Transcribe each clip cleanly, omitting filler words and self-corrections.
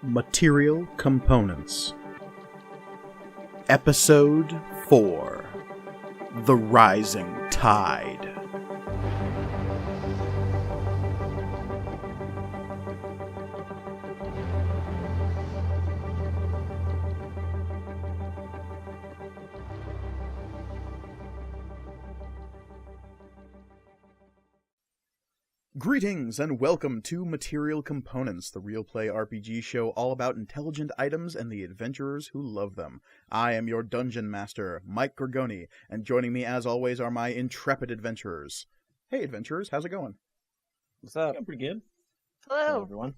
Material Components. Episode 4. The Rising Tide. Greetings and welcome to Material Components, the real play RPG show all about intelligent items and the adventurers who love them. I am your dungeon master, Mike Gorgoni, and joining me as always are my intrepid adventurers. Hey adventurers, how's it going? What's up? I'm pretty good. Hello, everyone.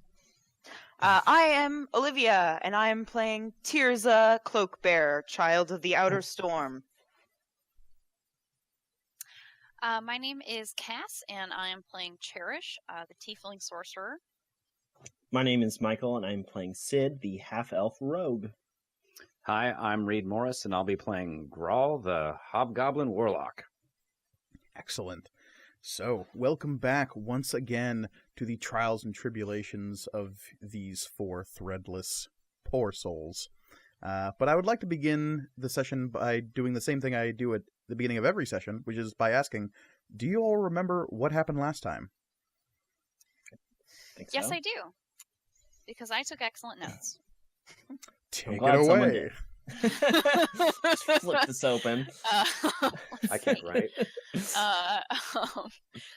I am Olivia, and I am playing Tirza Cloakbearer, Child of the Outer Storm. My name is Cass, and I am playing Cherish, the Tiefling Sorcerer. My name is Michael, and I'm playing Sid, the half-elf rogue. Hi, I'm Reed Morris, and I'll be playing Grawl, the Hobgoblin Warlock. Excellent. So, welcome back once again to the trials and tribulations of these four threadless poor souls. But I would like to begin the session by doing the same thing I do at the beginning of every session, which is by asking, do you all remember what happened last time? Yes, I do. Because I took excellent notes. Take it away. Flip this open. I can't write.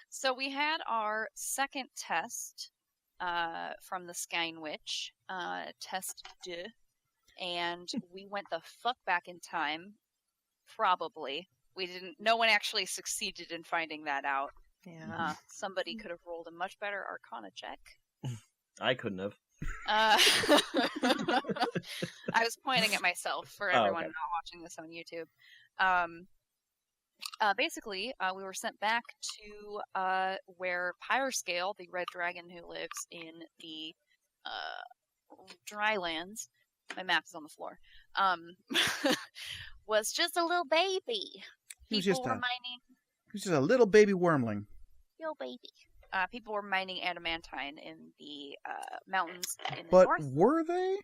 So we had our second test from the Skein Witch, test 2, and we went the fuck back in time, probably. No one actually succeeded in finding that out. Yeah. Somebody could have rolled a much better Arcana check. I couldn't have. I was pointing at myself for everyone not watching this on YouTube. Basically, we were sent back to where Pyrescale, the red dragon who lives in the drylands, my map is on the floor, was just a little baby. He was just a little baby wormling. Little baby. People were mining adamantine in the mountains in the But north. were they?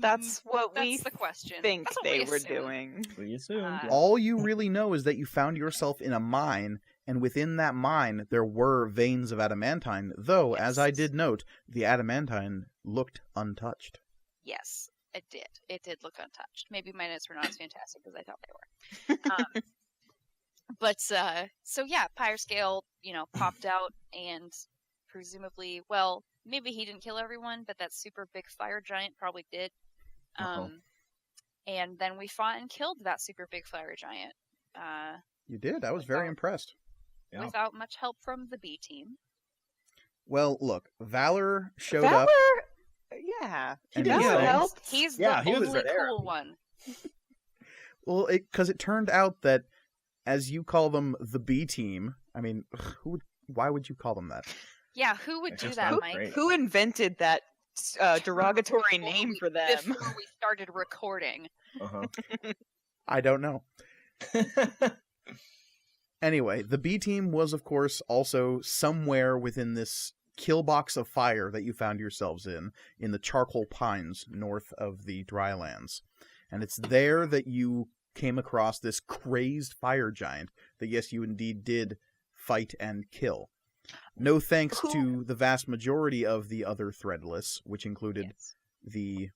That's what we That's the question. think That's what they we were assumed. doing. We assumed. All you really know is that you found yourself in a mine, and within that mine there were veins of adamantine, though, as I did note, the adamantine looked untouched. Yes, it did. It did look untouched. Maybe my notes were not as fantastic as I thought they were. But, so yeah, Pyrescale, popped out and presumably, well, maybe he didn't kill everyone, but that super big fire giant probably did. And then we fought and killed that super big fire giant. You did? I was very impressed. Yeah. Without much help from the B team. Well, look, Valor showed up. Yeah. And He does Valor help. He's Yeah, the he was only there. cool one. Well, because it turned out that, as you call them, the B team. I mean, why would you call them that? Yeah, who would do Just that, not Mike? great. Who invented that derogatory name for them? Before we started recording. Uh-huh. I don't know. Anyway, the B team was, of course, also somewhere within this kill box of fire that you found yourselves in the charcoal pines north of the drylands. And it's there that you came across this crazed fire giant that, yes, you indeed did fight and kill. No thanks to the vast majority of the other Threadless, which included the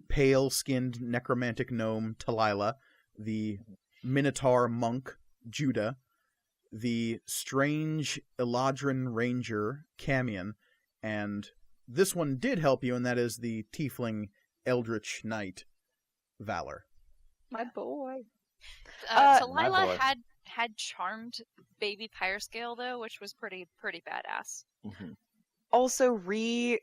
pale-skinned necromantic gnome Talila, the minotaur monk Judah, the strange Eladrin ranger Camion, and this one did help you, and that is the tiefling eldritch knight Valor. My boy. Talila had charmed baby Pyrescale though, which was pretty badass. Mm-hmm. Also,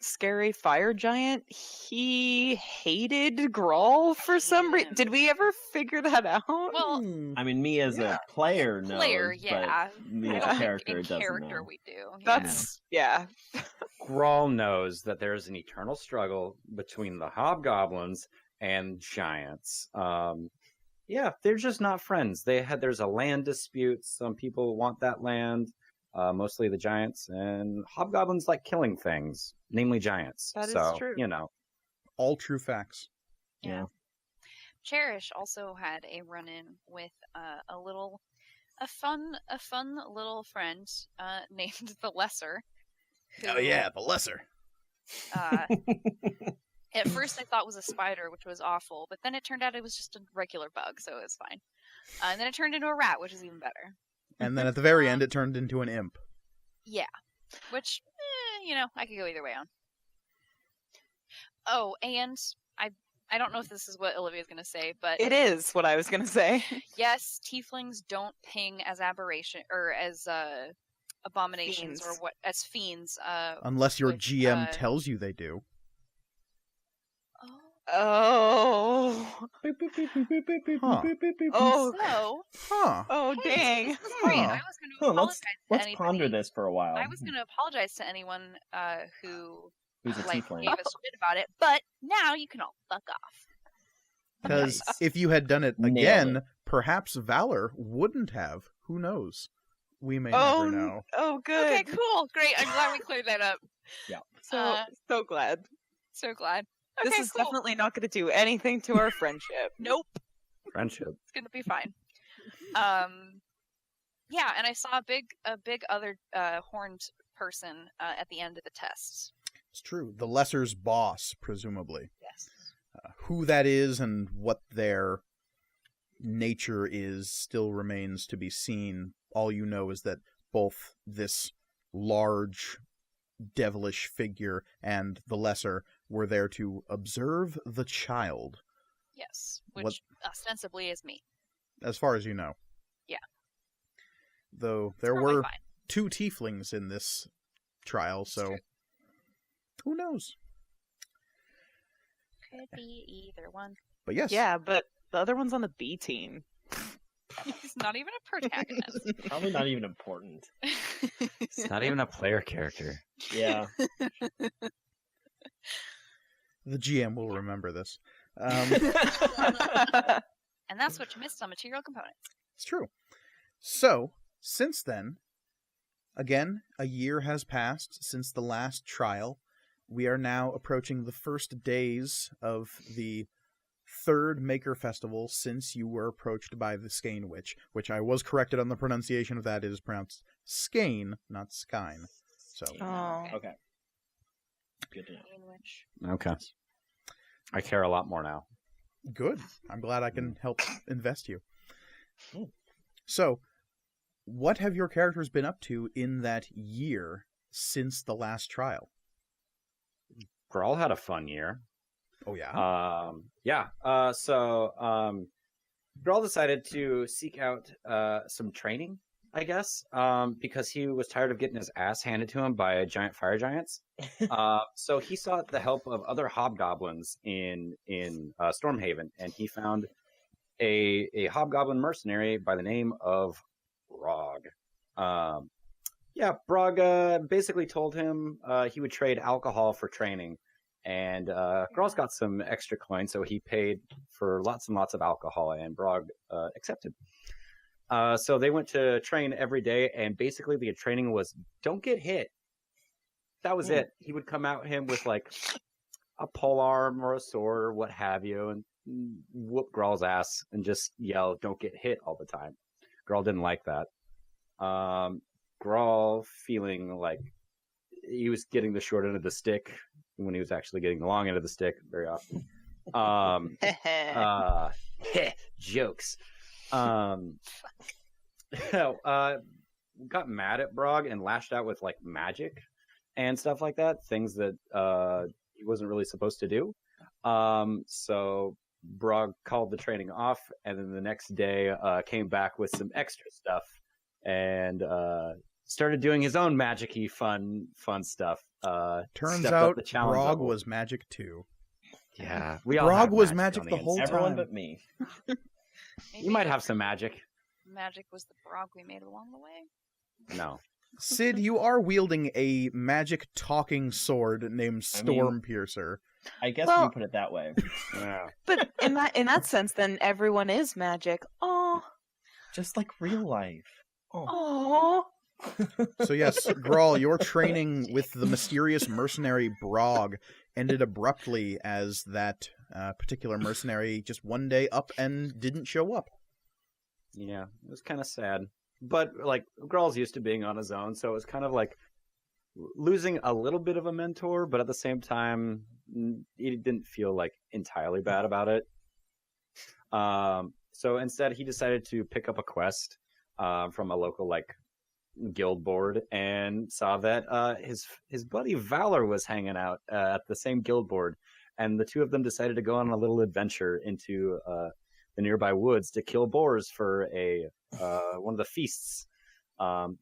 Scary Fire Giant, he hated Grawl for some reason. Did we ever figure that out? Well, I mean, me as a player knows, yeah. but me I as don't a character, think it in doesn't character know. we do. That's, yeah. Grawl knows that there's an eternal struggle between the hobgoblins and giants. Yeah, they're just not friends. There's a land dispute. Some people want that land. mostly the giants, and hobgoblins like killing things, namely giants. That is so, true. you know. All true facts. Yeah. Cherish also had a run-in with a fun little friend named the Lesser. Oh yeah, the lesser. Uh, at first, I thought was a spider, which was awful, but then it turned out it was just a regular bug, so it was fine. And then it turned into a rat, which is even better. And then at the very end, it turned into an imp. Yeah, which I could go either way on. Oh, and I don't know if this is what Olivia's going to say, but It is what I was going to say. yes, tieflings don't ping as aberration or as abominations Fiends. or what as fiends. Unless your which, GM tells you they do. Oh. Huh. Oh. So, Huh. Oh, dang. sorry, Huh. I was going to apologize to Let's anybody. ponder this for a while. I was going to apologize to anyone who Who's a like tiefling? gave us shit about it, but now you can all fuck off. Because Nice. if you had done it Nailed again, it. perhaps Valor wouldn't have. Who knows? We may Oh, never know. oh, good. Okay, cool, great. I'm glad we cleared that up. So, so glad. So glad. This Okay, is cool. definitely not going to do anything to our friendship. Nope. Friendship. It's gonna be fine. Yeah, and I saw a big other horned person at the end of the test. It's true. The lesser's boss, presumably. Yes. Who that is and what their nature is still remains to be seen. All you know is that both this large, devilish figure and the lesser were there to observe the child, Yes, which What- ostensibly is me. as far as you know. Yeah. Though there Probably were fine. 2 tieflings in this trial, so true. who knows? Could be either one. But yes, Yeah, but the other one's on the B team. He's not even a protagonist. Probably not even important. It's not even a player character. Yeah. the GM will remember this. And that's what you missed on material components. It's true. So, since then, again, a year has passed since the last trial. We are now approaching the first days of the third Maker Festival since you were approached by the Skein Witch, which I was corrected on the pronunciation of that. It is pronounced Skein, not Skein. So, Oh. Okay. Good to know. In which Okay. I care a lot more now. good. I'm glad I can help invest you. Hmm. So, what have your characters been up to in that year since the last trial? Grawl had a fun year. Oh, yeah? So Grawl decided to seek out some training, I guess, because he was tired of getting his ass handed to him by giant fire giants. So he sought the help of other hobgoblins in Stormhaven, and he found a hobgoblin mercenary by the name of Brog. Brog basically told him he would trade alcohol for training. And Grawl's got some extra coin, so he paid for lots and lots of alcohol, and Brog accepted. So they went to train every day, and basically the training was don't get hit. That was it. He would come out him with like a polearm or a sword or what have you, and whoop Grawl's ass and just yell, "Don't get hit" all the time. Grawl didn't like that. Grawl, feeling like he was getting the short end of the stick when he was actually getting the long end of the stick very often. Jokes. Got mad at Brog and lashed out with like magic and stuff like that, things that he wasn't really supposed to do. So Brog called the training off, and then the next day came back with some extra stuff and started doing his own magic-y fun stuff. Turns stepped up out the challenge Brog level. was magic too. Yeah, we all Brog have was magic magic on the the whole inside. Everyone time. but me. Maybe You might the have some magic. magic was the Brog we made along the way. No. Sid, you are wielding a magic talking sword named I mean- Stormpiercer. I guess Well- we put it that way. Yeah. But in that sense, then everyone is magic. Oh, Just like real life. Oh. oh. So yes, Grawl, your training with the mysterious mercenary Brog ended abruptly as that particular mercenary just one day up and didn't show up. Yeah, it was kind of sad. But like Grawl's used to being on his own, so it was kind of like losing a little bit of a mentor, but at the same time, he didn't feel like entirely bad about it. So instead, he decided to pick up a quest from a local like guild board and saw that his buddy Valor was hanging out at the same guild board, and the two of them decided to go on a little adventure into the nearby woods to kill boars for a one of the feasts.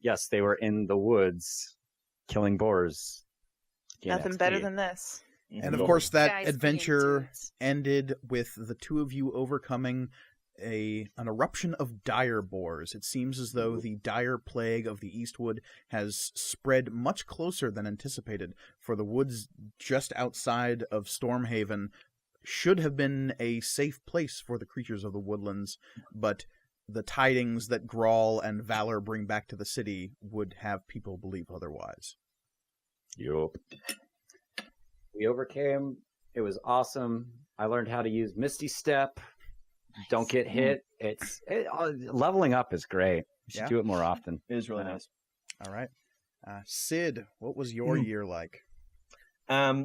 Yes, they were in the woods killing boars. Nothing better than this. And of course, that Guys adventure being dudes. ended with the two of you overcoming an eruption of dire boars. It seems as though the dire plague of the Eastwood has spread much closer than anticipated, for the woods just outside of Stormhaven should have been a safe place for the creatures of the woodlands, but the tidings that Grawl and Valor bring back to the city would have people believe otherwise. Yup. We overcame. It was awesome. I learned how to use Misty Step. Don't get hit. Leveling up is great. You should do it more often. It is really nice. All right. Sid, what was your year like?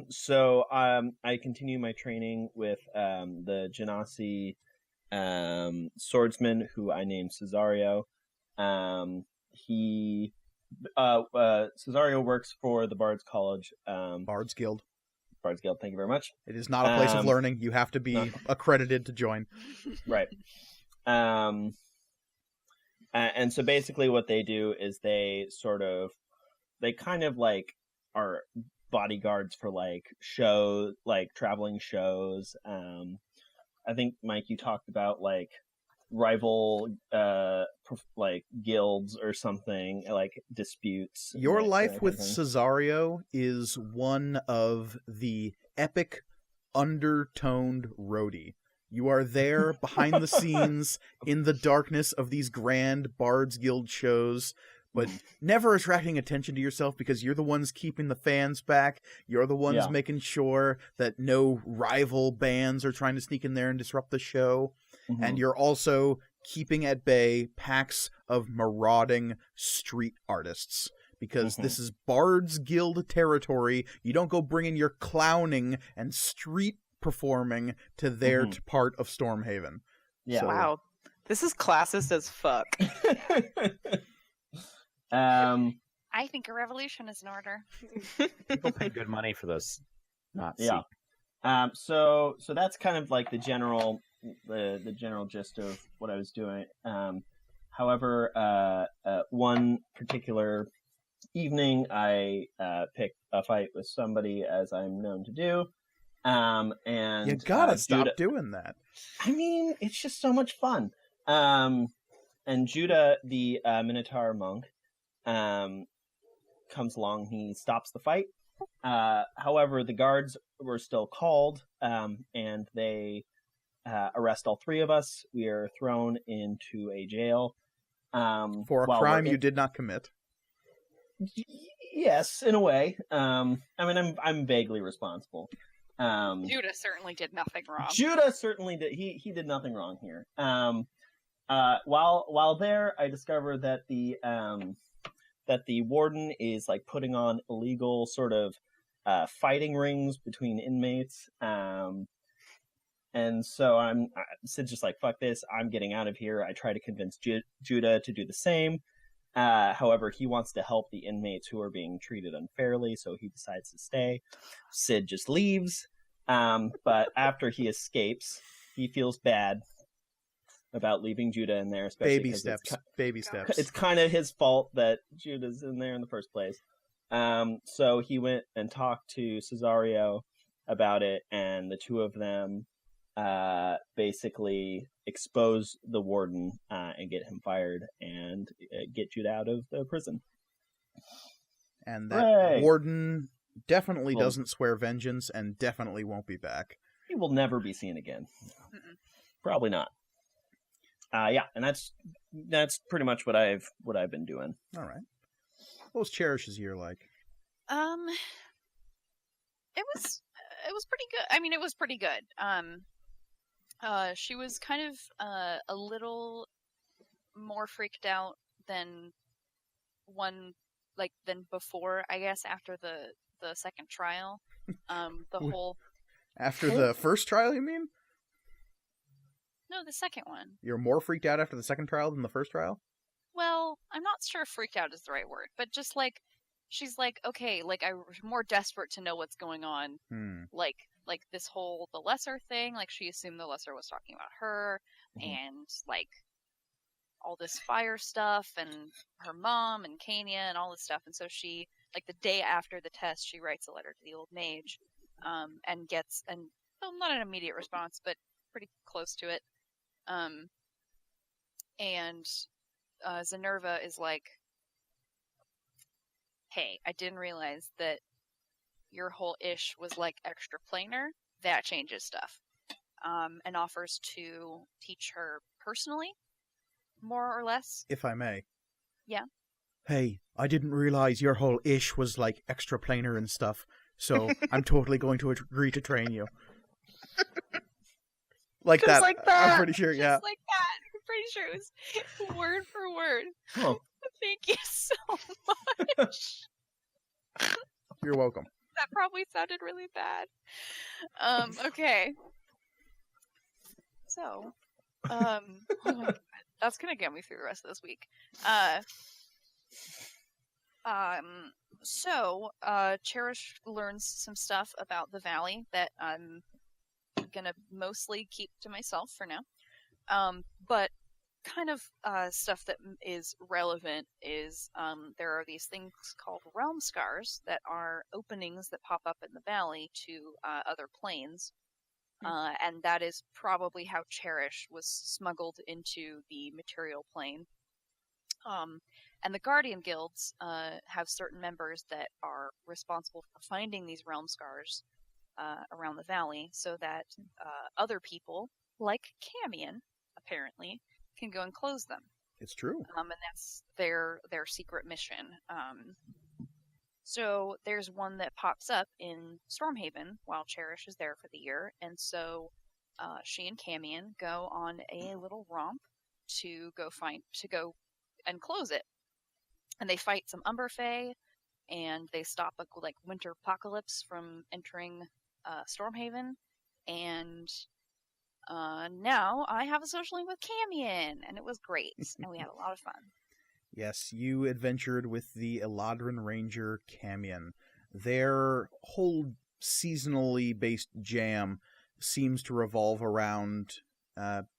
So I continue my training with the Genasi swordsman, who I named Cesario. Cesario works for the Bards College. Bards Guild. Bards Guild, thank you very much. It is not a place of learning. You have to be accredited to join. Right. And so basically what they do is they kind of like are bodyguards for like traveling shows. I think, Mike, you talked about like rival like guilds or something, like disputes. Your life with Cesario is one of the epic undertoned roadie. You are there behind the scenes in the darkness of these grand Bards Guild shows, but never attracting attention to yourself because you're the ones keeping the fans back. You're the ones making sure that no rival bands are trying to sneak in there and disrupt the show. Mm-hmm. And you're also keeping at bay packs of marauding street artists, because this is Bards Guild territory. You don't go bringing your clowning and street performing to their part of Stormhaven. Yeah. So, wow. This is classist as fuck. I think a revolution is in order. People pay good money for those. Yeah. So that's kind of like the general gist of what I was doing. However, one particular evening, I picked a fight with somebody, as I'm known to do. And you gotta stop Judah, doing that. I mean, it's just so much fun. And Judah, the Minotaur monk, comes along. He stops the fight. However, the guards were still called, and they arrest all three of us. We are thrown into a jail. For a crime you did not commit. Yes, in a way. I mean, I'm vaguely responsible. Judah certainly did nothing wrong. Judah certainly did. He did nothing wrong here. While there, I discovered that the warden is like putting on illegal sort of fighting rings between inmates. And so Sid's just like, fuck this, I'm getting out of here. I try to convince Judah to do the same. However, he wants to help the inmates who are being treated unfairly, so he decides to stay. Sid just leaves. But after he escapes, he feels bad about leaving Judah in there, especially Baby steps. Baby steps. It's kind of his fault that Judah's in there in the first place. So he went and talked to Cesario about it, and the two of them basically expose the warden and get him fired and get Judah out of the prison. And that warden definitely doesn't swear vengeance and definitely won't be back. He will never be seen again. Probably not. Yeah, and that's pretty much what I've been doing. All right. What was Cherish's year like? It was pretty good. I mean, it was pretty good. She was kind of a little more freaked out than than before, I guess, after the second trial. The whole After the first trial, you mean? No, the second one. You're more freaked out after the second trial than the first trial? Well, I'm not sure if freaked out is the right word, but just like she's like, okay, like I'm more desperate to know what's going on. Like this whole the lesser thing, like she assumed the lesser was talking about her, and like all this fire stuff and her mom and Kania and all this stuff, and so she like the day after the test she writes a letter to the old mage, and gets well, not an immediate response, but pretty close to it. And Zenerva is like, hey, I didn't realize that your whole ish was like extra planar. That changes stuff. And offers to teach her personally, more or less. If I may. Yeah. Hey, I didn't realize your whole ish was like extra planar and stuff, so I'm totally going to agree to train you. Like Just that. like that. I'm pretty sure, yeah. Just like that. I'm pretty sure it was word for word. Oh. Thank you so much. You're welcome. That probably sounded really bad. Okay. So, oh my God, that's gonna get me through the rest of this week. Cherish learns some stuff about the valley that I'm gonna mostly keep to myself for now. But kind of stuff that is relevant is there are these things called realm scars that are openings that pop up in the valley to other planes. And that is probably how Cherish was smuggled into the material plane. And the Guardian Guilds have certain members that are responsible for finding these realm scars around the valley so that other people, like Camion, apparently, can go and close them. It's true. And that's their secret mission. So there's one that pops up in Stormhaven while Cherish is there for the year, and so she and Camion go on a little romp to go and close it. And they fight some Umberfae, and they stop a winter apocalypse from entering Stormhaven, and now I have a social link with Camion, and it was great, and we had a lot of fun. Yes, you adventured with the Eladrin Ranger Camion. Their whole seasonally based jam seems to revolve around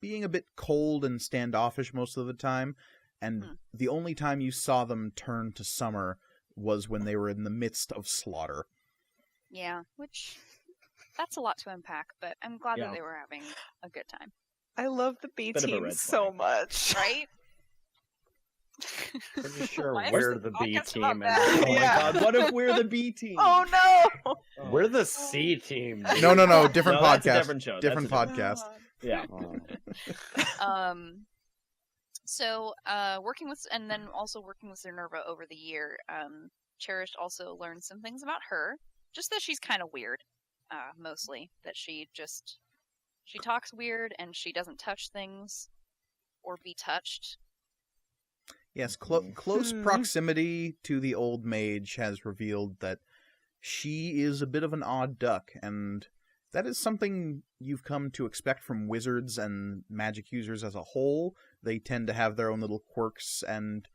being a bit cold and standoffish most of the time, and the only time you saw them turn to summer was when they were in the midst of slaughter. Yeah, which that's a lot to unpack, but I'm glad that they were having a good time. I love the B team so much. Right? Pretty sure Why we're is the this B podcast team. about And that? Oh my Yeah. God! What if we're the B team? Oh no! we're the C team. No, different No, podcast. that's a different show. Different That's podcast. Yeah. So working with Zenerva over the year, Cherish also learned some things about her. Just that she's kind of weird, mostly. That she talks weird and she doesn't touch things or be touched. Yes, close proximity to the old mage has revealed that she is a bit of an odd duck, and that is something you've come to expect from wizards and magic users as a whole. They tend to have their own little quirks and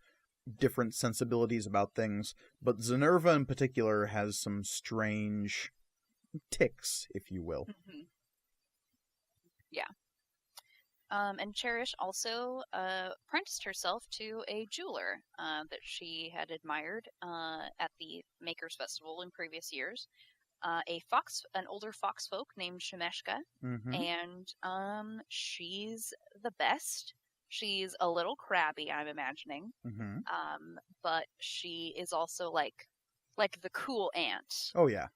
different sensibilities about things, but Zenerva in particular has some strange tics, if you will. Mm-hmm. Yeah. And Cherish also apprenticed herself to a jeweler that she had admired at the Makers Festival in previous years. An older fox folk named Shemeshka, and she's the best. She's a little crabby, I'm imagining, but she is also like the cool aunt. Oh yeah,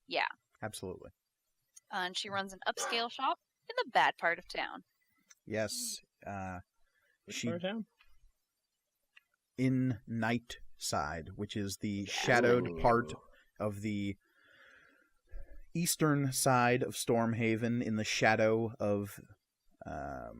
yeah, absolutely. And she runs an upscale shop in the bad part of town. Yes, Which part of town? in Night side, which is the shadowed part of the eastern side of Stormhaven, in the shadow of the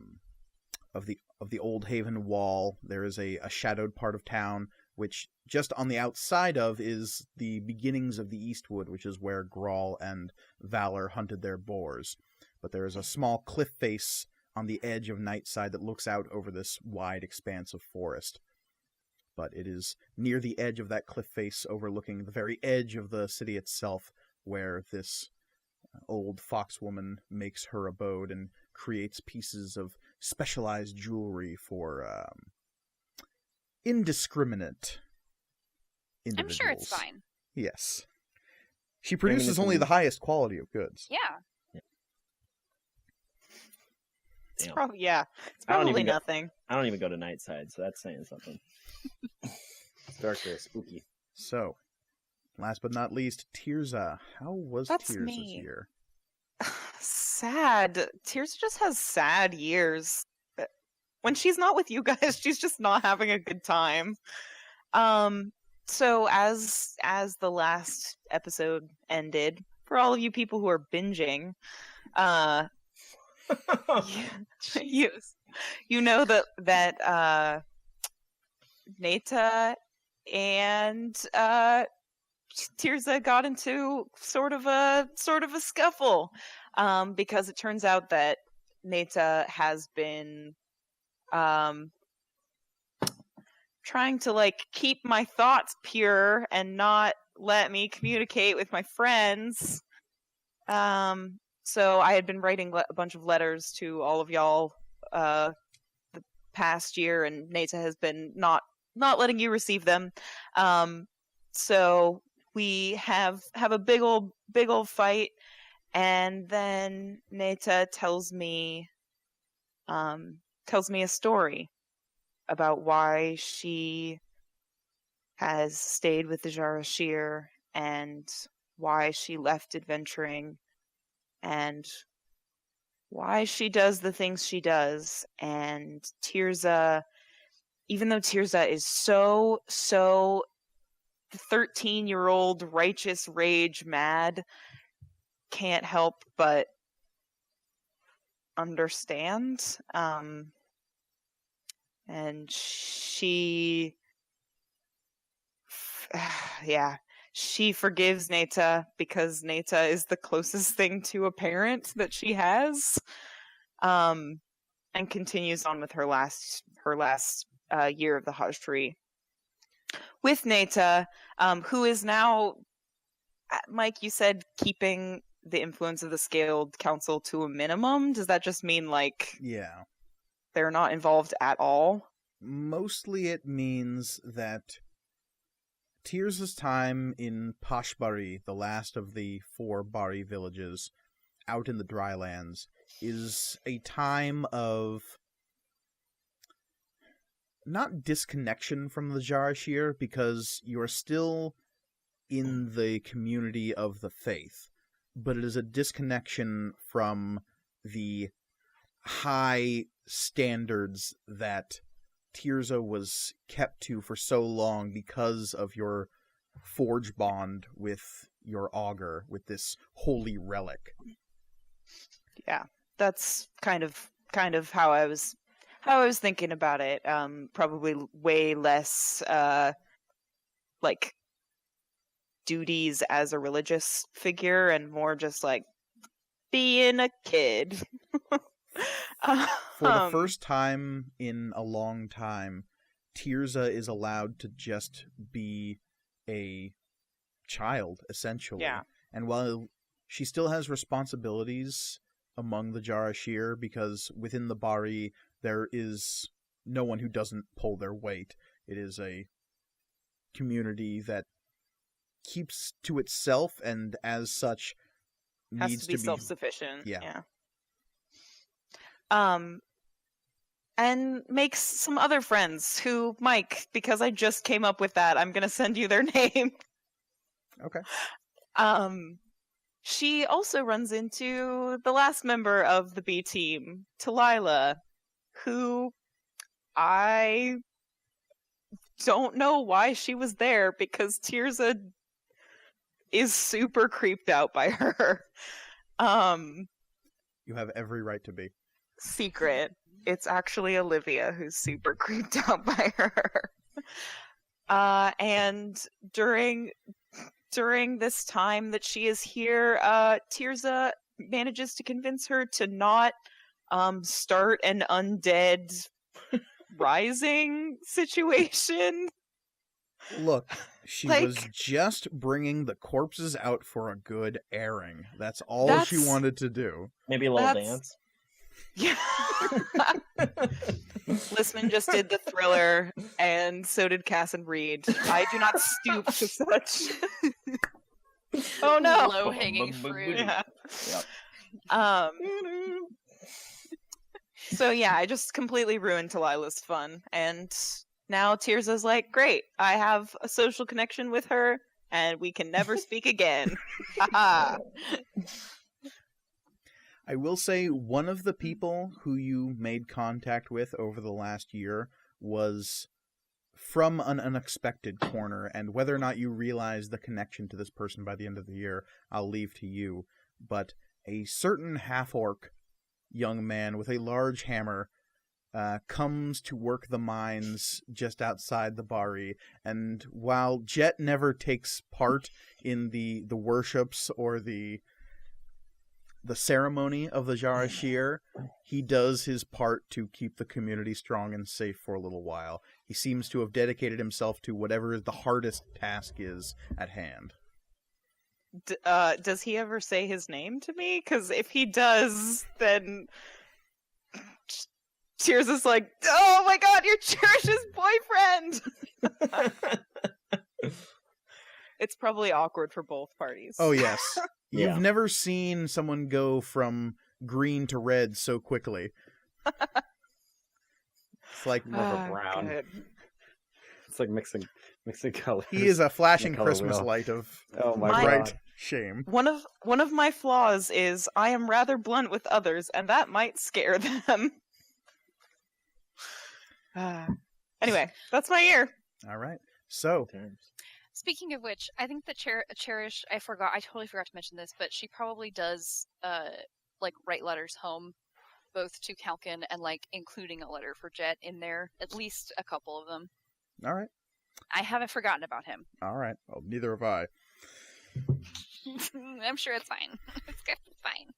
Old Haven wall. There is a shadowed part of town, which just on the outside of is the beginnings of the Eastwood, which is where Grawl and Valor hunted their boars. But there is a small cliff face on the edge of Nightside that looks out over this wide expanse of forest. But it is near the edge of that cliff face, overlooking the very edge of the city itself, where this old foxwoman makes her abode and creates pieces of specialized jewelry for indiscriminate I'm individuals. sure it's fine. Yes. She produces only the highest quality of goods. Yeah. It's Damn. probably I don't probably even go- nothing. I don't even go to Nightside, so that's saying something. It's dark there, spooky. So, last but not least, Tirza. How was That's Tirza's me. year? Sad. Tears just has sad years. When she's not with you guys, she's just not having a good time. So as the last episode ended, for all of you people who are binging, you know that Neta and Tirza got into sort of a scuffle, because it turns out that Neta has been trying to keep my thoughts pure and not let me communicate with my friends. So I had been writing a bunch of letters to all of y'all the past year, and Neta has been not letting you receive them. So we have a big old fight, and then Neta tells me a story about why she has stayed with the Jarashir and why she left adventuring and why she does the things she does. And Tirza, even though Tirza is so 13-year-old righteous rage mad, can't help but understand. And she forgives Neta because Neta is the closest thing to a parent that she has, and continues on with her last year of the Hajj tree with Neta, who is now, Mike, you said keeping the influence of the Scaled Council to a minimum. Does that just mean Yeah. they're not involved at all? Mostly it means that Tirza's time in Pashbari, the last of the 4 Bari villages out in the drylands, is a time of not disconnection from the Jarashir, because you're still in the community of the faith, but it is a disconnection from the high standards that Tirza was kept to for so long because of your Forgebond with your augur, with this holy relic. Yeah, that's kind of how I was thinking about it. Probably way less duties as a religious figure and more just being a kid. For the first time in a long time, Tirza is allowed to just be a child, essentially. Yeah. And while she still has responsibilities among the Jarashir, because within the Bari there is no one who doesn't pull their weight. It is a community that keeps to itself, and as such has needs to be self-sufficient. Yeah. And makes some other friends who, Mike, because I just came up with that, I'm going to send you their name. Okay. She also runs into the last member of the B team, Talila, who I don't know why she was there because Tirza is super creeped out by her. You have every right to be. Secret. It's actually Olivia who's super creeped out by her. And during this time that she is here, Tirza manages to convince her to not start an undead rising situation. Look, she Like- was just bringing the corpses out for a good airing. That's all she That's- wanted to do. Maybe a little That's- dance. Yeah. Listman just did the Thriller, and so did Cass and Reed. I do not stoop to such. Oh no! Low hanging fruit. Yeah. Yep. So yeah, I just completely ruined Talilah's fun, and now Tirza's like, great, I have a social connection with her, and we can never speak again. Haha. I will say one of the people who you made contact with over the last year was from an unexpected corner, and whether or not you realize the connection to this person by the end of the year, I'll leave to you. But a certain half-orc young man with a large hammer comes to work the mines just outside the Bari, and while Jet never takes part in the worships or the ceremony of the Jarashir, he does his part to keep the community strong and safe for a little while. He seems to have dedicated himself to whatever the hardest task is at hand. Does he ever say his name to me? Because if he does, then Tears is like, oh my god, you're Cherish's boyfriend! It's probably awkward for both parties. Oh, yes. Yeah. You've never seen someone go from green to red so quickly. It's like More of a brown. Good. It's like mixing colors. he is a flashing color Christmas wheel. light of Oh my bright god. shame. One of my flaws is I am rather blunt with others, and that might scare them. Anyway, that's my year. All right. So, Speaking of which, I think that Cherish, I totally forgot to mention this, but she probably does, like, write letters home, both to Kalkin and, like, including a letter for Jet in there, at least a couple of them. all right. I haven't forgotten about him. All right. Well, neither have I. I'm sure it's fine. It's good. It's fine.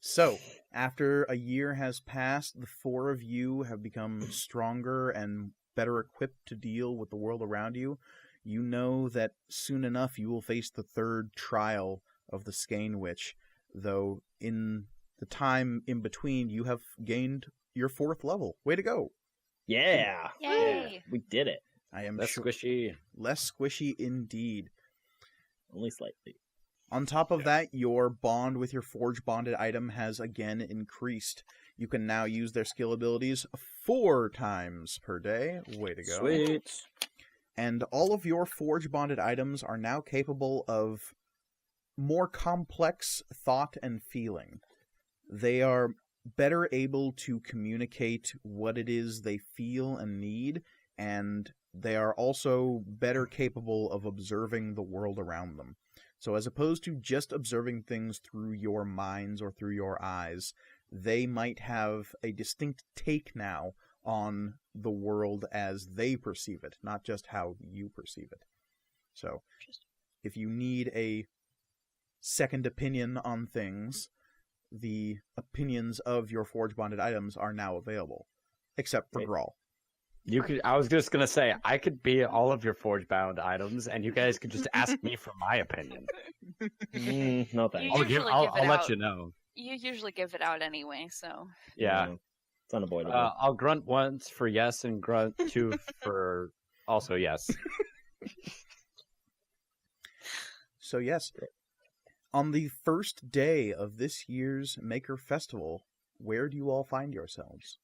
So, after a year has passed, the four of you have become stronger and better equipped to deal with the world around you. You know that soon enough you will face the third trial of the Skein Witch, though in the time in between you have gained your 4th level. Way to go. Yeah. Yay. We did it. I am Less sure- squishy. less squishy indeed. Only slightly. On top of that, your bond with your forge bonded item has again increased. You can now use their skill abilities 4 times per day. Way to go. Sweet. And all of your forge bonded items are now capable of more complex thought and feeling. They are better able to communicate what it is they feel and need, and they are also better capable of observing the world around them. So as opposed to just observing things through your minds or through your eyes, they might have a distinct take now on the world as they perceive it, not just how you perceive it. So, if you need a second opinion on things, the opinions of your forge bonded items are now available, except for Wait. Grawl. You could. I was just gonna say I could be all of your forge bound items, and you guys could just ask me for my opinion. No thanks. You usually I'll give it let out. you know. You usually give it out anyway, so. Yeah. No, it's unavoidable. I'll grunt once for yes, and grunt 2 for also yes. So yes, on the first day of this year's Maker Festival, where do you all find yourselves?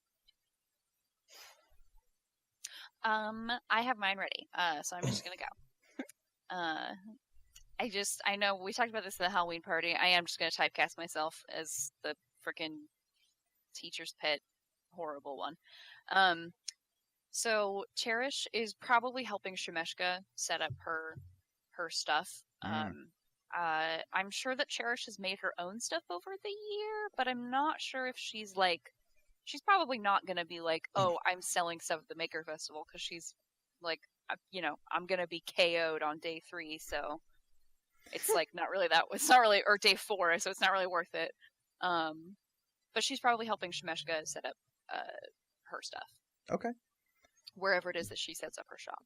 I have mine ready, so I'm just gonna go. I know we talked about this at the Halloween party. I am just gonna typecast myself as the frickin' teacher's pet, horrible one. So Cherish is probably helping Shemeshka set up her stuff. I'm sure that Cherish has made her own stuff over the year, but I'm not sure if she's probably not going to be like, oh, I'm selling stuff at the Maker Festival, because she's like, I'm going to be KO'd on day 3, so it's like not really or day 4, so it's not really worth it. But she's probably helping Shemeshka set up her stuff. Okay. Wherever it is that she sets up her shop.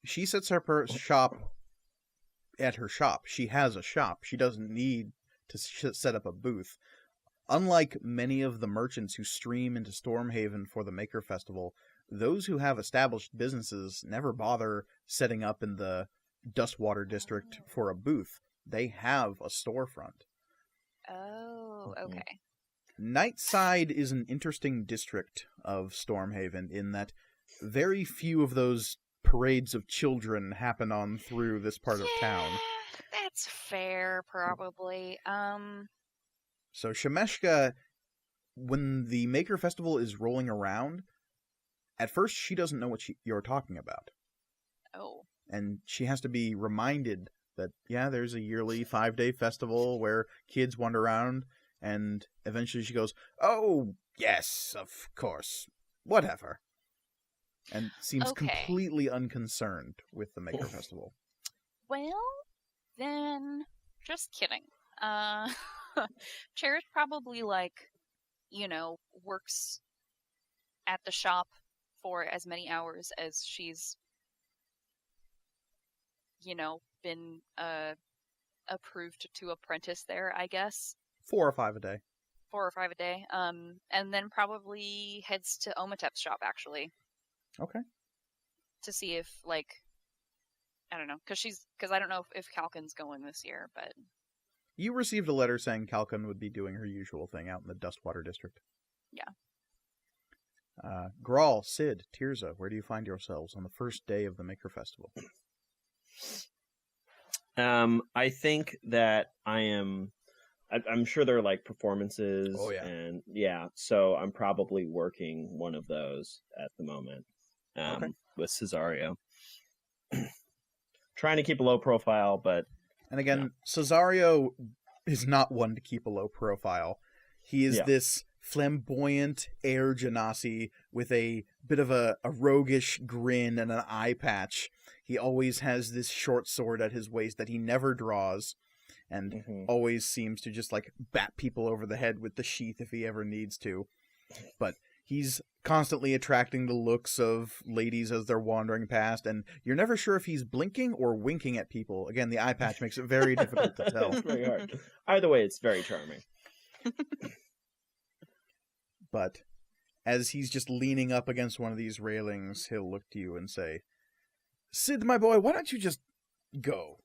She sets up her shop at her shop. She has a shop. She doesn't need to set up a booth. Unlike many of the merchants who stream into Stormhaven for the Maker Festival, those who have established businesses never bother setting up in the Dustwater District for a booth. They have a storefront. Oh, okay. Nightside is an interesting district of Stormhaven in that very few of those parades of children happen on through this part of town. That's fair, probably. So Shemeshka, when the Maker Festival is rolling around, at first she doesn't know what you're talking about. Oh. And she has to be reminded that, yeah, there's a yearly 5-day festival where kids wander around, and eventually she goes, oh, yes, of course, whatever. And seems completely unconcerned with the Maker Festival. Well, then, just kidding. Cherish probably, works at the shop for as many hours as she's, been approved to apprentice there, I guess. 4 or 5 a day. 4 or 5 a day. And then probably heads to Omatep's shop, actually. Okay. To see if, I don't know, because I don't know if Kalkin's going this year, but... You received a letter saying Kalkin would be doing her usual thing out in the Dustwater District. Yeah. Grawl, Sid, Tirza, where do you find yourselves on the first day of the Maker Festival? I think that I'm sure there are performances. Oh, yeah. And so I'm probably working one of those at the moment. With Cesario. Trying to keep a low profile, but... And again, Cesario is not one to keep a low profile. He is this flamboyant air genasi with a bit of a roguish grin and an eye patch. He always has this short sword at his waist that he never draws, and always seems to just bat people over the head with the sheath if he ever needs to. But he's constantly attracting the looks of ladies as they're wandering past, and you're never sure if he's blinking or winking at people. Again, the eye patch makes it very difficult to tell. It's very hard. Either way, it's very charming. But as he's just leaning up against one of these railings, he'll look to you and say, Sid, my boy, why don't you just go?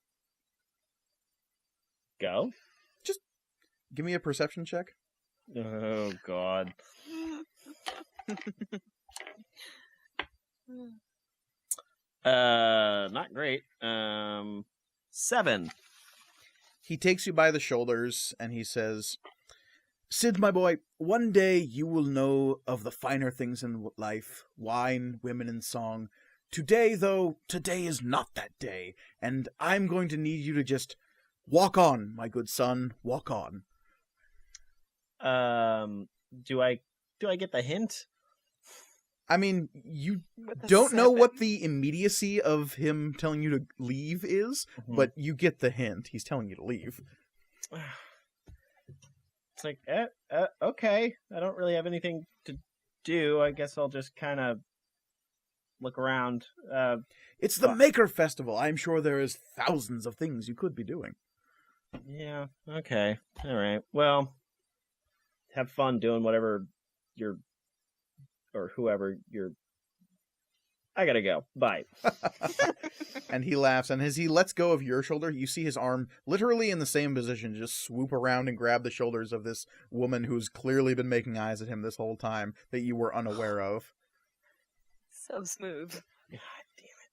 Go? Just give me a perception check. Oh, God. Not great. 7. He takes you by the shoulders and he says, Sid, my boy, one day you will know of the finer things in life, wine, women, and song. Today, though, today is not that day, and I'm going to need you to just walk on, my good son, walk on. Do I get the hint? I mean, you don't know what the immediacy of him telling you to leave is, but you get the hint. He's telling you to leave. It's like, okay. I don't really have anything to do. I guess I'll just kind of look around. It's the Maker Festival. I'm sure there is thousands of things you could be doing. Yeah, okay. All right. Well, have fun doing whatever you're... or whoever you're... I gotta go. Bye. And he laughs, and as he lets go of your shoulder, you see his arm literally in the same position just swoop around and grab the shoulders of this woman who's clearly been making eyes at him this whole time that you were unaware of. So smooth. God damn it.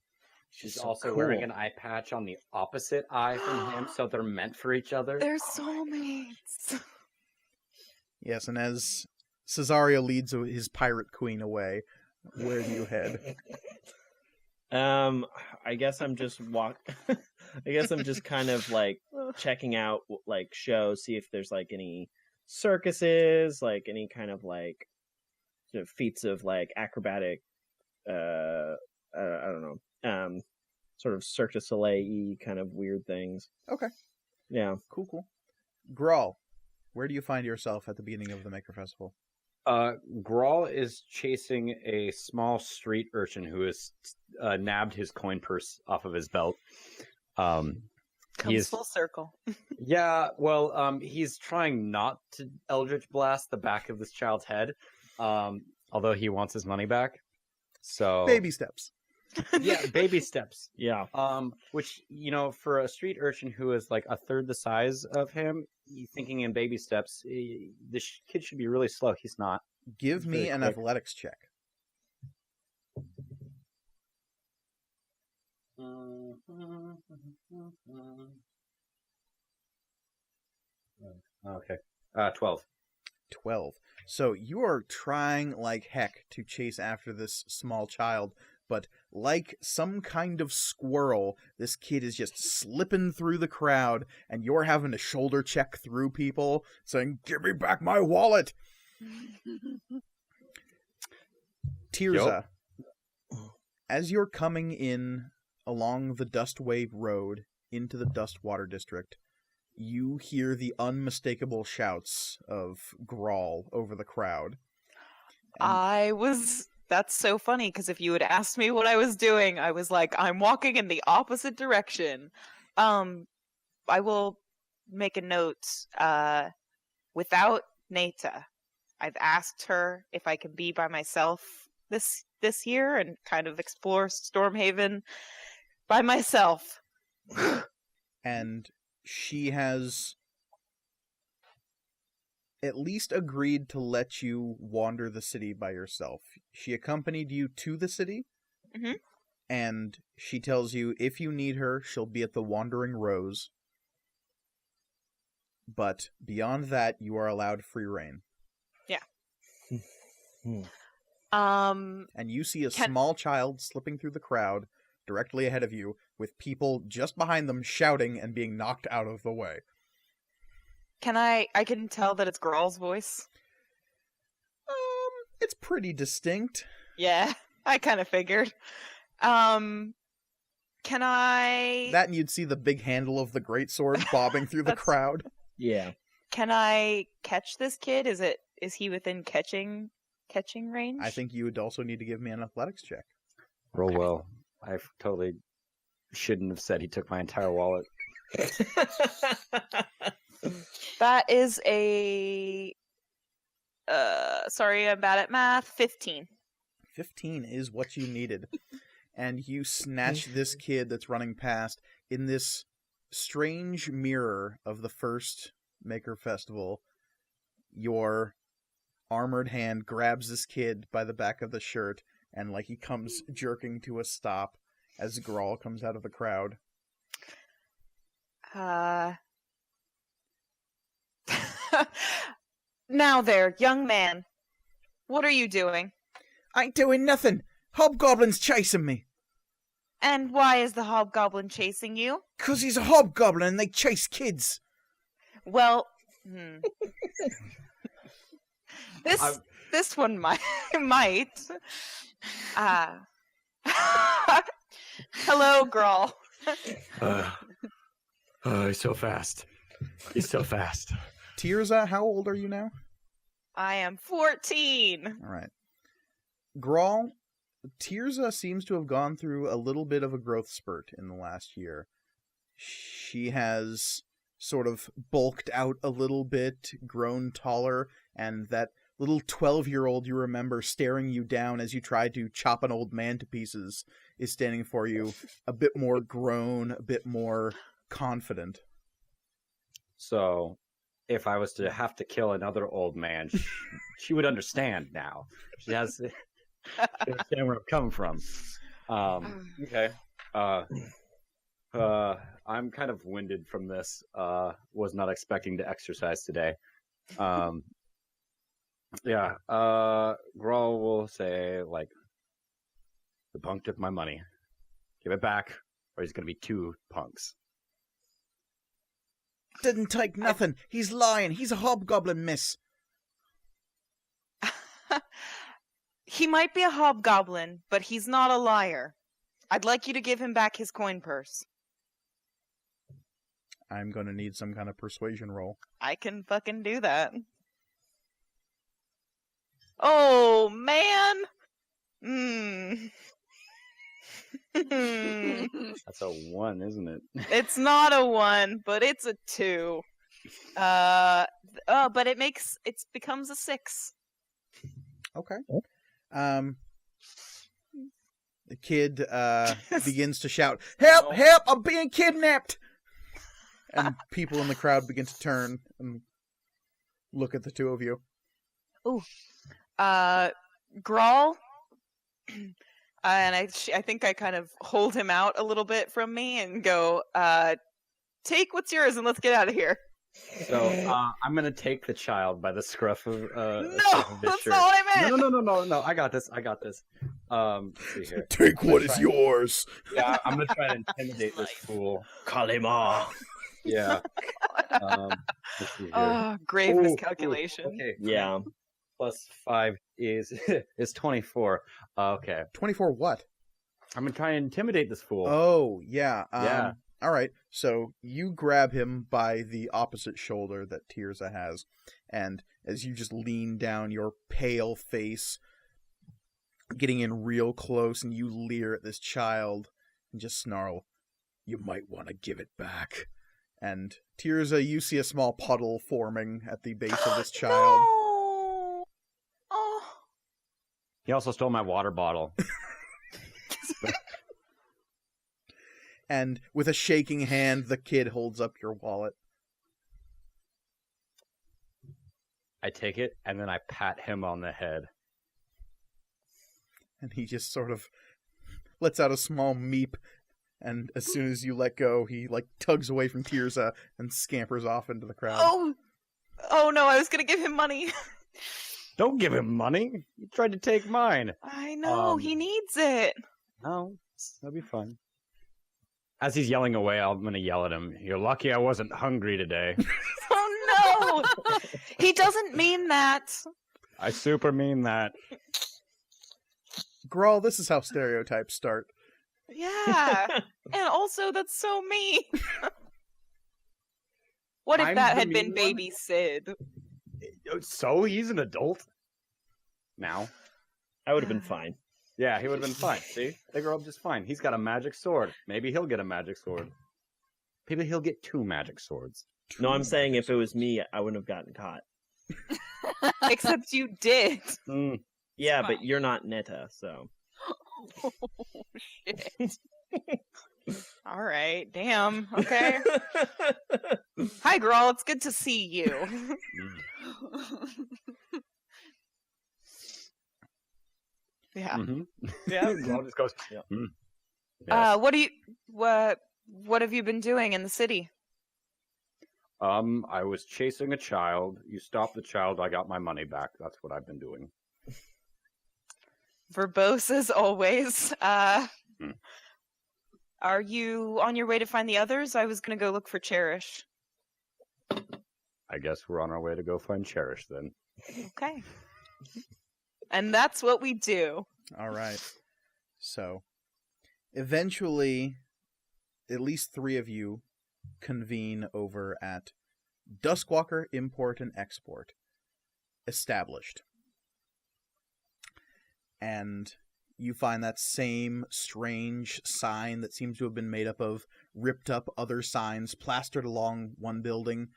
She's so also cool. wearing an eye patch on the opposite eye from him, so they're meant for each other. They're soulmates. Yes, and as Cesario leads his pirate queen away, where do you head? I guess I'm just I guess I'm just kind of like checking out like shows, see if there's like any circuses, like any kind of like feats of like acrobatic. I don't know. Sort of Cirque du Soleil-y kind of weird things. Okay. Yeah. Cool. Grawl, where do you find yourself at the beginning of the Maker Festival? Grawl is chasing a small street urchin who has nabbed his coin purse off of his belt. Comes full circle. Yeah, well, he's trying not to Eldritch Blast the back of this child's head, although he wants his money back. So Baby steps. Yeah, baby steps. Yeah. Which, for a street urchin who is like a third the size of him, thinking in baby steps, this kid should be really slow. He's not. Give me an athletics check. Okay. 12. 12. So you are trying like heck to chase after this small child, but like some kind of squirrel, this kid is just slipping through the crowd, and you're having to shoulder check through people, saying, "Give me back my wallet!" Tirza, as you're coming in along the Dustwave Road into the Dustwater District, you hear the unmistakable shouts of Grawl over the crowd. That's so funny, because if you had asked me what I was doing, I was like, I'm walking in the opposite direction. I will make a note, without Neta. I've asked her if I can be by myself this year and kind of explore Stormhaven by myself. And she has at least agreed to let you wander the city by yourself. She accompanied you to the city, and she tells you if you need her, she'll be at the Wandering Rose. But beyond that, you are allowed free reign. Yeah. And you see a small child slipping through the crowd directly ahead of you, with people just behind them shouting and being knocked out of the way. I can tell that it's Grawl's voice. It's pretty distinct. Yeah, I kind of figured. Can I... That and you'd see the big handle of the greatsword bobbing through the crowd. Yeah. Can I catch this kid? Is he within catching range? I think you would also need to give me an athletics check. Roll well. I totally shouldn't have said he took my entire wallet. That is a... sorry, I'm bad at math. 15. 15 is what you needed. And you snatch this kid that's running past in this strange mirror of the first Maker Festival. Your armored hand grabs this kid by the back of the shirt, and like he comes jerking to a stop as Grawl comes out of the crowd. Now there, young man. What are you doing? I ain't doing nothing. Hobgoblin's chasing me. And why is the hobgoblin chasing you? 'Cause he's a hobgoblin and they chase kids. Well, this one might. Hello, Grawl. He's so fast. He's so fast. Tirza, how old are you now? I am 14. All right. Grawl, Tirza seems to have gone through a little bit of a growth spurt in the last year. She has sort of bulked out a little bit, grown taller, and that little 12-year-old you remember staring you down as you tried to chop an old man to pieces is standing for you, a bit more grown, a bit more confident. So, if I was to have to kill another old man, she would understand now. She understand where I'm coming from. Okay. I'm kind of winded from this. Was not expecting to exercise today. Yeah. Grawl will say, like, The punk took my money. Give it back, or he's gonna be 2 punks. Didn't take nothing. He's lying. He's a hobgoblin, miss. He might be a hobgoblin, but he's not a liar. I'd like you to give him back his coin purse. I'm going to need some kind of persuasion roll. I can fucking do that. Oh, man! That's a 1, isn't it? It's not a 1, but it's a 2. But it becomes a 6. Okay. The kid begins to shout, "Help! Help! I'm being kidnapped!" And people in the crowd begin to turn and look at the two of you. Ooh. Grawl. And I think I kind of hold him out a little bit from me and go, take what's yours and let's get out of here. So I'm gonna take the child by the scruff of No, his that's shirt. not what I meant. No. I got this. Let's see here. Take what is yours. Yeah, I'm gonna try to intimidate this fool. Kalima. Yeah. Let's see here. Oh, grave Ooh, miscalculation. Okay. Yeah. Plus 5 is 24. Okay. 24 what? I'm gonna try and intimidate this fool. Oh, yeah. Yeah. All right. So you grab him by the opposite shoulder that Tirza has, and as you just lean down, your pale face getting in real close, and you leer at this child and just snarl, "You might want to give it back." And Tirza, you see a small puddle forming at the base of this child. No! Oh. He also stole my water bottle. And with a shaking hand, the kid holds up your wallet. I take it, and then I pat him on the head. And he just sort of lets out a small meep. And as soon as you let go, he tugs away from Tirza and scampers off into the crowd. Oh no, I was gonna give him money. Don't give him money. He tried to take mine. I know, he needs it. No, that'll be fun. As he's yelling away, I'm going to yell at him. You're lucky I wasn't hungry today. Oh no! He doesn't mean that. I super mean that. Grawl, this is how stereotypes start. Yeah. And also, that's so mean. What if I'm that the had been mean baby Sid? So he's an adult now. I would have been fine. Yeah, he would have been fine. See? They grow up just fine. He's got a magic sword. Maybe he'll get a magic sword. Maybe he'll get 2 magic swords. No, I'm saying if it was me, I wouldn't have gotten caught. Except you did. Yeah, but you're not Netta, so. Oh, shit. All right, damn. Okay. Hi, Grawl. It's good to see you. Yeah. Mm-hmm. Yeah. Well, just goes. Yeah. Yes. What have you been doing in the city? I was chasing a child. You stopped the child. I got my money back. That's what I've been doing. Verbose as always. Are you on your way to find the others? I was gonna go look for Cherish. I guess we're on our way to go find Cherish then. Okay. And that's what we do. All right. So, eventually, at least 3 of you convene over at Duskwalker Import and Export. Established. And you find that same strange sign that seems to have been made up of ripped up other signs plastered along one building.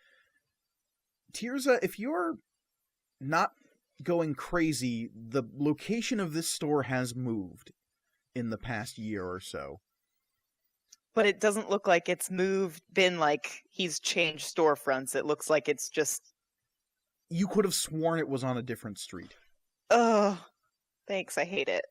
Tirza, if you're not going crazy, the location of this store has moved in the past year or so. But it doesn't look like it's been like he's changed storefronts. It looks like it's just... You could have sworn it was on a different street. Ugh. Thanks, I hate it.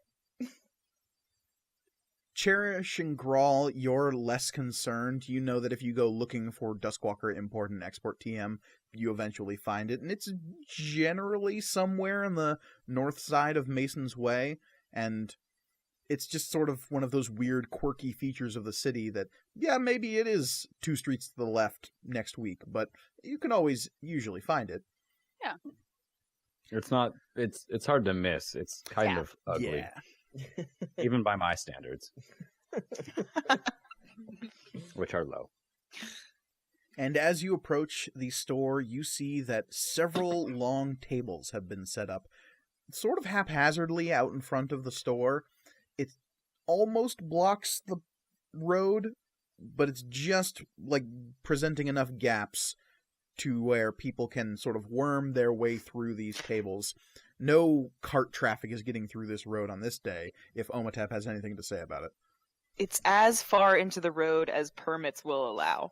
Cherish and Grawl, you're less concerned. You know that if you go looking for Duskwalker Import and Export TM, you eventually find it, and it's generally somewhere on the north side of Mason's Way, and it's just sort of one of those weird, quirky features of the city that, yeah, maybe it is 2 streets to the left next week, but you can always usually find it. Yeah. It's not. It's hard to miss. It's kind of ugly, even by my standards, which are low. And as you approach the store, you see that several long tables have been set up, sort of haphazardly out in front of the store. It almost blocks the road, but it's just like presenting enough gaps to where people can sort of worm their way through these tables. No cart traffic is getting through this road on this day, if Omatep has anything to say about it. It's as far into the road as permits will allow.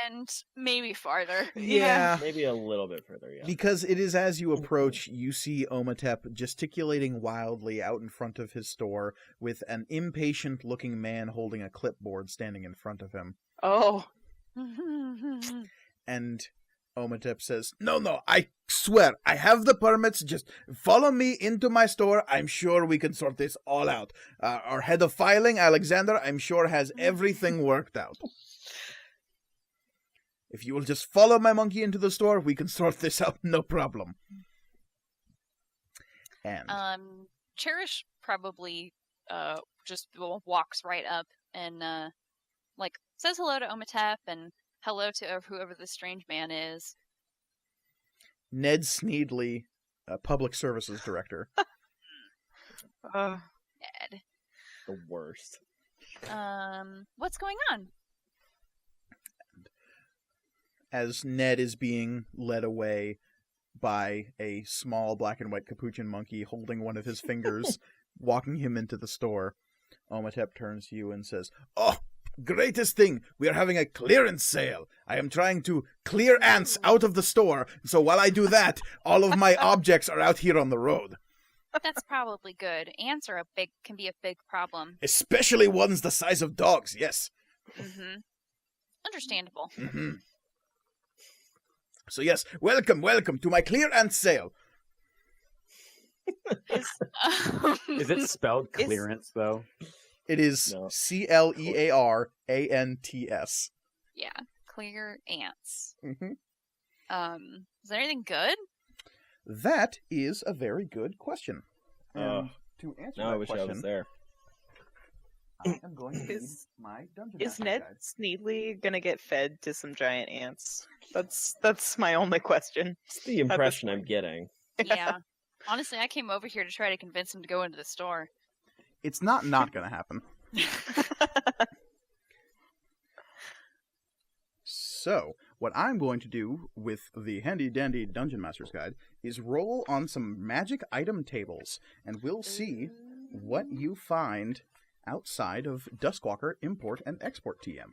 And maybe farther. Yeah. Maybe a little bit further, yeah. Because it is as you approach, you see Omatep gesticulating wildly out in front of his store with an impatient-looking man holding a clipboard standing in front of him. Oh. And Omatep says, No, I swear, I have the permits, just follow me into my store, I'm sure we can sort this all out. Our head of filing, Alexander, I'm sure has everything worked out. If you will just follow my monkey into the store, we can sort this out, no problem. And Cherish probably just walks right up and says hello to Omatep and hello to whoever the strange man is. Ned Sneedley, Public Services Director. Ned. The worst. What's going on? As Ned is being led away by a small black and white capuchin monkey holding one of his fingers, walking him into the store, Omatep turns to you and says, Oh, greatest thing! We are having a clearance sale! I am trying to clear ants out of the store, so while I do that, all of my objects are out here on the road. That's probably good. Ants are can be a big problem. Especially ones the size of dogs, yes. Mm-hmm. Understandable. Mm-hmm. So yes, welcome to my clear ant sale. Is it spelled clearance, though? It is No. CLEARANTS. Yeah, clear ants. Mm-hmm. Is there anything good? That is a very good question. Oh. To answer Now I that wish question, I was there. I am going to need Is- my dungeon Is master Ned guide. Sneedley gonna get fed to some giant ants? That's my only question. It's the impression I'm getting. Yeah. Honestly, I came over here to try to convince him to go into the store. It's not going to happen. So, what I'm going to do with the handy-dandy Dungeon Master's Guide is roll on some magic item tables, and we'll see what you find outside of Duskwalker Import and Export TM.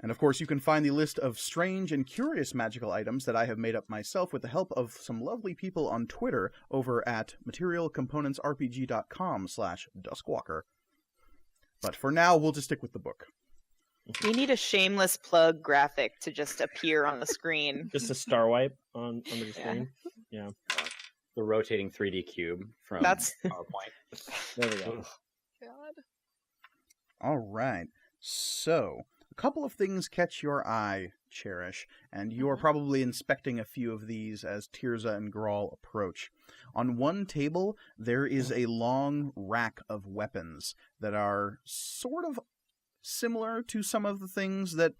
And of course, you can find the list of strange and curious magical items that I have made up myself with the help of some lovely people on Twitter over at materialcomponentsrpg.com/Duskwalker. But for now, we'll just stick with the book. We need a shameless plug graphic to just appear on the screen. Just a star wipe on the screen. Yeah. The rotating 3D cube from That's- PowerPoint. There we go. God. All right. So, a couple of things catch your eye, Cherish, and you are probably inspecting a few of these as Tirza and Grawl approach. On one table, there is a long rack of weapons that are sort of similar to some of the things that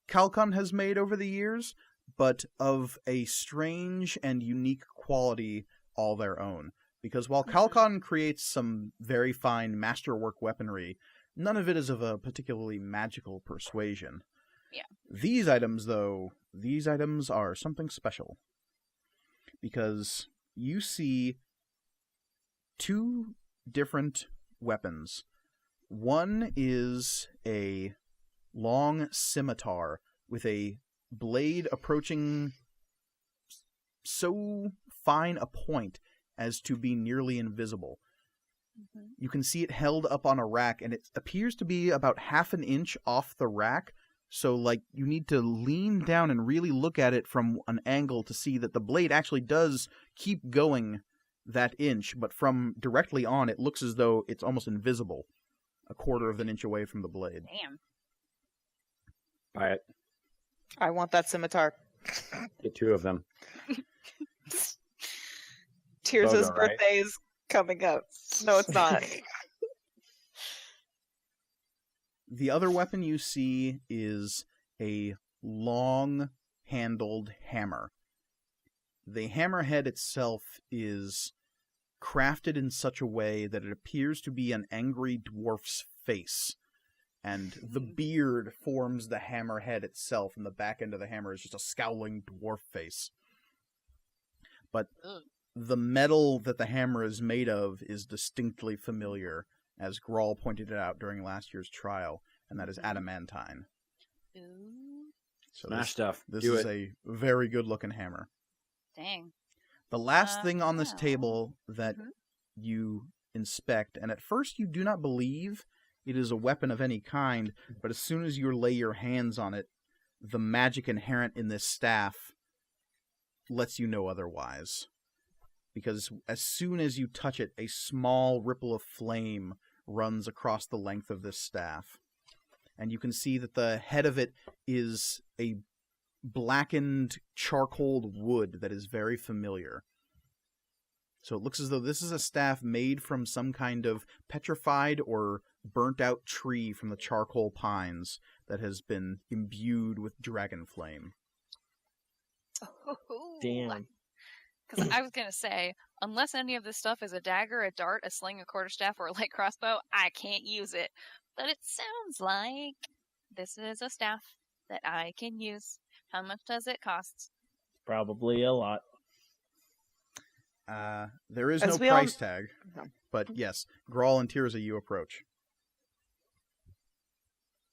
Kalkan has made over the years, but of a strange and unique quality all their own. Because while Kalkan creates some very fine masterwork weaponry, none of it is of a particularly magical persuasion. Yeah. These items, though, are something special. Because you see 2 different weapons. One is a long scimitar with a blade approaching so fine a point as to be nearly invisible. Mm-hmm. You can see it held up on a rack, and it appears to be about half an inch off the rack, so you need to lean down and really look at it from an angle to see that the blade actually does keep going that inch, but from directly on, it looks as though it's almost invisible, a quarter of an inch away from the blade. Damn. Buy it. I want that scimitar. Get 2 of them. Tirza's Bogo, right? birthday is coming up. No, it's not. The other weapon you see is a long-handled hammer. The hammerhead itself is crafted in such a way that it appears to be an angry dwarf's face, and the beard forms the hammerhead itself, and the back end of the hammer is just a scowling dwarf face. But Ugh. the metal that the hammer is made of is distinctly familiar, as Grawl pointed it out during last year's trial, and that is adamantine. Ooh. So Smash stuff. this Do is it. a very good-looking hammer. Dang. The last thing on this wow. table that Mhm. you inspect, and at first you do not believe it is a weapon of any kind, but as soon as you lay your hands on it, the magic inherent in this staff lets you know otherwise. Because as soon as you touch it, a small ripple of flame runs across the length of this staff. And you can see that the head of it is a blackened charcoal wood that is very familiar. So it looks as though this is a staff made from some kind of petrified or burnt out tree from the charcoal pines that has been imbued with dragon flame. Damn. Because I was going to say, unless any of this stuff is a dagger, a dart, a sling, a quarterstaff, or a light crossbow, I can't use it. But it sounds like this is a staff that I can use. How much does it cost? Probably a lot. There is As no we all- price tag, but yes, Grawl and Tirza, you approach.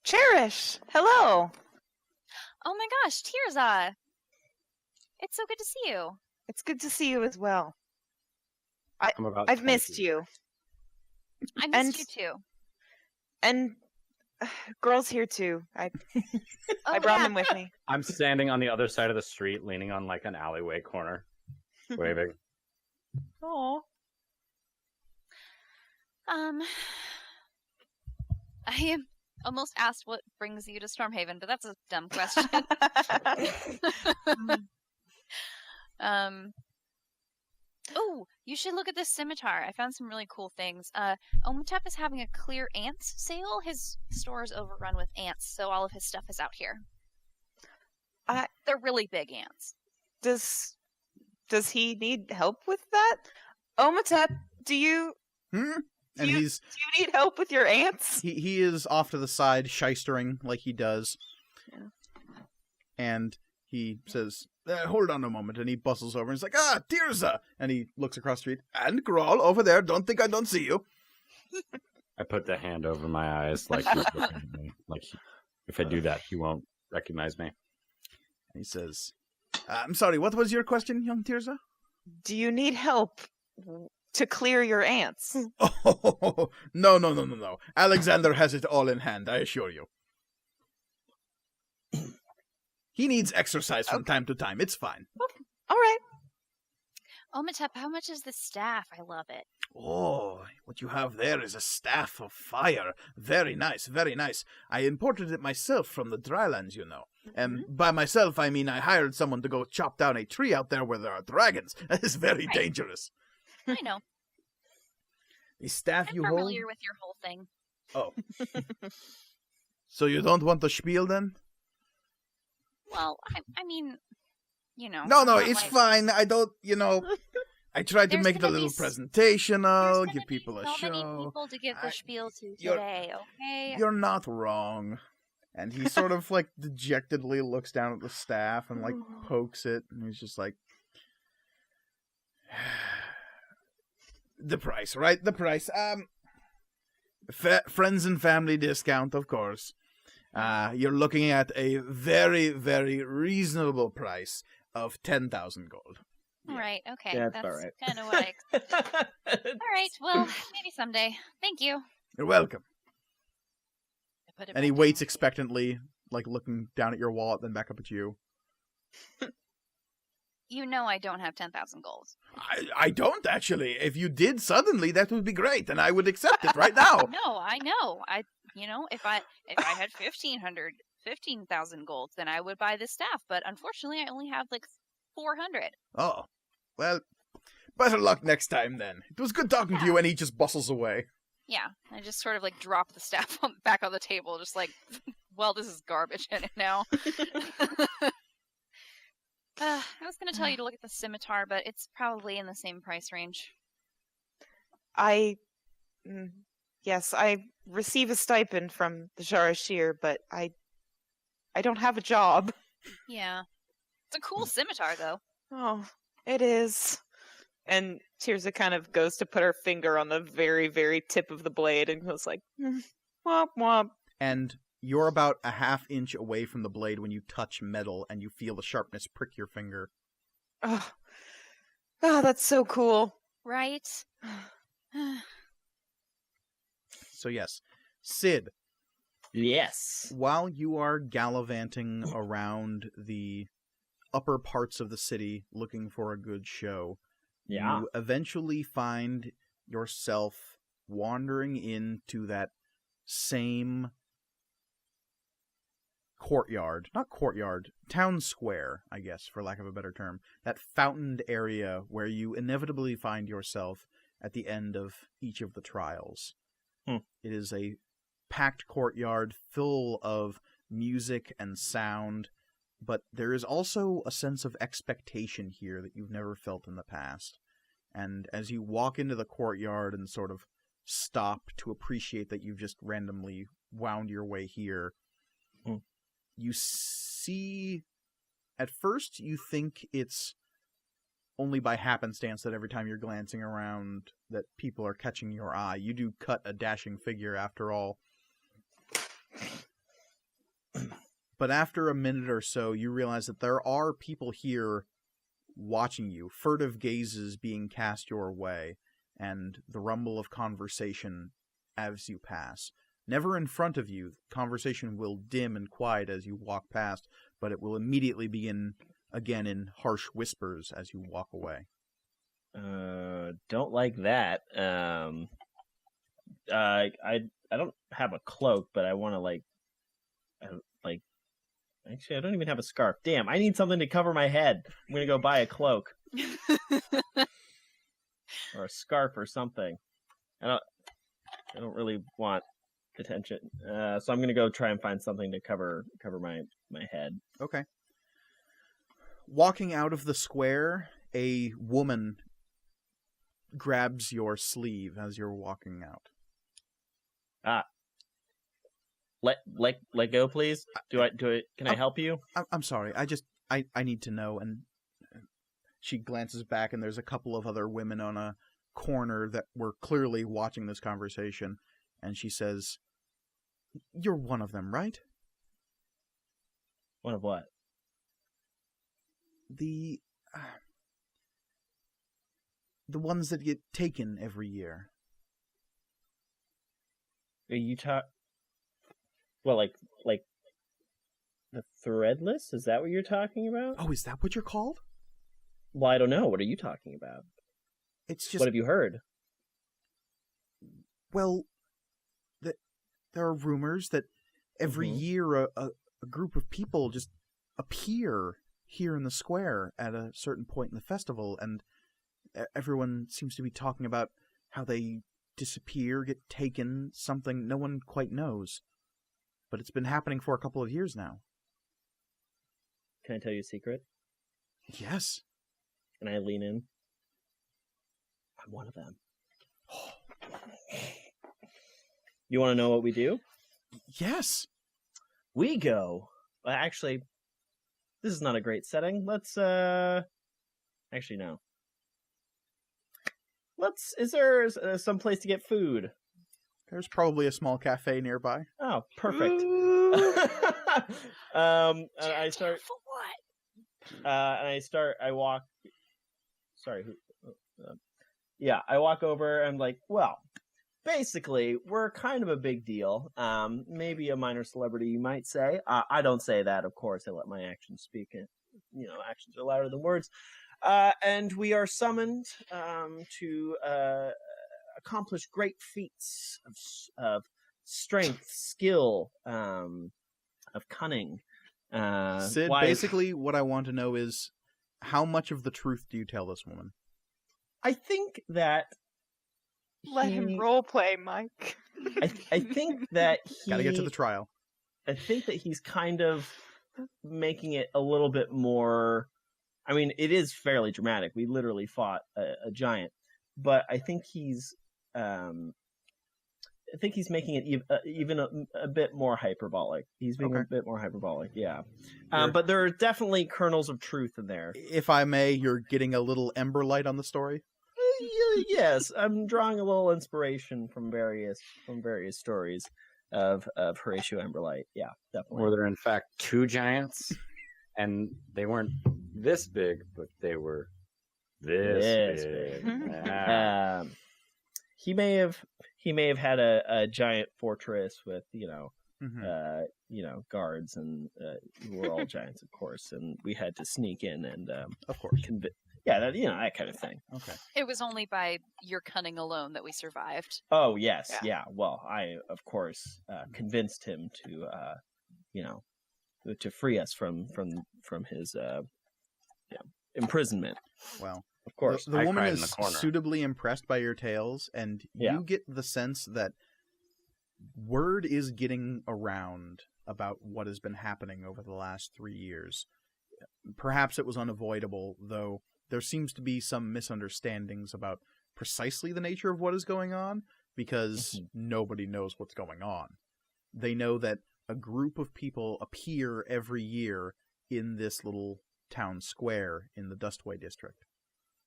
Cherish, hello. Oh my gosh, Tirza! It's so good to see you. It's good to see you as well. I'm about I've missed 22. you. I And- missed you too. And girls here too. I Oh, brought yeah. them with me. I'm standing on the other side of the street, leaning on like an alleyway corner, waving. Oh. I am almost asked what brings you to Stormhaven, but that's a dumb question. Oh, you should look at this scimitar. I found some really cool things. Omatep is having a clear ants sale. His store is overrun with ants, so all of his stuff is out here. They're really big ants. Does he need help with that? Omatep, do you And you- he's need help with your ants? he is off to the side, shystering like he does. Yeah. And he says, hold on a moment, and he bustles over and he's like, ah, Tirza! And he looks across the street, and Grawl, over there, don't think I don't see you. I put the hand over my eyes, like he's looking at me. Like if I do that, he won't recognize me. And he says, I'm sorry, what was your question, young Tirza? Do you need help to clear your ants? Oh, no. Alexander has it all in hand, I assure you. He needs exercise from time to time. It's fine. All right. Omatep, how much is this staff? I love it. Oh, what you have there is a staff of fire. Very nice, very nice. I imported it myself from the drylands, you know. And by myself, I mean I hired someone to go chop down a tree out there where there are dragons. That is very Right. dangerous. I know. The staff I'm you hold? familiar with your whole thing. Oh. So you don't want the spiel then? Well, I mean, you know. No, not it's like- fine. I don't, I tried to There's make it a gonna little be presentational, There's give gonna be people a so many show. people to give the I- spiel to you're- today, okay? You're not wrong. And he sort of like dejectedly looks down at the staff and like pokes it, and he's just like, the price, right? The price. Friends and family discount, of course. You're looking at a very, very reasonable price of 10,000 gold. All right, okay. Yeah, that's that's about right. kind of what I expected. All right, well, maybe someday. Thank you. You're welcome. I put it And he back waits down. expectantly, like looking down at your wallet, then back up at you. You know I don't have 10,000 gold. I don't, actually. If you did suddenly, that would be great, and I would accept it right now. No, I know. If I had 15,000 gold, then I would buy this staff. But unfortunately, I only have like 400. Oh, well, better luck next time then. It was good talking to you, and he just bustles away. Yeah, I just sort of like drop the staff back on the table, just like, well, this is garbage in it now. I was going to tell you to look at the scimitar, but it's probably in the same price range. Yes, I receive a stipend from the Jarashir, but I don't have a job. Yeah. It's a cool scimitar, though. Oh, it is. And Tirza kind of goes to put her finger on the very, very tip of the blade and goes like, womp womp. And you're about a half inch away from the blade when you touch metal and you feel the sharpness prick your finger. Oh, that's so cool. Right? So yes, Sid, Yes. while you are gallivanting around the upper parts of the city looking for a good show, Yeah. you eventually find yourself wandering into that same town square, I guess, for lack of a better term, that fountained area where you inevitably find yourself at the end of each of the trials. It is a packed courtyard full of music and sound, but there is also a sense of expectation here that you've never felt in the past. And as you walk into the courtyard and sort of stop to appreciate that you've just randomly wound your way here, you see, at first you think it's only by happenstance that every time you're glancing around that people are catching your eye. You do cut a dashing figure after all. But after a minute or so, you realize that there are people here watching you, furtive gazes being cast your way, and the rumble of conversation as you pass. Never in front of you, conversation will dim and quiet as you walk past, but it will immediately begin again in harsh whispers as you walk away. Don't like that. I don't have a cloak, but I want to actually, I don't even have a scarf. Damn, I need something to cover my head. I'm gonna go buy a cloak or a scarf or something. I don't really want attention, so I'm gonna go try and find something to cover my head. Okay. Walking out of the square, a woman grabs your sleeve as you're walking out. Let go, please. Can I help you? I'm sorry. I need to know. And she glances back, and there's a couple of other women on a corner that were clearly watching this conversation. And she says, "You're one of them, right?" One of what? The ones that get taken every year. Are you Well, like the threadless? Is that what you're talking about? Oh, is that what you're called? Well, I don't know. What are you talking about? It's just... What have you heard? Well, there are rumors that every year a group of people just appear here in the square at a certain point in the festival, and everyone seems to be talking about how they disappear, get taken, something no one quite knows. But it's been happening for a couple of years now. Can I tell you a secret? Yes. And I lean in. I'm one of them. You want to know what we do? Yes. We go. Well, actually, this is not a great setting. Let's, actually, no. Is there some place to get food? There's probably a small cafe nearby. Oh, perfect. And I start. For what? I walk. Sorry. Yeah, I walk over. And I'm like, well, basically, we're kind of a big deal. Maybe a minor celebrity, you might say. I don't say that, of course. I let my actions speak. Actions are louder than words. And we are summoned to accomplish great feats of strength, skill, of cunning. Sid, basically what I want to know is, how much of the truth do you tell this woman? I think that Let him role play, Mike. I think that he Gotta get to the trial. I think that he's kind of making it a little bit more. I mean, it is fairly dramatic. We literally fought a giant, but I think he's making it even a bit more hyperbolic. He's being a bit more hyperbolic, yeah. But there are definitely kernels of truth in there. If I may, you're getting a little ember light on the story. Yes, I'm drawing a little inspiration from various stories of Horatio Emberlight. Yeah, definitely. Were there in fact two giants, and they weren't this big, but they were this big. Yeah. He may have had a giant fortress with guards and who were all giants, of course, and we had to sneak in and of course that kind of thing. Okay. It was only by your cunning alone that we survived. Oh yes, yeah. Well, I of course convinced him to free us from his imprisonment. Well, of course, the woman is suitably impressed by your tales, and you get the sense that word is getting around about what has been happening over the last 3 years. Perhaps it was unavoidable, though there seems to be some misunderstandings about precisely the nature of what is going on, because nobody knows what's going on. They know that a group of people appear every year in this little town square in the Dustway district.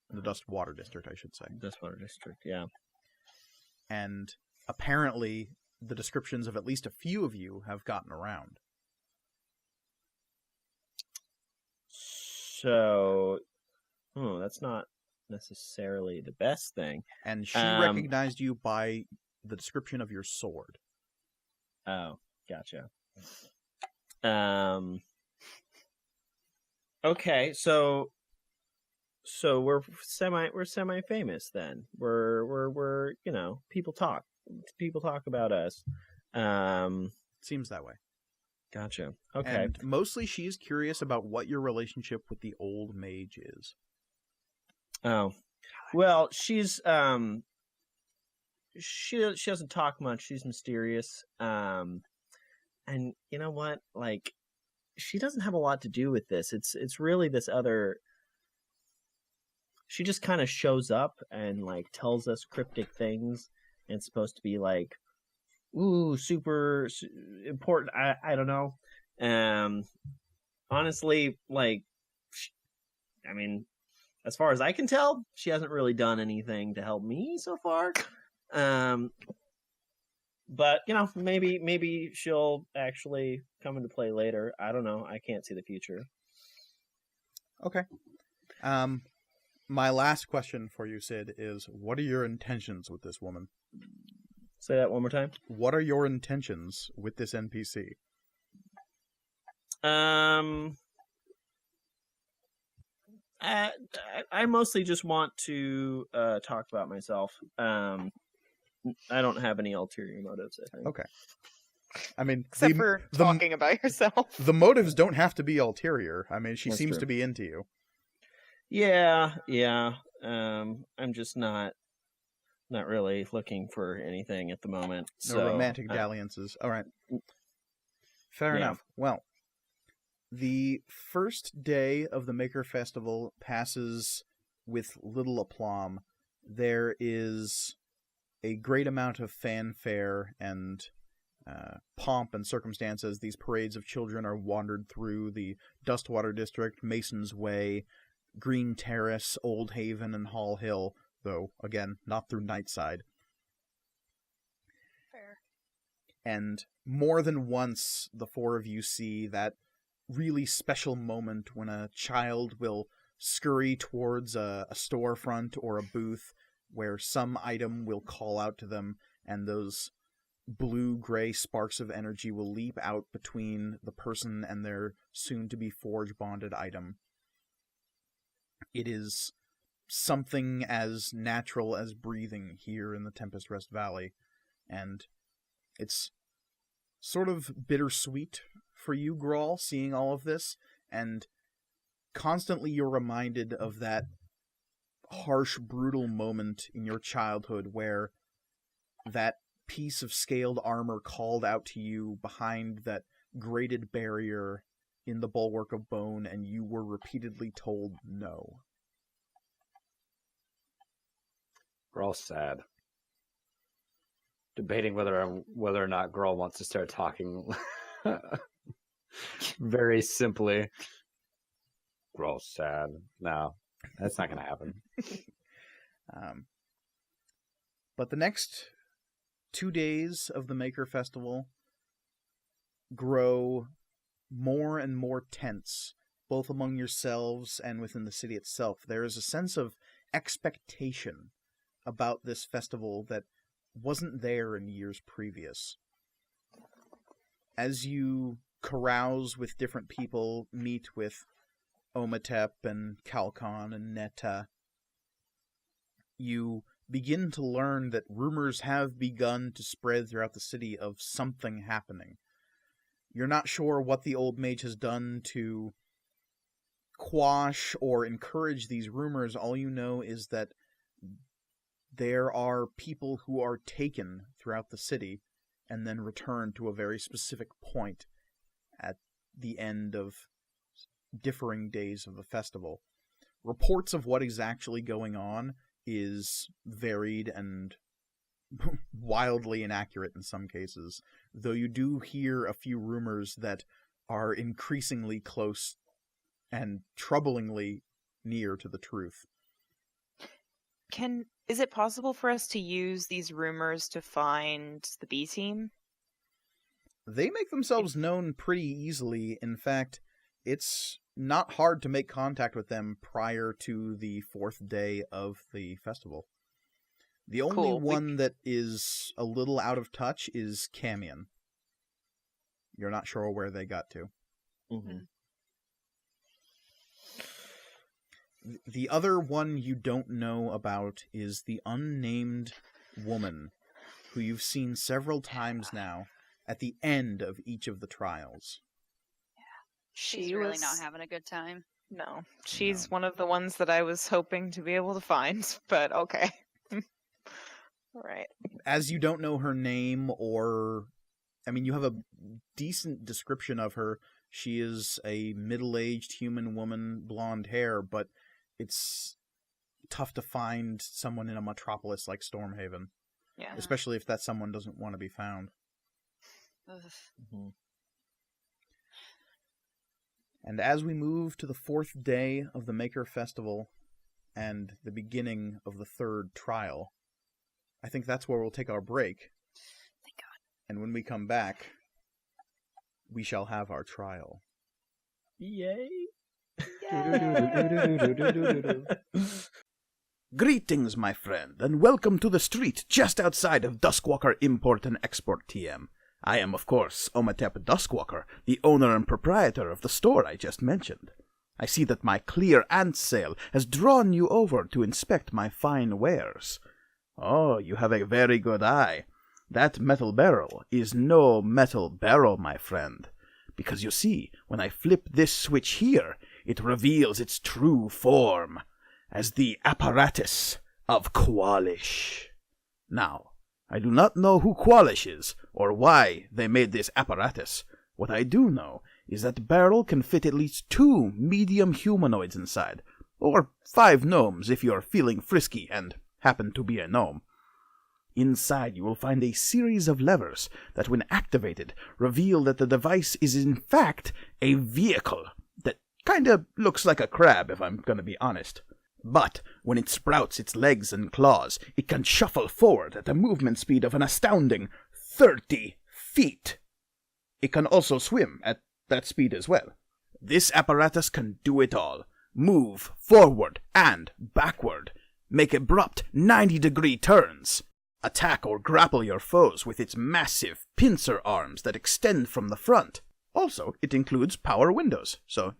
The Dustwater district, I should say. Dustwater district, yeah. And apparently the descriptions of at least a few of you have gotten around. So, that's not necessarily the best thing. And she recognized you by the description of your sword. Oh, gotcha. Okay, so we're semi famous then. We're people talk about us. Seems that way. Gotcha. Okay. And mostly she's curious about what your relationship with the old mage is. Oh, well, she's she doesn't talk much. She's mysterious. And you know what? Like, she doesn't have a lot to do with this. It's really this other. She just kind of shows up and like tells us cryptic things. And it's supposed to be like, ooh, super important. I don't know. Honestly, like, I mean, as far as I can tell, she hasn't really done anything to help me so far. But maybe she'll actually come into play later. I don't know. I can't see the future. Okay. My last question for you, Sid, is what are your intentions with this woman? Say that one more time. What are your intentions with this NPC? I mostly just want to talk about myself. I don't have any ulterior motives, I think. Okay. I mean, Except for talking about yourself. The motives don't have to be ulterior. I mean, she That's seems true. to be into you. Yeah. I'm just not really looking for anything at the moment. No romantic dalliances. All right. Fair enough. Well, the first day of the Maker Festival passes with little aplomb. There is a great amount of fanfare and pomp and circumstance as these parades of children are wandered through the Dustwater District, Mason's Way, Green Terrace, Old Haven, and Hall Hill, though, again, not through Nightside. Fair. And more than once, the four of you see that really special moment when a child will scurry towards a storefront or a booth where some item will call out to them, and those blue-gray sparks of energy will leap out between the person and their soon-to-be forge-bonded item. It is something as natural as breathing here in the Tempest Rest Valley, and it's sort of bittersweet for you, Grawl, seeing all of this, and constantly you're reminded of that harsh, brutal moment in your childhood where that piece of scaled armor called out to you behind that grated barrier in the bulwark of bone, and you were repeatedly told no. We're all sad. Debating whether or not Girl wants to start talking very simply. Girl's sad. No, that's not going to happen. But the next 2 days of the Maker Festival grow more and more tense, both among yourselves and within the city itself. There is a sense of expectation about this festival that wasn't there in years previous. As you carouse with different people, meet with Omatep and Kalkon and Netta, you begin to learn that rumors have begun to spread throughout the city of something happening. You're not sure what the old mage has done to quash or encourage these rumors. All you know is that there are people who are taken throughout the city and then returned to a very specific point at the end of differing days of the festival. Reports of what is actually going on is varied and wildly inaccurate in some cases, though you do hear a few rumors that are increasingly close and troublingly near to the truth. Is it possible for us to use these rumors to find the B team? They make themselves known pretty easily. In fact, it's not hard to make contact with them prior to the 4th day of the festival. The only one that is a little out of touch is Camion. You're not sure where they got to. Mm-hmm. The other one you don't know about is the unnamed woman who you've seen several times now at the end of each of the trials. She's really not having a good time. No, she's one of the ones that I was hoping to be able to find, but okay. Right. As you don't know her name you have a decent description of her. She is a middle-aged human woman, blonde hair, but it's tough to find someone in a metropolis like Stormhaven. Yeah. Especially if that someone doesn't want to be found. Mm-hmm. And as we move to the 4th day of the Maker Festival and the beginning of the 3rd trial, I think that's where we'll take our break. Thank God. And when we come back, we shall have our trial. Yay! Greetings, my friend, and welcome to the street just outside of Duskwalker Import and Export TM. I am, of course, Omatep Duskwalker, the owner and proprietor of the store I just mentioned. I see that my clear ant sale has drawn you over to inspect my fine wares. Oh, you have a very good eye. That metal barrel is no metal barrel, my friend. Because you see, when I flip this switch here, it reveals its true form as the apparatus of Qualish. Now, I do not know who Qualish is, or why they made this apparatus. What I do know is that the barrel can fit at least 2 medium humanoids inside, or 5 gnomes if you're feeling frisky and happen to be a gnome. Inside you will find a series of levers that, when activated, reveal that the device is in fact a vehicle that kinda looks like a crab, if I'm gonna be honest. But when it sprouts its legs and claws, it can shuffle forward at a movement speed of an astounding 30 feet. It can also swim at that speed as well. This apparatus can do it all. Move forward and backward. Make abrupt 90-degree turns. Attack or grapple your foes with its massive pincer arms that extend from the front. Also, it includes power windows, so,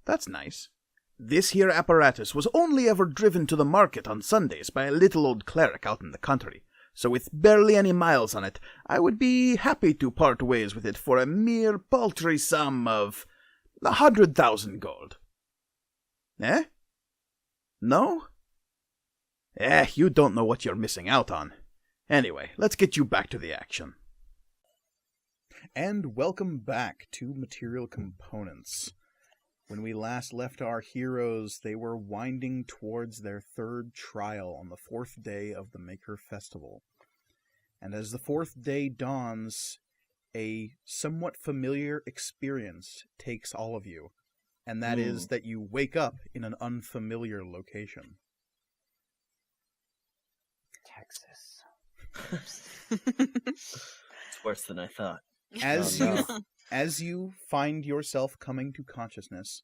that's nice. This here apparatus was only ever driven to the market on Sundays by a little old cleric out in the country, so with barely any miles on it, I would be happy to part ways with it for a mere paltry sum of 100,000 gold. Eh? No? You don't know what you're missing out on. Anyway, let's get you back to the action. And welcome back to Material Components. When we last left our heroes, they were winding towards their third trial on the fourth day of the Maker Festival. And as the fourth day dawns, a somewhat familiar experience takes all of you, and that is that you wake up in an unfamiliar location. Texas. It's worse than I thought. As you find yourself coming to consciousness,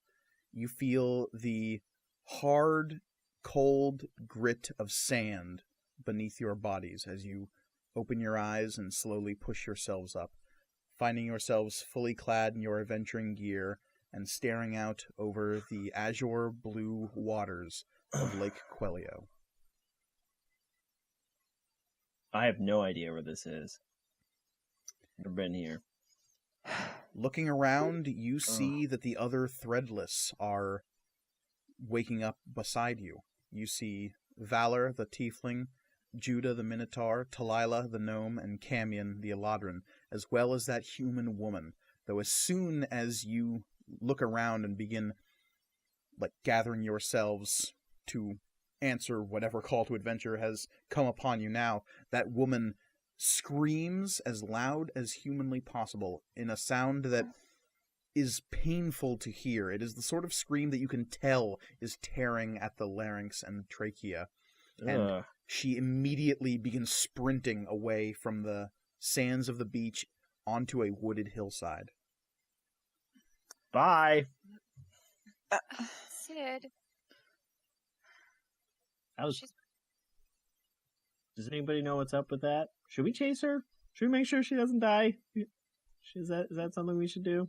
you feel the hard, cold grit of sand beneath your bodies as you open your eyes and slowly push yourselves up, finding yourselves fully clad in your adventuring gear and staring out over the azure blue waters of Lake Quelio. I have no idea where this is. Never been here. Looking around, you see that the other Threadless are waking up beside you. You see Valor, the Tiefling, Judah, the Minotaur, Talila, the Gnome, and Camion, the Eladrin, as well as that human woman. Though as soon as you look around and begin gathering yourselves to answer whatever call to adventure has come upon you now, that woman screams as loud as humanly possible in a sound that is painful to hear. It is the sort of scream that you can tell is tearing at the larynx and trachea. And she immediately begins sprinting away from the sands of the beach onto a wooded hillside. Bye. Sid. Does anybody know what's up with that? Should we chase her? Should we make sure she doesn't die? Is that something we should do?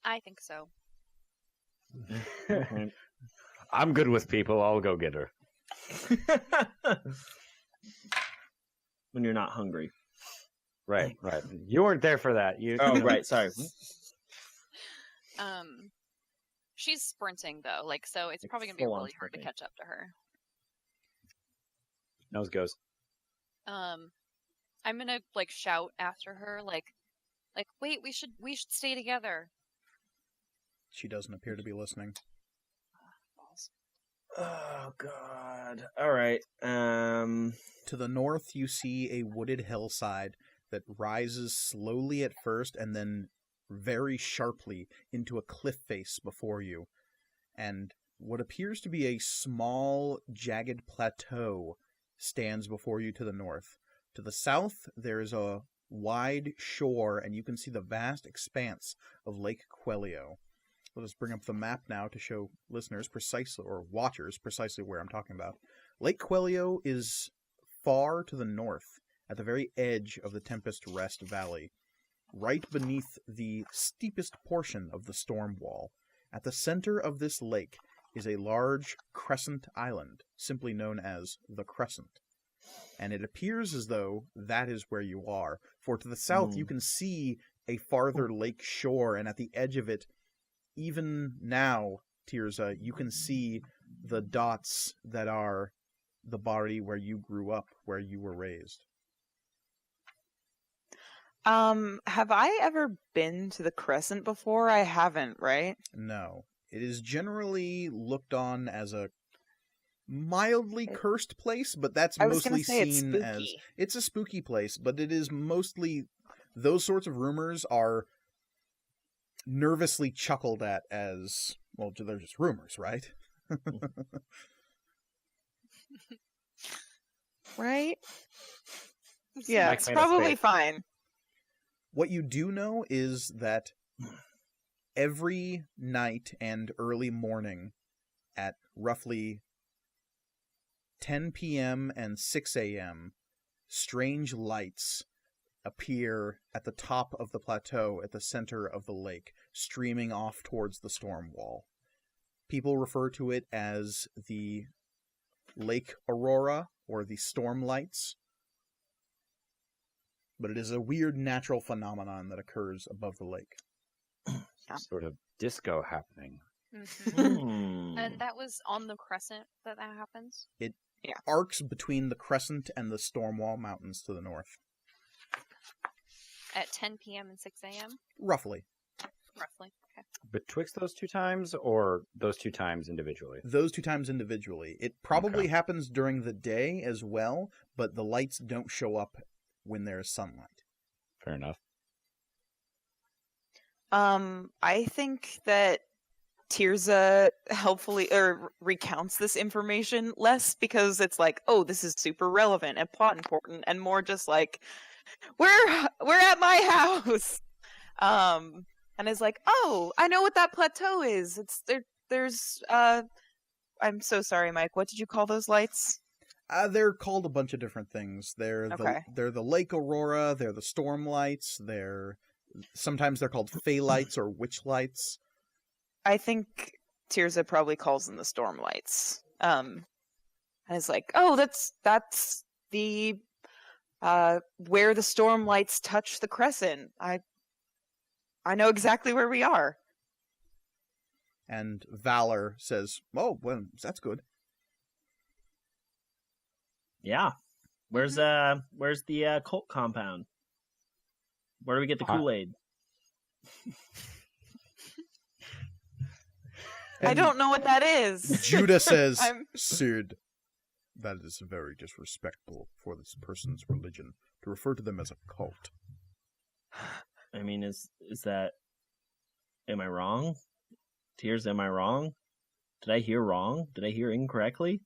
I think so. I'm good with people. I'll go get her. When you're not hungry. Right. You weren't there for that. Oh, right. Sorry. She's sprinting though, so it's probably gonna be really hard to catch up to her. Nose goes. I'm gonna shout after her, wait, we should stay together. She doesn't appear to be listening. Balls. Oh God! All right. To the north, you see a wooded hillside that rises slowly at first and then very sharply into a cliff face before you, and what appears to be a small, jagged plateau stands before you to the north. To the south, there is a wide shore, and you can see the vast expanse of Lake Quelio. Let us bring up the map now to show listeners precisely, or watchers, precisely where I'm talking about. Lake Quelio is far to the north, at the very edge of the Tempest Rest Valley, right beneath the steepest portion of the storm wall. At the center of this lake is a large crescent island, simply known as the Crescent. And it appears as though that is where you are, for to the south you can see a farther lake shore, and at the edge of it, even now, Tirza, you can see the dots that are the body where you grew up, where you were raised. Have I ever been to the Crescent before? I haven't, right? No. It is generally looked on as a mildly cursed place, but that's mostly seen as... It's a spooky place, but it is mostly... Those sorts of rumors are nervously chuckled at as... Well, they're just rumors, right? Right? Yeah, it's probably fine. What you do know is that every night and early morning at roughly 10 p.m. and 6 a.m., strange lights appear at the top of the plateau at the center of the lake, streaming off towards the storm wall. People refer to it as the Lake Aurora or the storm lights, but it is a weird natural phenomenon that occurs above the lake. Yeah. Sort of disco happening. Mm-hmm. And that was on the crescent that happens? It arcs between the crescent and the Stormwall Mountains to the north. At 10 p.m. and 6 a.m.? Roughly. Roughly, okay. Betwixt those two times, or those two times individually? Those two times individually. It probably happens during the day as well, but the lights don't show up when there's sunlight. Fair enough. I think that Tirza helpfully recounts this information less because it's like, oh, this is super relevant and plot important, and more just like, we're at my house, and is like, oh, I know what that plateau is. It's there's I'm so sorry, Mike. What did you call those lights? They're called a bunch of different things. They're the Lake Aurora. They're the storm lights. Sometimes they're called fey lights or witch lights. I think Tirza probably calls them the storm lights. And it's like, oh, that's the where the storm lights touch the crescent. I know exactly where we are. And Valor says, "Oh, well, that's good." Yeah. Where's the cult compound? Where do we get the Kool-Aid? I don't know what that is. Judah says, Sid, that is very disrespectful for this person's religion to refer to them as a cult. I mean, is that... Am I wrong? Tears, am I wrong? Did I hear wrong? Did I hear incorrectly?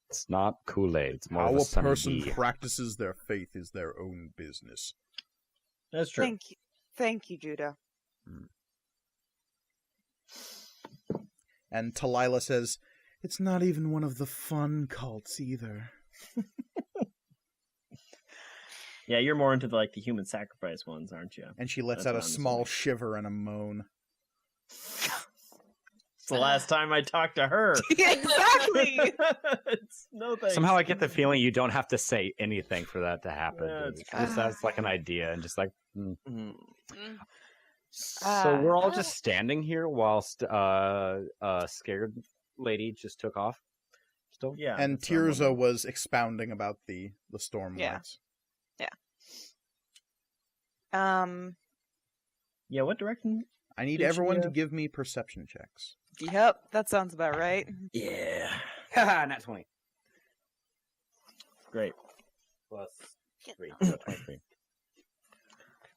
It's not Kool-Aid. It's more How of a a person Sunny D. practices their faith is their own business. That's true. Thank you, Judah. And Talila says, it's not even one of the fun cults either. Yeah, you're more into the human sacrifice ones, aren't you? And she lets That's out a what I'm small assuming. shiver and a moan. It's the last time I talked to her. Exactly. No thanks. Somehow I get the feeling you don't have to say anything for that to happen. Yeah, It it's just sounds like an idea and just like... Mhm. So we're all just standing here whilst scared lady just took off. Still, Yeah. And that's what I'm Tirza wondering. was expounding about the storm lights. Yeah, what direction? I need Did everyone she, to give me perception checks. Yep, that sounds about right. Yeah. haha, not 20 Great. plus 3, so 23.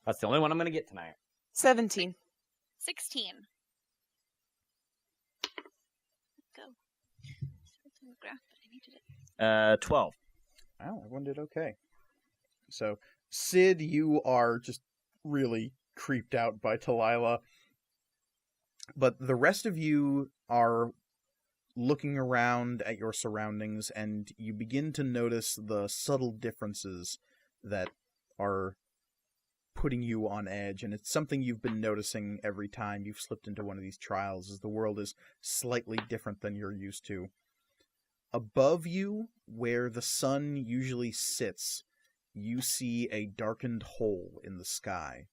That's the only one I'm going to get tonight. 17. 16. Go. But I needed it. 12. Oh, everyone did okay. So, Sid, you are just really creeped out by Talila. But the rest of you are looking around at your surroundings, and you begin to notice the subtle differences that are putting you on edge. And it's something you've been noticing every time you've slipped into one of these trials, is the world is slightly different than you're used to. Above you, where the sun usually sits, you see a darkened hole in the sky.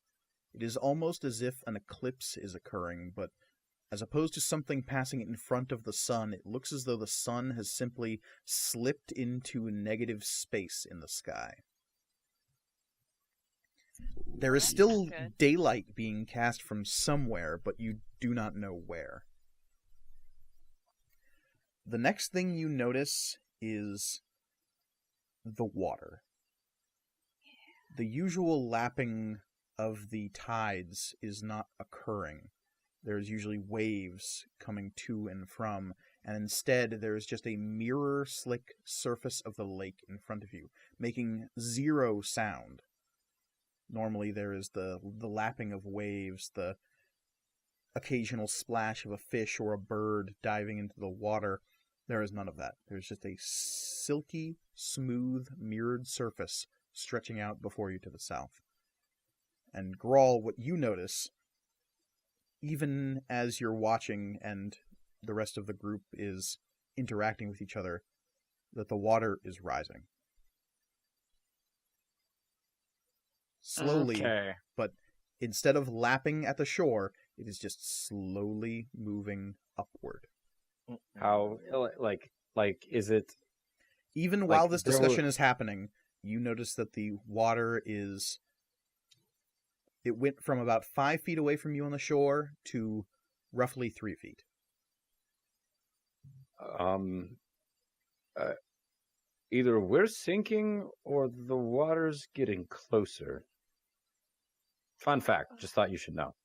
It is almost as if an eclipse is occurring, but as opposed to something passing in front of the sun, it looks as though the sun has simply slipped into negative space in the sky. There is still Good. daylight being cast from somewhere, but you do not know where. The next thing you notice is the water. The usual lapping of the tides is not occurring. There's usually waves coming to and from, and instead there is just a mirror slick surface of the lake in front of you, making zero sound. Normally there is the lapping of waves, the occasional splash of a fish or a bird diving into the water. There is none of that. There's just a silky, smooth, mirrored surface stretching out before you to the south. And Grawl, what you notice, even as you're watching and the rest of the group is interacting with each other, that the water is rising. Slowly, Okay. but instead of lapping at the shore, it is just slowly moving upward. How like is it? Even while this discussion is happening, you notice that the water is... It went from about 5 feet away from you on the shore to roughly 3 feet. Either we're sinking or the water's getting closer. Fun fact, just thought you should know.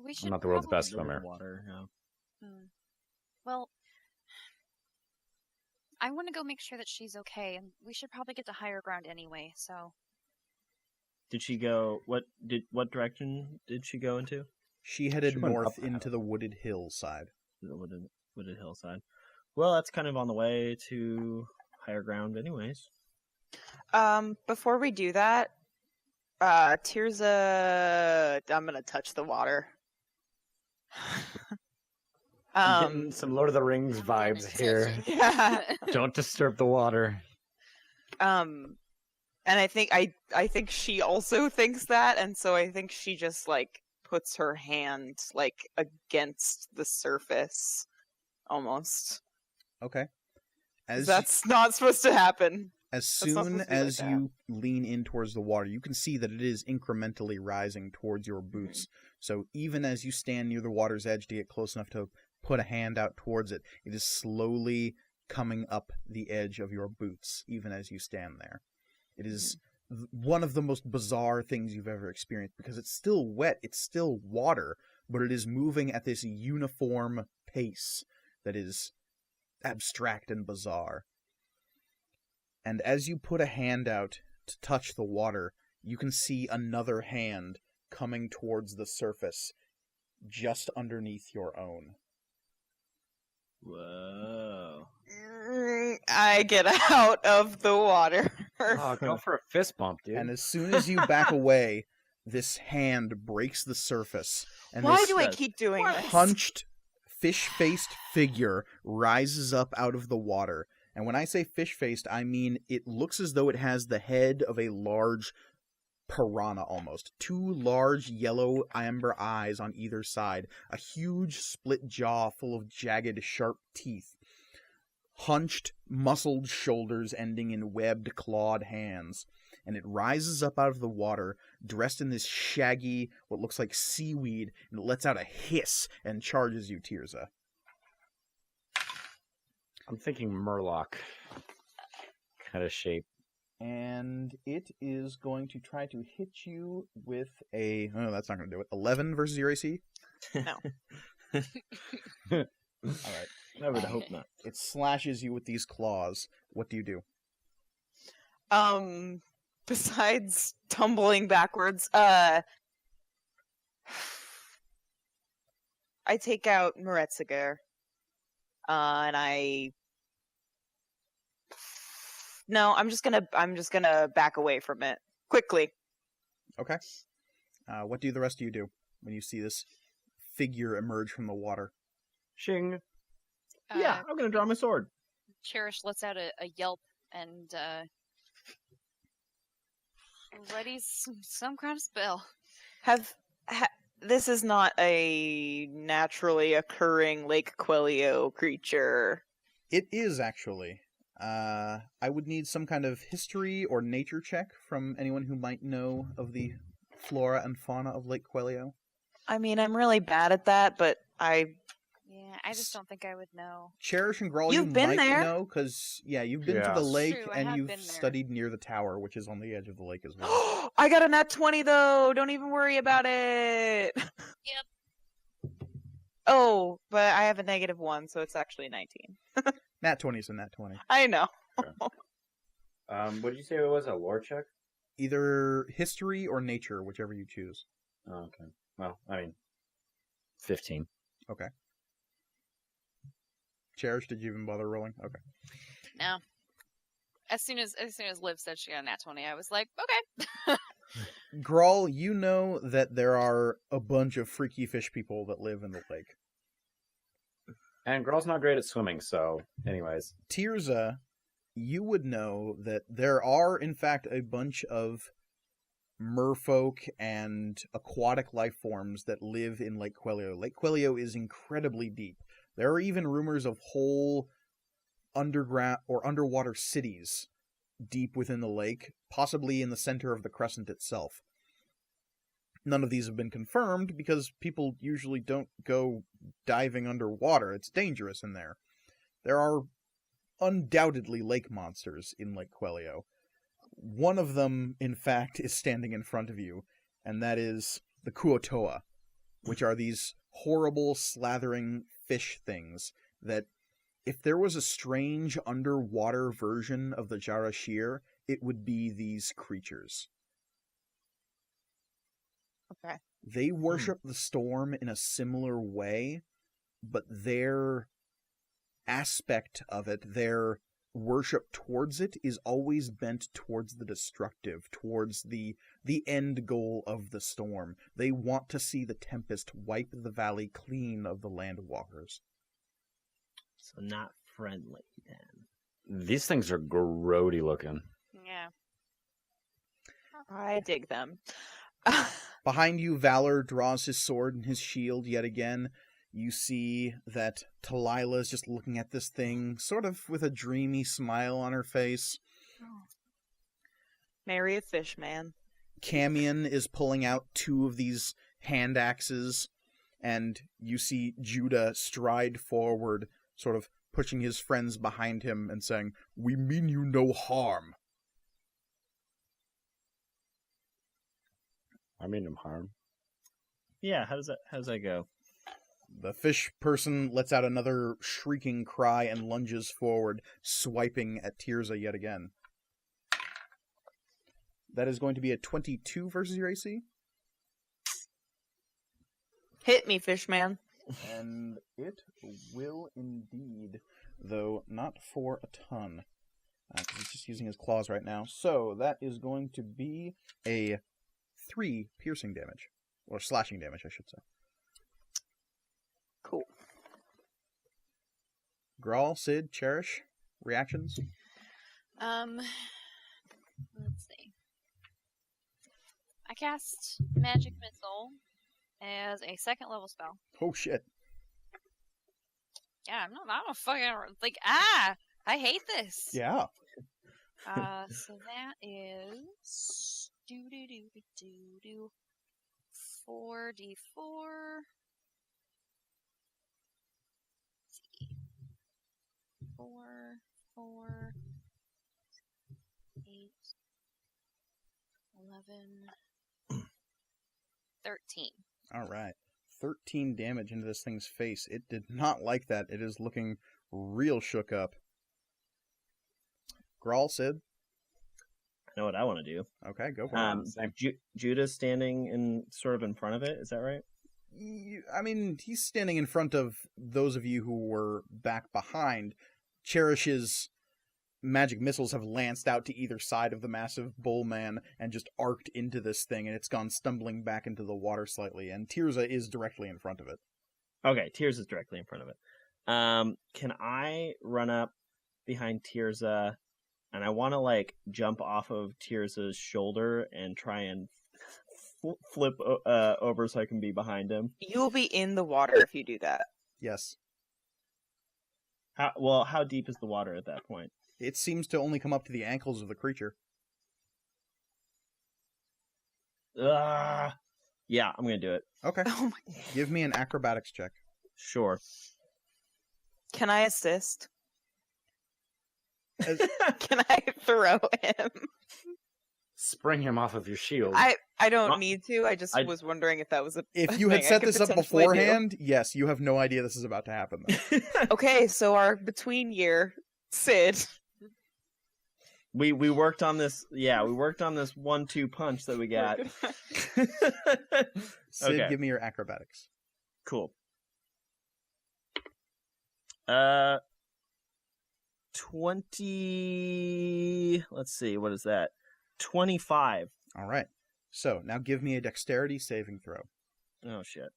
We should I'm not the world's best probably- swimmer. Water, yeah. Well, I want to go make sure that she's okay, and we should probably get to higher ground anyway. So Did she go? What direction did she go into? She headed She went north up into the wooded hillside. The wooded hillside. Well, that's kind of on the way to higher ground, anyways. Before we do that, Tirza, I'm gonna touch the water. I'm getting some Lord of the Rings vibes here. Yeah. Don't disturb the water. And I think she also thinks that, and so I think she just like puts her hand like against the surface, almost. Okay. That's not supposed to happen. As not soon supposed to be like as that. you lean in towards the water, you can see that it is incrementally rising towards your boots. So even as you stand near the water's edge to get close enough to put a hand out towards it, it is slowly coming up the edge of your boots, even as you stand there. It is one of the most bizarre things you've ever experienced, because it's still wet, it's still water, but it is moving at this uniform pace that is abstract and bizarre. And as you put a hand out to touch the water, you can see another hand coming towards the surface just underneath your own. Whoa. I get out of the water. Oh, go for a fist bump, dude. And as soon as you back away, this hand breaks the surface, and Why this do I keep doing this? hunched, fish-faced figure rises up out of the water. And when I say fish-faced, I mean it looks as though it has the head of a large piranha almost. 2 large yellow amber eyes on either side, a huge split jaw full of jagged, sharp teeth, hunched, muscled shoulders ending in webbed, clawed hands. And it rises up out of the water, dressed in this shaggy, what looks like seaweed, and it lets out a hiss and charges you, Tirza. I'm thinking Murloc kind of shape. And it is going to try to hit you with a... Oh, that's not going to do it. 11 versus your AC? No. All right. I would hope not. It slashes you with these claws. What do you do? Besides tumbling backwards, I take out Meretziger, and No, I'm just gonna back away from it quickly. Okay. What do the rest of you do when you see this figure emerge from the water? Shing. Yeah, I'm gonna draw my sword. Cherish lets out a yelp and readies some kind of spell. This is not a naturally occurring Lake Quelio creature. It is, actually. I would need some kind of history or nature check from anyone who might know of the flora and fauna of Lake Quelio. I mean, I'm really bad at that, but Yeah, I just don't think I would know. Cherish and Grawl, You've you been might there. know, because, you've been to Yeah. the It's lake, true, I and have you've been there. studied near the tower, which is on the edge of the lake as well. I got a nat 20 though. Don't even worry about it. Yep. Oh, but I have a -1, so it's actually 19. Nat 20 is a nat 20. I know. What did you say it was? A lore check? Either history or nature, whichever you choose. Oh, okay. Well, I mean, 15. Cherish, did you even bother rolling? Okay. No. as soon as Liv said she got a nat 20, I was like, okay. Grawl, you know that there are a bunch of freaky fish people that live in the lake. And Grawl's not great at swimming, so anyways. Tirza, you would know that there are, in fact, a bunch of merfolk and aquatic life forms that live in Lake Quelio. Lake Quelio is incredibly deep. There are even rumors of whole underground or underwater cities deep within the lake, possibly in the center of the crescent itself. None of these have been confirmed because people usually don't go diving underwater. It's dangerous in there. There are undoubtedly lake monsters in Lake Quelio. One of them, in fact, is standing in front of you, and that is the Kuotoa, which are these horrible, slathering fish things that, if there was a strange underwater version of the Jarashir, it would be these creatures. Okay. They worship the storm in a similar way, but their aspect of it, their worship towards it, is always bent towards the destructive, towards the end goal of the storm. They want to see the tempest wipe the valley clean of the landwalkers. So not friendly, then. These things are grody looking. Yeah. I dig them. Behind you, Valor draws his sword and his shield yet again. You see that Talila is just looking at this thing, sort of with a dreamy smile on her face. Marry a fish man. Camion is pulling out two of these hand axes, and you see Judah stride forward, sort of pushing his friends behind him and saying, "We mean you no harm." I mean him harm. Yeah, how does that go? The fish person lets out another shrieking cry and lunges forward, swiping at Tirza yet again. That is going to be a 22 versus your AC. Hit me, fish man. And it will indeed, though not for a ton. Because he's just using his claws right now. So that is going to be a 3 piercing damage. Or slashing damage, I should say. Cool. Grawl, Sid, Cherish, reactions? Let's see. I cast Magic Missile as a 2nd level spell. Oh shit. Yeah, I'm not fucking like I hate this. Yeah. So that is 4d4. Let's see. 4, 8, 11, 13. All right. 13 damage into this thing's face. It did not like that. It is looking real shook up. Grawl, Sid? I know what I want to do. Okay, go for it. Judah's standing in front of it, is that right? I mean, he's standing in front of those of you who were back behind. Cherish's magic missiles have lanced out to either side of the massive bull man and just arced into this thing, and it's gone stumbling back into the water slightly, and Tirza is directly in front of it. Okay, Tirza's directly in front of it. Can I run up behind Tirza, and I want to, jump off of Tirza's shoulder and try and flip over so I can be behind him? You'll be in the water if you do that. Yes. How deep is the water at that point? It seems to only come up to the ankles of the creature. Yeah, I'm going to do it. Okay. Oh my. Give me an acrobatics check. Sure. Can I assist? As- Can I throw him? Spring him off of your shield. I don't need to. I just was wondering if that was a If you had thing I set could this up potentially do. beforehand, yes, you have no idea this is about to happen, though. Okay, so our between year, Sid. We worked on this. Yeah, we worked on this 1-2 punch that we got. Sid, Okay. give me your acrobatics. Cool. 20. Let's see, what is that? 25. All right. So now give me a dexterity saving throw. Oh shit.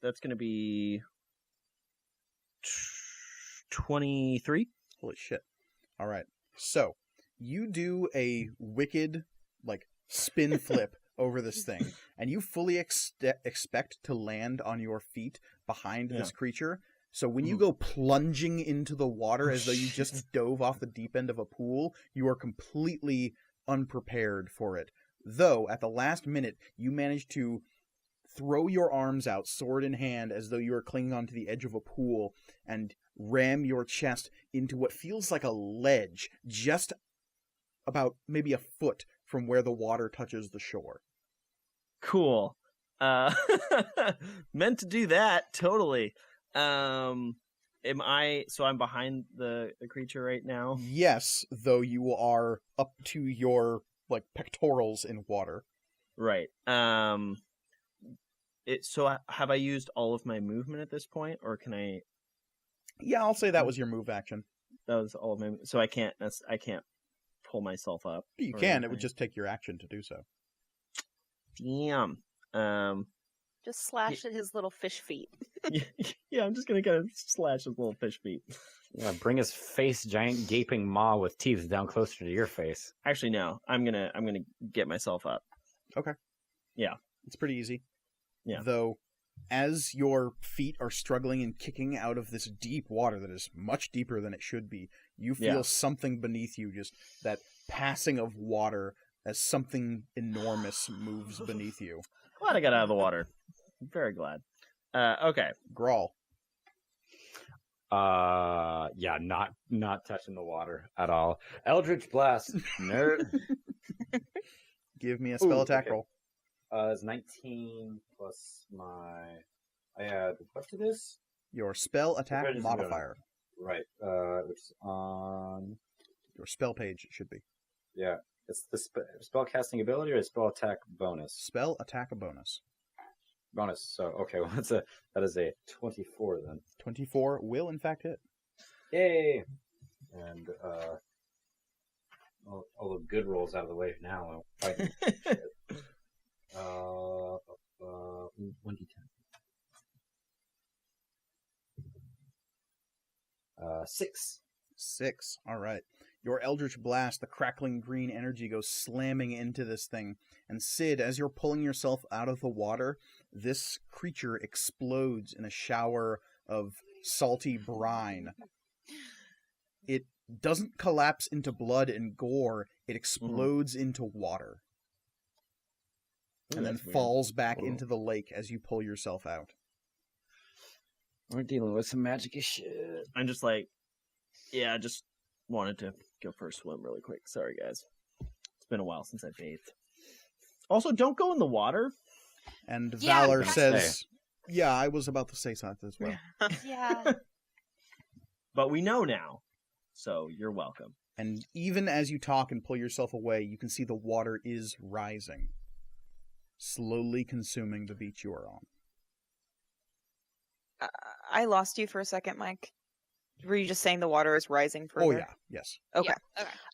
That's gonna be 23. Holy shit. All right. So you do a wicked, like, spin flip over this thing, and you fully expect to land on your feet behind this creature. So when you go plunging into the water as though you just dove off the deep end of a pool, you are completely unprepared for it. Though, at the last minute, you manage to throw your arms out, sword in hand, as though you are clinging onto the edge of a pool, and ram your chest into what feels like a ledge, just about maybe a foot from where the water touches the shore. Cool. Meant to do that, totally. I'm behind the creature right now? Yes, though you are up to your, like, pectorals in water. Right. So have I used all of my movement at this point, or can I? Yeah, I'll say that was your move action. That was all of my. So I can't pull myself up. You can. It would just take your action to do so. Damn. Just slash at his little fish feet. Yeah, I'm just gonna kind of slash his little fish feet. Yeah, bring his face, giant gaping maw with teeth, down closer to your face. Actually, no. I'm gonna get myself up. Okay. Yeah, it's pretty easy. Yeah. Though, as your feet are struggling and kicking out of this deep water that is much deeper than it should be, you feel something beneath you, just that passing of water as something enormous moves beneath you. Glad I got out of the water. I'm very glad. Okay. Grawl. Yeah, not touching the water at all. Eldritch Blast. Nerd. Give me a spell attack roll. It's 19 plus my... I add what to this? Your spell attack modifier. Right. Which is on... Your spell page, it should be. Yeah. It's the spell casting ability or a spell attack bonus? Spell attack bonus. Bonus. So, okay, well, that is a 24 then. 24 will, in fact, hit. Yay! And, all the good rolls out of the way now. 1d10. 6. 6. All right. Your Eldritch Blast, the crackling green energy, goes slamming into this thing. And Sid, as you're pulling yourself out of the water, this creature explodes in a shower of salty brine. It doesn't collapse into blood and gore. It explodes into water. And then falls back into the lake as you pull yourself out. We're dealing with some magic as shit. I'm just like, yeah, I just wanted to go for a swim really quick. Sorry, guys. It's been a while since I bathed. Also, don't go in the water. And Valor says, yeah, I was about to say something as well. Yeah. But we know now, so you're welcome. And even as you talk and pull yourself away, you can see the water is rising, slowly consuming the beach you are on. I lost you for a second, Mike. Were you just saying the water is rising further? Oh, yeah. Yes. Okay.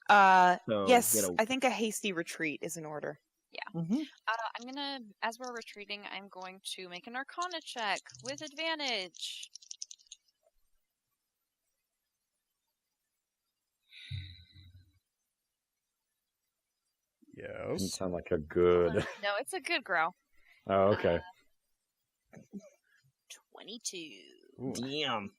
Yeah, okay. So yes, I think a hasty retreat is in order. Yeah. Mm-hmm. I'm gonna, as we're retreating, I'm going to make an Arcana check with advantage. Doesn't Yes. sound like a good... No, it's a good growl. Oh, okay. 22. Ooh. Damn.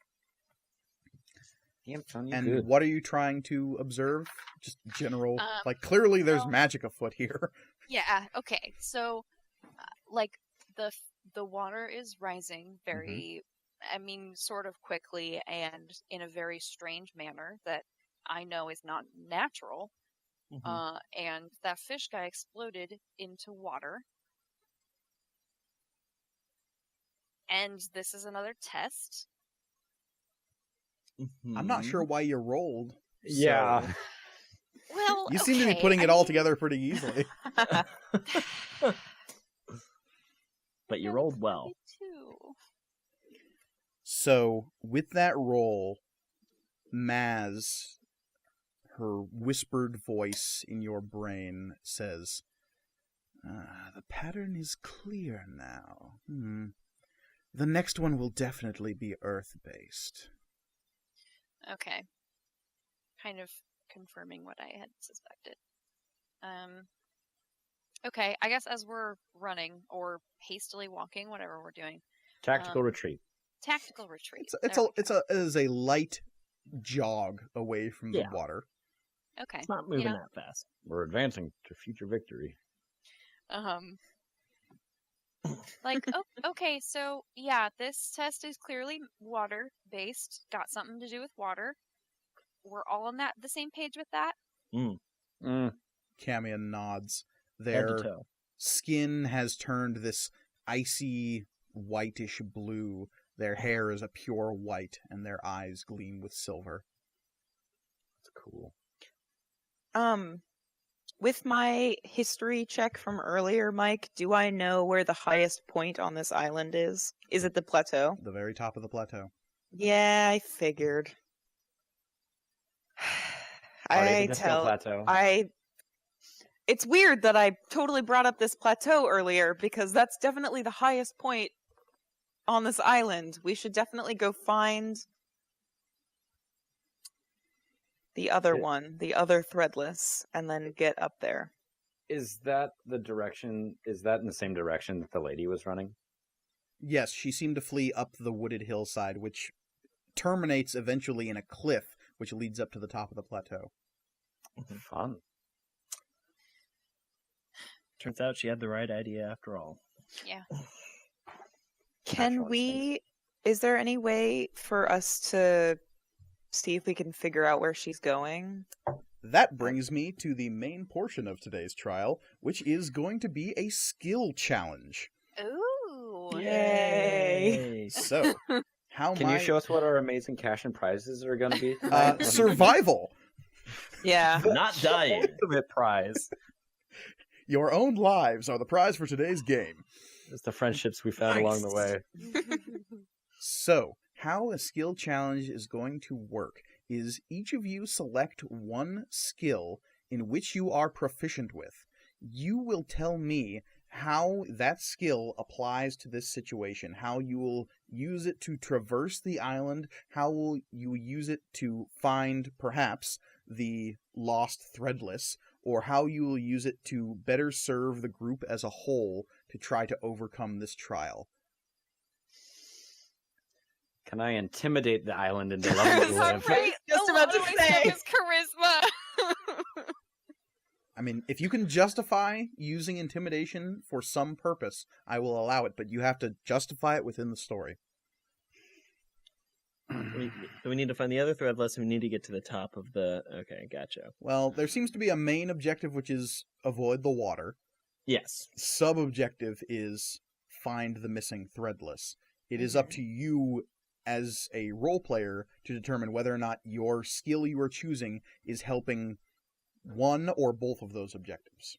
Damn, son, you And good. what are you trying to observe? Just general, clearly there's well- magic afoot here. Yeah. Okay. So, the water is rising very, I mean, sort of quickly and in a very strange manner that I know is not natural. And that fish guy exploded into water. And this is another test. I'm not sure why you rolled. Yeah. so- Well, You seem to be putting it all together pretty easily. but you rolled well. 22. So, with that roll, Maz, her whispered voice in your brain says, the pattern is clear now. The next one will definitely be Earth-based. Okay. Kind of confirming what I had suspected. Okay, I guess as we're running or hastily walking, whatever we're doing. Tactical retreat. Tactical retreat. It is a light jog away from the water. Okay. It's not moving that fast. We're advancing to future victory. Okay, so yeah, this test is clearly water based. Got something to do with water. We're all on the same page with that. Camion nods. Head Their to toe. skin has turned this icy whitish blue. Their hair is a pure white, and their eyes gleam with silver. That's cool. With my history check from earlier, Mike, do I know where the highest point on this island is? Is it the plateau? The very top of the plateau. Yeah, I figured. Plateau. It's weird that I totally brought up this plateau earlier, because that's definitely the highest point on this island. We should definitely go find the other one, the other threadless, and then get up there. Is that the direction? Is that in the same direction that the lady was running? Yes, she seemed to flee up the wooded hillside, which terminates eventually in a cliff, which leads up to the top of the plateau. Fun. Turns out she had the right idea after all. Yeah. Is there any way for us to see if we can figure out where she's going? That brings me to the main portion of today's trial, which is going to be a skill challenge. Ooh. Yay! So, Can you show us what our amazing cash and prizes are going to be? Survival! Yeah. Not dying. Ultimate prize. Your own lives are the prize for today's game. It's the friendships we found along the way. So, how a skill challenge is going to work is each of you select one skill in which you are proficient with. You will tell me how that skill applies to this situation, how you will use it to traverse the island, how will you use it to find, perhaps, the lost threadless, or how you will use it to better serve the group as a whole to try to overcome this trial. Can I intimidate the island into letting me live? Right? Just about to say. His charisma. I mean, if you can justify using intimidation for some purpose, I will allow it, but you have to justify it within the story. We need to find the other threadless, and we need to get to the top of the... Okay, gotcha. Well, there seems to be a main objective, which is avoid the water. Yes. Sub-objective is find the missing threadless. It is up to you as a role player to determine whether or not your skill you are choosing is helping one or both of those objectives.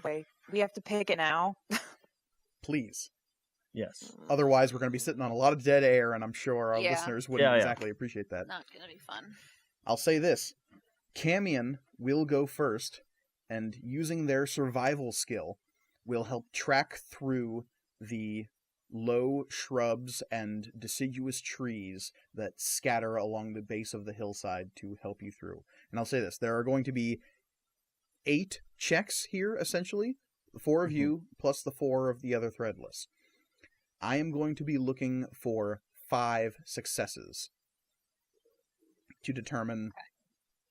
Wait, we have to pick it now? Please. Yes. Otherwise, we're going to be sitting on a lot of dead air, and I'm sure our listeners wouldn't exactly appreciate that. Not going to be fun. I'll say this. Camion will go first, and using their survival skill, will help track through the low shrubs and deciduous trees that scatter along the base of the hillside to help you through. And I'll say this. There are going to be 8 checks here, essentially. The 4 of you, plus the 4 of the other threadless. I am going to be looking for 5 successes to determine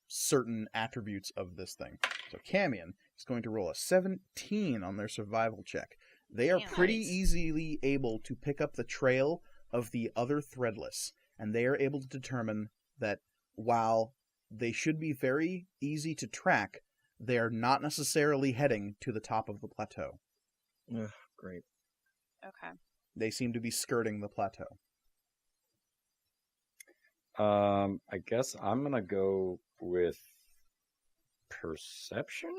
certain attributes of this thing. So Camion is going to roll a 17 on their survival check. They are pretty easily able to pick up the trail of the other threadless, and they are able to determine that while they should be very easy to track, they are not necessarily heading to the top of the plateau. Ugh, great. Okay. They seem to be skirting the plateau. I guess I'm gonna go with perception.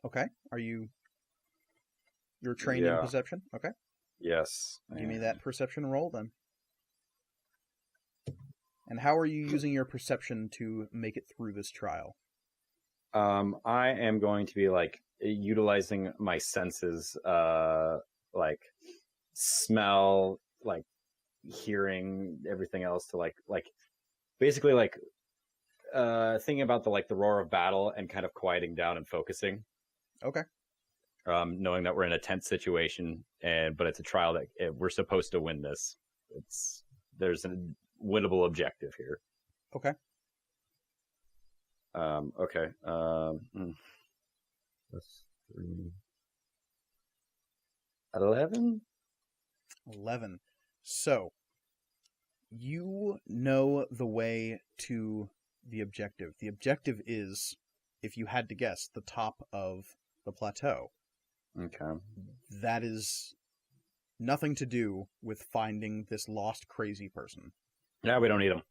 Okay. You're trained in perception? Okay. Yes. Give me that perception roll then. And how are you using your perception to make it through this trial? I am going to be like utilizing my senses, like smell, like hearing, everything else to like basically like thinking about the roar of battle and kind of quieting down and focusing. Okay. Knowing that we're in a tense situation, but it's a trial that we're supposed to win this. There's a winnable objective here. Okay. Okay. That's 3. 11? 11. So, you know the way to the objective. The objective is, if you had to guess, the top of the plateau. Okay. That is nothing to do with finding this lost crazy person. Yeah, we don't need him.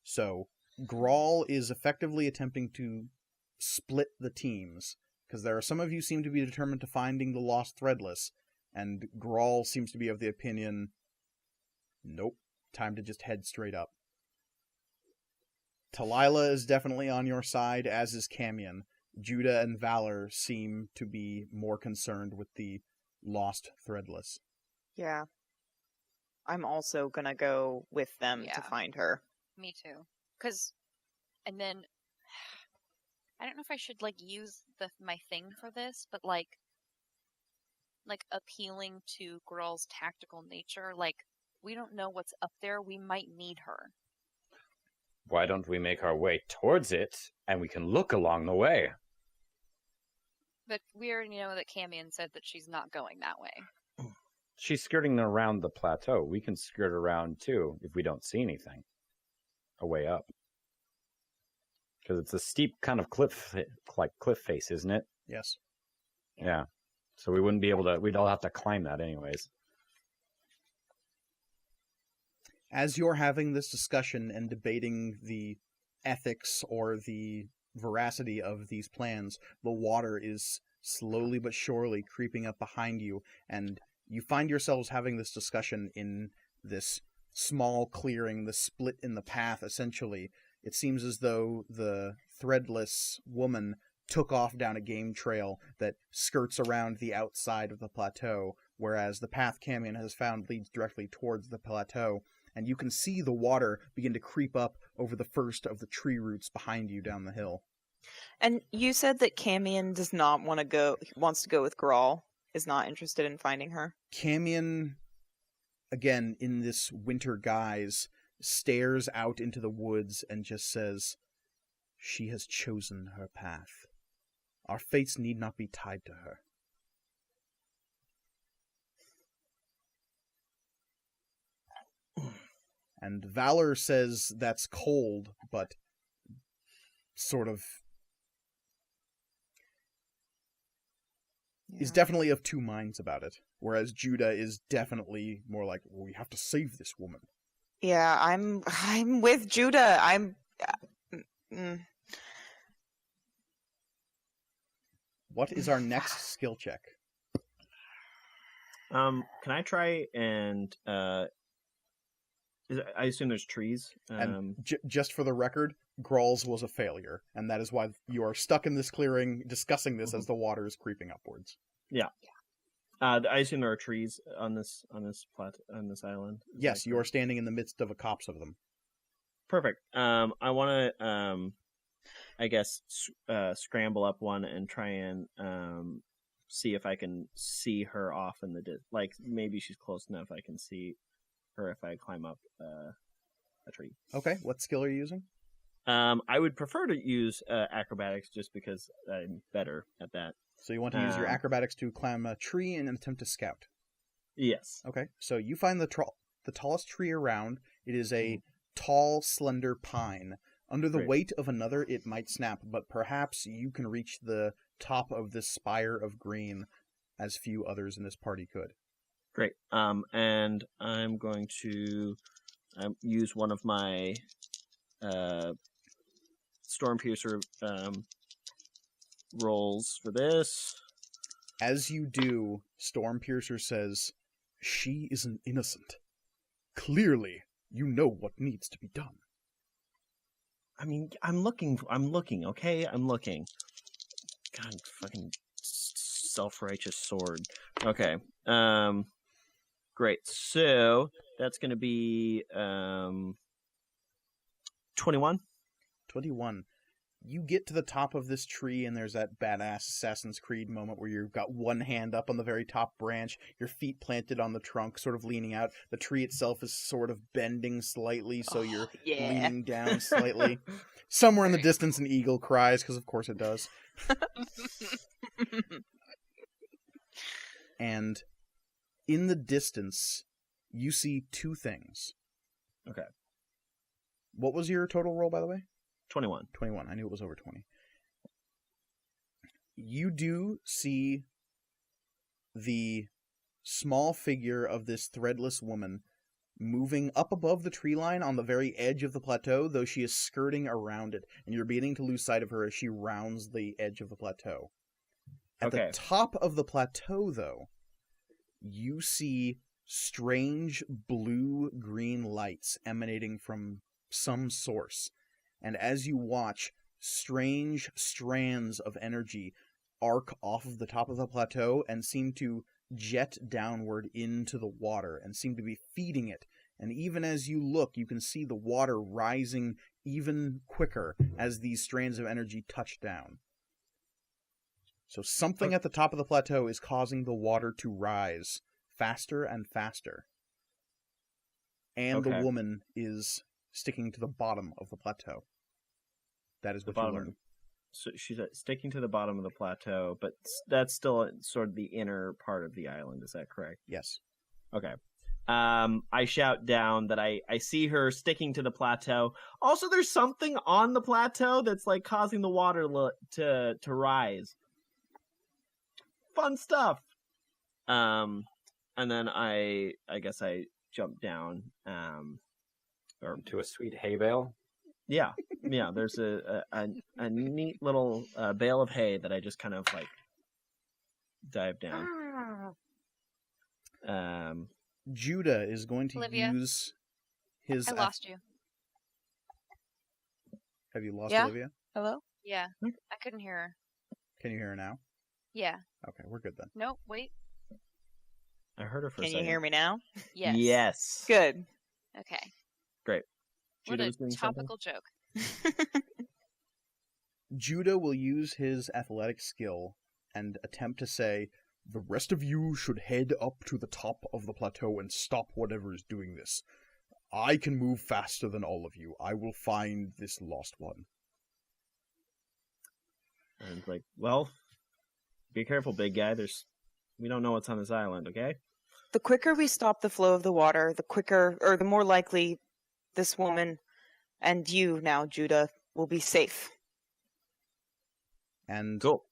So, Grawl is effectively attempting to split the teams, because there are some of you seem to be determined to finding the lost Threadless, and Grawl seems to be of the opinion, nope, time to just head straight up. Talila is definitely on your side, as is Camion. Judah and Valor seem to be more concerned with the lost Threadless. Yeah. I'm also gonna go with them to find her. Me too. And then, I don't know if I should, use my thing for this, but, appealing to Grul's tactical nature. We don't know what's up there. We might need her. Why don't we make our way towards it, and we can look along the way? But we already know that Camion said that she's not going that way. She's skirting around the plateau. We can skirt around, too, if we don't see anything. A way up. Because it's a steep kind of cliff face, isn't it? Yes. Yeah. So we wouldn't be able to, we'd all have to climb that anyways. As you're having this discussion and debating the ethics or the veracity of these plans, the water is slowly but surely creeping up behind you, and you find yourselves having this discussion in this small clearing, the split in the path, essentially. It seems as though the Threadless woman took off down a game trail that skirts around the outside of the plateau, whereas the path Camion has found leads directly towards the plateau, and you can see the water begin to creep up over the first of the tree roots behind you down the hill. And you said that Camion does not want to go, wants to go with Grawl, is not interested in finding her. Camion, again, in this winter guise, stares out into the woods and just says, "She has chosen her path. Our fates need not be tied to her." And Valor says that's cold, but sort of is definitely of two minds about it. Whereas Judah is definitely more like, well, we have to save this woman. Yeah, I'm with Judah. What is our next skill check? Can I try and I assume there's trees. And just for the record, Grul's was a failure, and that is why you are stuck in this clearing discussing this as the water is creeping upwards. Yeah. I assume there are trees on this island. Yes, you are standing in the midst of a copse of them. Perfect. I want to, I guess, scramble up one and try and see if I can see her off in the maybe she's close enough I can see her if I climb up a tree. Okay, what skill are you using? I would prefer to use acrobatics just because I'm better at that. So you want to use your acrobatics to climb a tree and attempt to scout. Yes. Okay, so you find the tallest tree around. It is a tall, slender pine. Under the weight of another, it might snap, but perhaps you can reach the top of this spire of green as few others in this party could. Great. And I'm going to use one of my Stormpiercer rolls for this. As you do, Stormpiercer says, "She is an innocent. Clearly, you know what needs to be done." I mean, I'm looking, okay? I'm looking. God, fucking self-righteous sword. Okay. Great. So, that's going to be 21. 21. You get to the top of this tree, and there's that badass Assassin's Creed moment where you've got one hand up on the very top branch, your feet planted on the trunk, sort of leaning out. The tree itself is sort of bending slightly, so you're leaning down slightly. Somewhere in the distance, an eagle cries, because of course it does. And in the distance, you see two things. Okay. What was your total roll, by the way? 21. 21. I knew it was over 20. You do see the small figure of this threadless woman moving up above the tree line on the very edge of the plateau, though she is skirting around it, and you're beginning to lose sight of her as she rounds the edge of the plateau. At the top of the plateau, though, you see strange blue-green lights emanating from some source. And as you watch, strange strands of energy arc off of the top of the plateau and seem to jet downward into the water and seem to be feeding it. And even as you look, you can see the water rising even quicker as these strands of energy touch down. So something at the top of the plateau is causing the water to rise faster and faster. And the woman is sticking to the bottom of the plateau. That is what you learn. So she's sticking to the bottom of the plateau, but that's still sort of the inner part of the island. Is that correct? Yes. Okay. I shout down that I see her sticking to the plateau. Also, there's something on the plateau that's like causing the water to rise. Fun stuff. And then I guess I jump down. Or to a sweet hay bale. Yeah. There's a neat little bale of hay that I just kind of like dive down. Judah is going to Olivia, use his. I lost you. Have you lost Yeah? Olivia? Hello? Yeah, I couldn't hear her. Can you hear her now? Yeah. Okay, we're good then. Nope. Wait. I heard her for a Can second. you hear me now? Yes. Yes. Good. Okay. Great. What Judah a was doing something? topical joke. Judah will use his athletic skill and attempt to say, "The rest of you should head up to the top of the plateau and stop whatever is doing this. I can move faster than all of you. I will find this lost one." And like, well, be careful, big guy. We don't know what's on this island, okay? The quicker we stop the flow of the water, the quicker, or the more likely this woman and you now, Judah, will be safe. And Cool.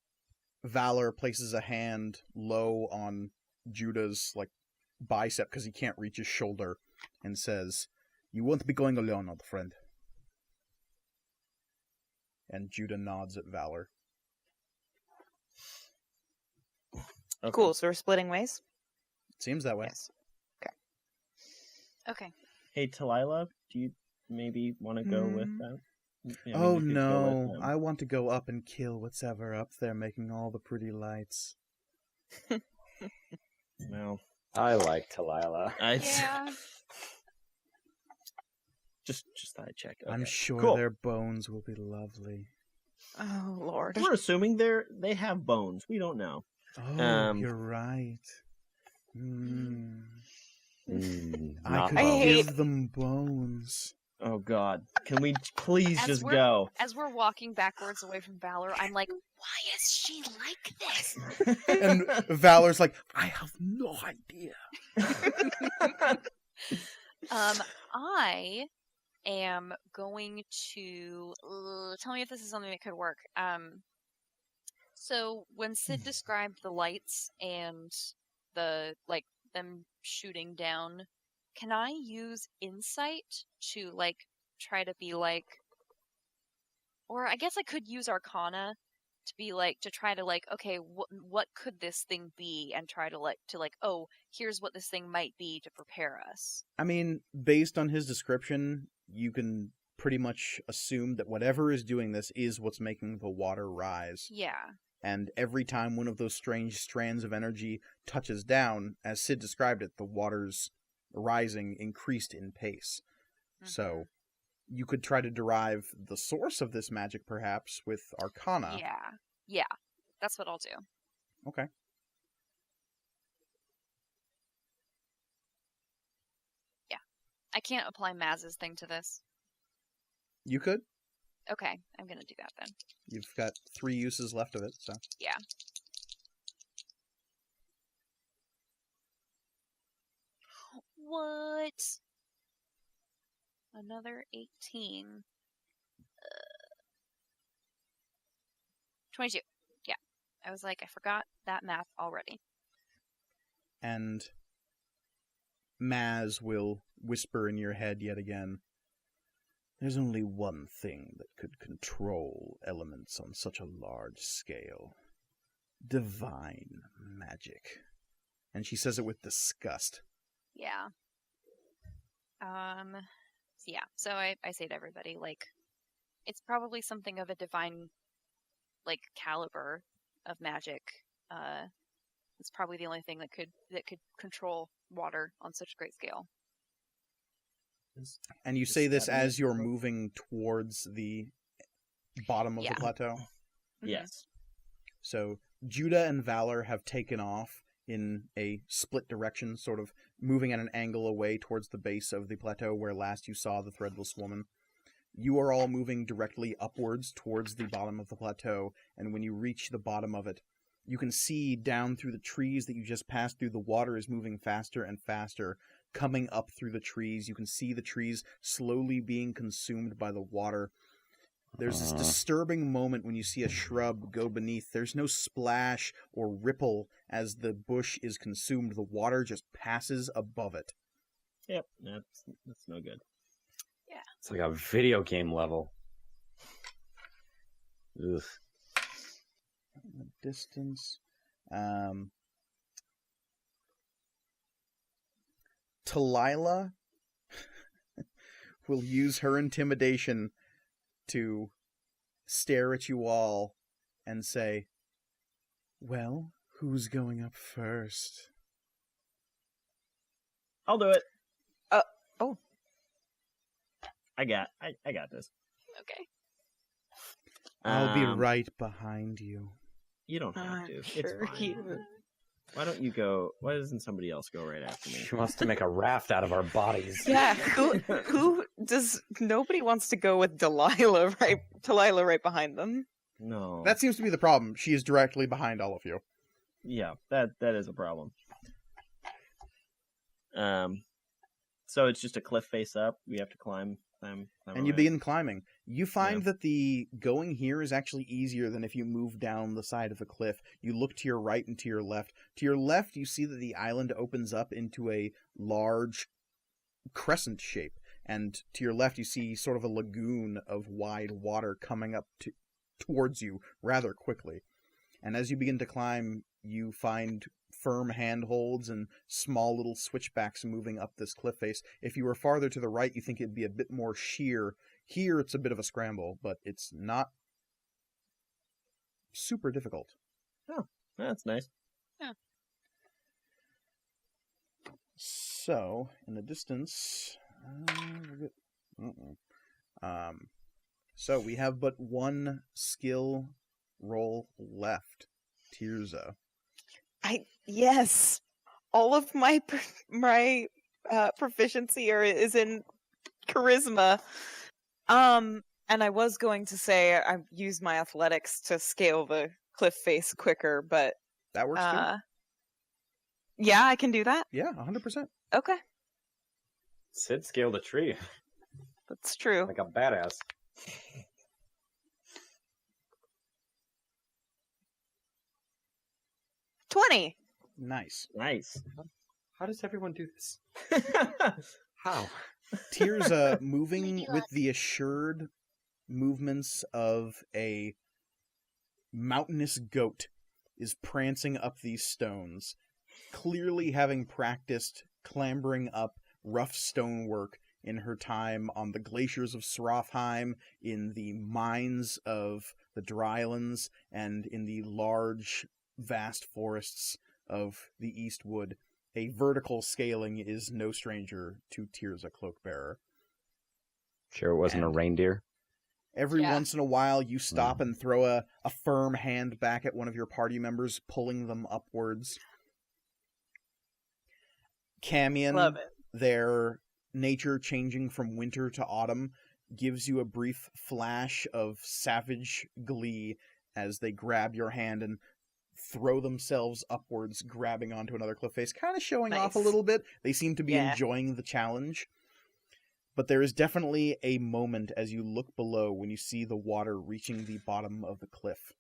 Valor places a hand low on Judah's bicep because he can't reach his shoulder and says, "You won't be going alone, old friend." And Judah nods at Valor. Okay. Cool, so we're splitting ways? Seems that way. Yes. Okay. Hey, Talila, do you maybe want to go with that? Yeah, I mean, Oh you could go no, with them. I want to go up and kill what's ever up there making all the pretty lights. Well, I like Talila. Yeah. just thought I'd check. Okay. I'm sure Cool. their bones will be lovely. Oh, Lord. We're assuming they have bones. We don't know. Oh, you're right. I Not could I bones. hate- give them bones. Oh God, can we please As just we're- go? As we're walking backwards away from Valor, I'm like, why is she like this? And Valor's like, "I have no idea." I am going to tell me if this is something that could work. So when Sid described the lights and the them shooting down, can I use insight to try to be or I guess I could use Arcana to be like, to try to like, okay, what could this thing be, and try to like oh, here's what this thing might be to prepare us. I mean, based on his description, you can pretty much assume that whatever is doing this is what's making the water rise. Yeah. And every time one of those strange strands of energy touches down, as Sid described it, the water's rising increased in pace. Mhm. So you could try to derive the source of this magic, perhaps, with Arcana. Yeah, that's what I'll do. Okay. Yeah, I can't apply Maz's thing to this. You could. Okay, I'm gonna do that then. You've got 3 uses left of it, so. Yeah. What? Another 18. 22. Yeah. I was like, I forgot that math already. And Maz will whisper in your head yet again, "There's only one thing that could control elements on such a large scale. Divine magic." And she says it with disgust. Yeah. Yeah. So I say to everybody, like, it's probably something of a divine, like, caliber of magic. It's probably the only thing that could control water on such a great scale. And you say this as you're moving towards the bottom of Yeah. the plateau? Mhm. Yes. So Judah and Valor have taken off in a split direction, sort of moving at an angle away towards the base of the plateau where last you saw the Threadless Woman. You are all moving directly upwards towards the bottom of the plateau, and when you reach the bottom of it, you can see down through the trees that you just passed through, the water is moving faster and faster, coming up through the trees. You can see the trees slowly being consumed by the water. There's this disturbing moment when you see a shrub go beneath. There's no splash or ripple as the bush is consumed. The water just passes above it. Yep. That's no good. Yeah. It's like a video game level. Ugh. In the distance. Talila will use her intimidation to stare at you all and say, "Well, who's going up first?" I'll do it. Oh. I got this. Okay. I'll be right behind you. You don't have I'm to. sure It's he fine. would. Why don't you go? Why doesn't somebody else go right after me? She wants to make a raft out of our bodies. Yeah, who does? Nobody wants to go with Delilah right behind them. No. That seems to be the problem. She is directly behind all of you. Yeah, that is a problem. So it's just a cliff face up. We have to climb And our you way. begin climbing. You find that the going here is actually easier than if you move down the side of the cliff. You look to your right and to your left. To your left, you see that the island opens up into a large crescent shape. And to your left, you see sort of a lagoon of wide water coming up towards you rather quickly. And as you begin to climb, you find firm handholds and small little switchbacks moving up this cliff face. If you were farther to the right, you think it'd be a bit more sheer. Here, it's a bit of a scramble, but it's not super difficult. Oh, that's nice. So, in the distance... so, we have but one skill roll left. Tirza. Yes, all of my proficiency is in charisma. And I was going to say I use my athletics to scale the cliff face quicker, but That works too? yeah, I can do that. Yeah, 100%. Okay, Sid scaled a tree that's true. like a badass. $20. Nice. Nice. How does everyone do this? How? Tirza moving Maybe with the assured movements of a mountainous goat is prancing up these stones, clearly having practiced clambering up rough stonework in her time on the glaciers of Srafheim, in the mines of the Drylands, and in the large, vast forests of the Eastwood. A vertical scaling is no stranger to Tirza Cloakbearer. Sure it wasn't a reindeer? Every Yeah. once in a while, you stop and throw a firm hand back at one of your party members, pulling them upwards. Camion, Love it. their nature changing from winter to autumn, gives you a brief flash of savage glee as they grab your hand and throw themselves upwards, grabbing onto another cliff face, kind of showing off a Nice. little bit. They seem to be Yeah. enjoying the challenge. But there is definitely a moment as you look below when you see the water reaching the bottom of the cliff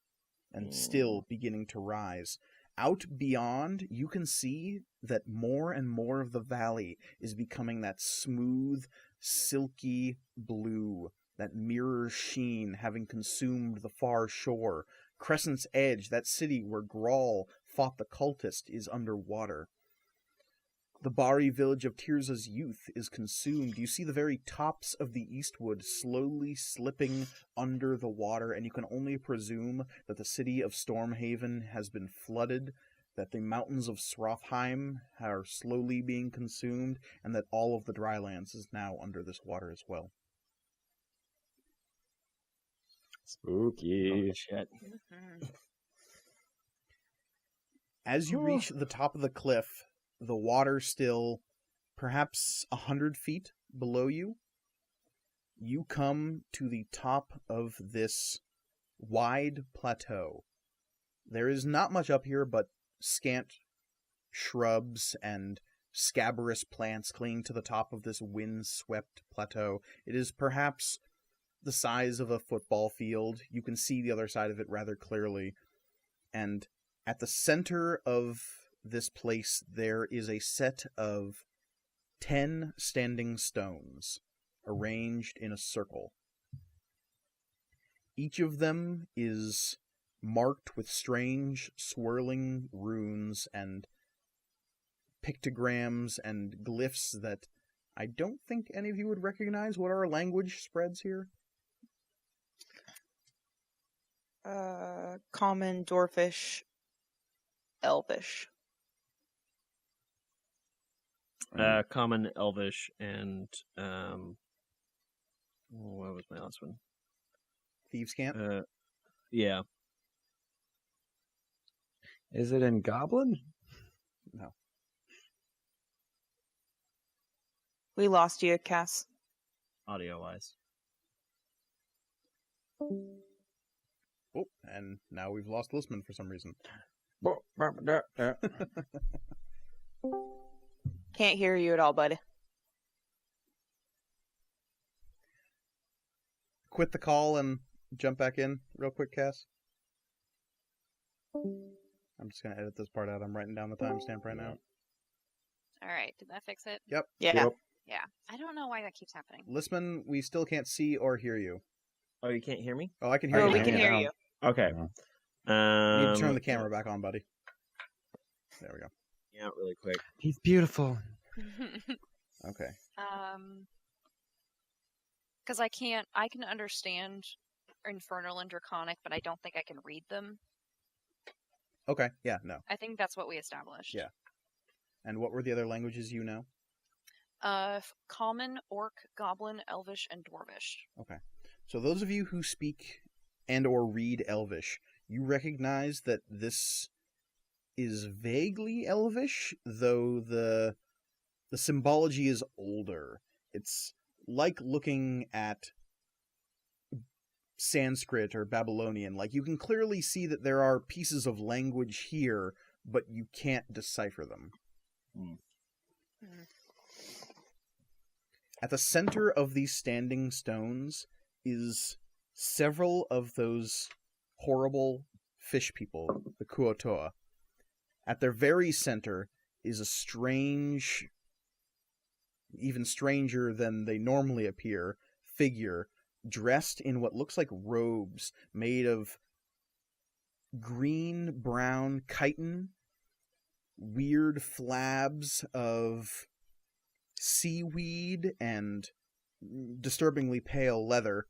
and still beginning to rise. Out beyond, you can see that more and more of the valley is becoming that smooth, silky blue, that mirror sheen having consumed the far shore. Crescent's Edge, that city where Grawl fought the cultist, is underwater. The Bari village of Tirza's youth is consumed. You see the very tops of the Eastwood slowly slipping under the water, and you can only presume that the city of Stormhaven has been flooded, that the mountains of Srafheim are slowly being consumed, and that all of the Drylands is now under this water as well. Spooky. Oh, shit. Mhm. As you reach the top of the cliff, the water still perhaps 100 feet below you, you come to the top of this wide plateau. There is not much up here but scant shrubs and scabrous plants clinging to the top of this wind-swept plateau. It is perhaps the size of a football field. You can see the other side of it rather clearly. And at the center of this place, there is a set of 10 standing stones arranged in a circle. Each of them is marked with strange swirling runes and pictograms and glyphs that I don't think any of you would recognize. What are our language spreads here? Common, Dwarfish, Elvish. Common, Elvish, and what was my last one? Thieves' Cant? Yeah. Is it in Goblin? No. We lost you, Cass. Audio wise. Oh, and now we've lost Listman for some reason. Can't hear you at all, bud. Quit the call and jump back in real quick, Cass. I'm just going to edit this part out. I'm writing down the timestamp right now. All right, did that fix it? Yep. Yeah. Yeah. I don't know why that keeps happening. Listman, we still can't see or hear you. Oh, you can't hear me? Oh, I can hear Oh, you. we now. can hear now. you. Okay. You need to turn the camera back on, buddy. There we go. Yeah, really quick. He's beautiful. Okay. Because I can understand Infernal and Draconic, but I don't think I can read them. Okay. Yeah, no. I think that's what we established. Yeah. And what were the other languages you know? Common, Orc, Goblin, Elvish, and Dwarvish. Okay. So those of you who speak and or read Elvish, you recognize that this is vaguely Elvish, though the symbology is older. It's like looking at Sanskrit or Babylonian. Like, you can clearly see that there are pieces of language here, but you can't decipher them. At the center of these standing stones is several of those horrible fish people, the Kuotoa. At their very center is a strange, even stranger than they normally appear, figure dressed in what looks like robes made of green-brown chitin, weird flabs of seaweed and disturbingly pale leather,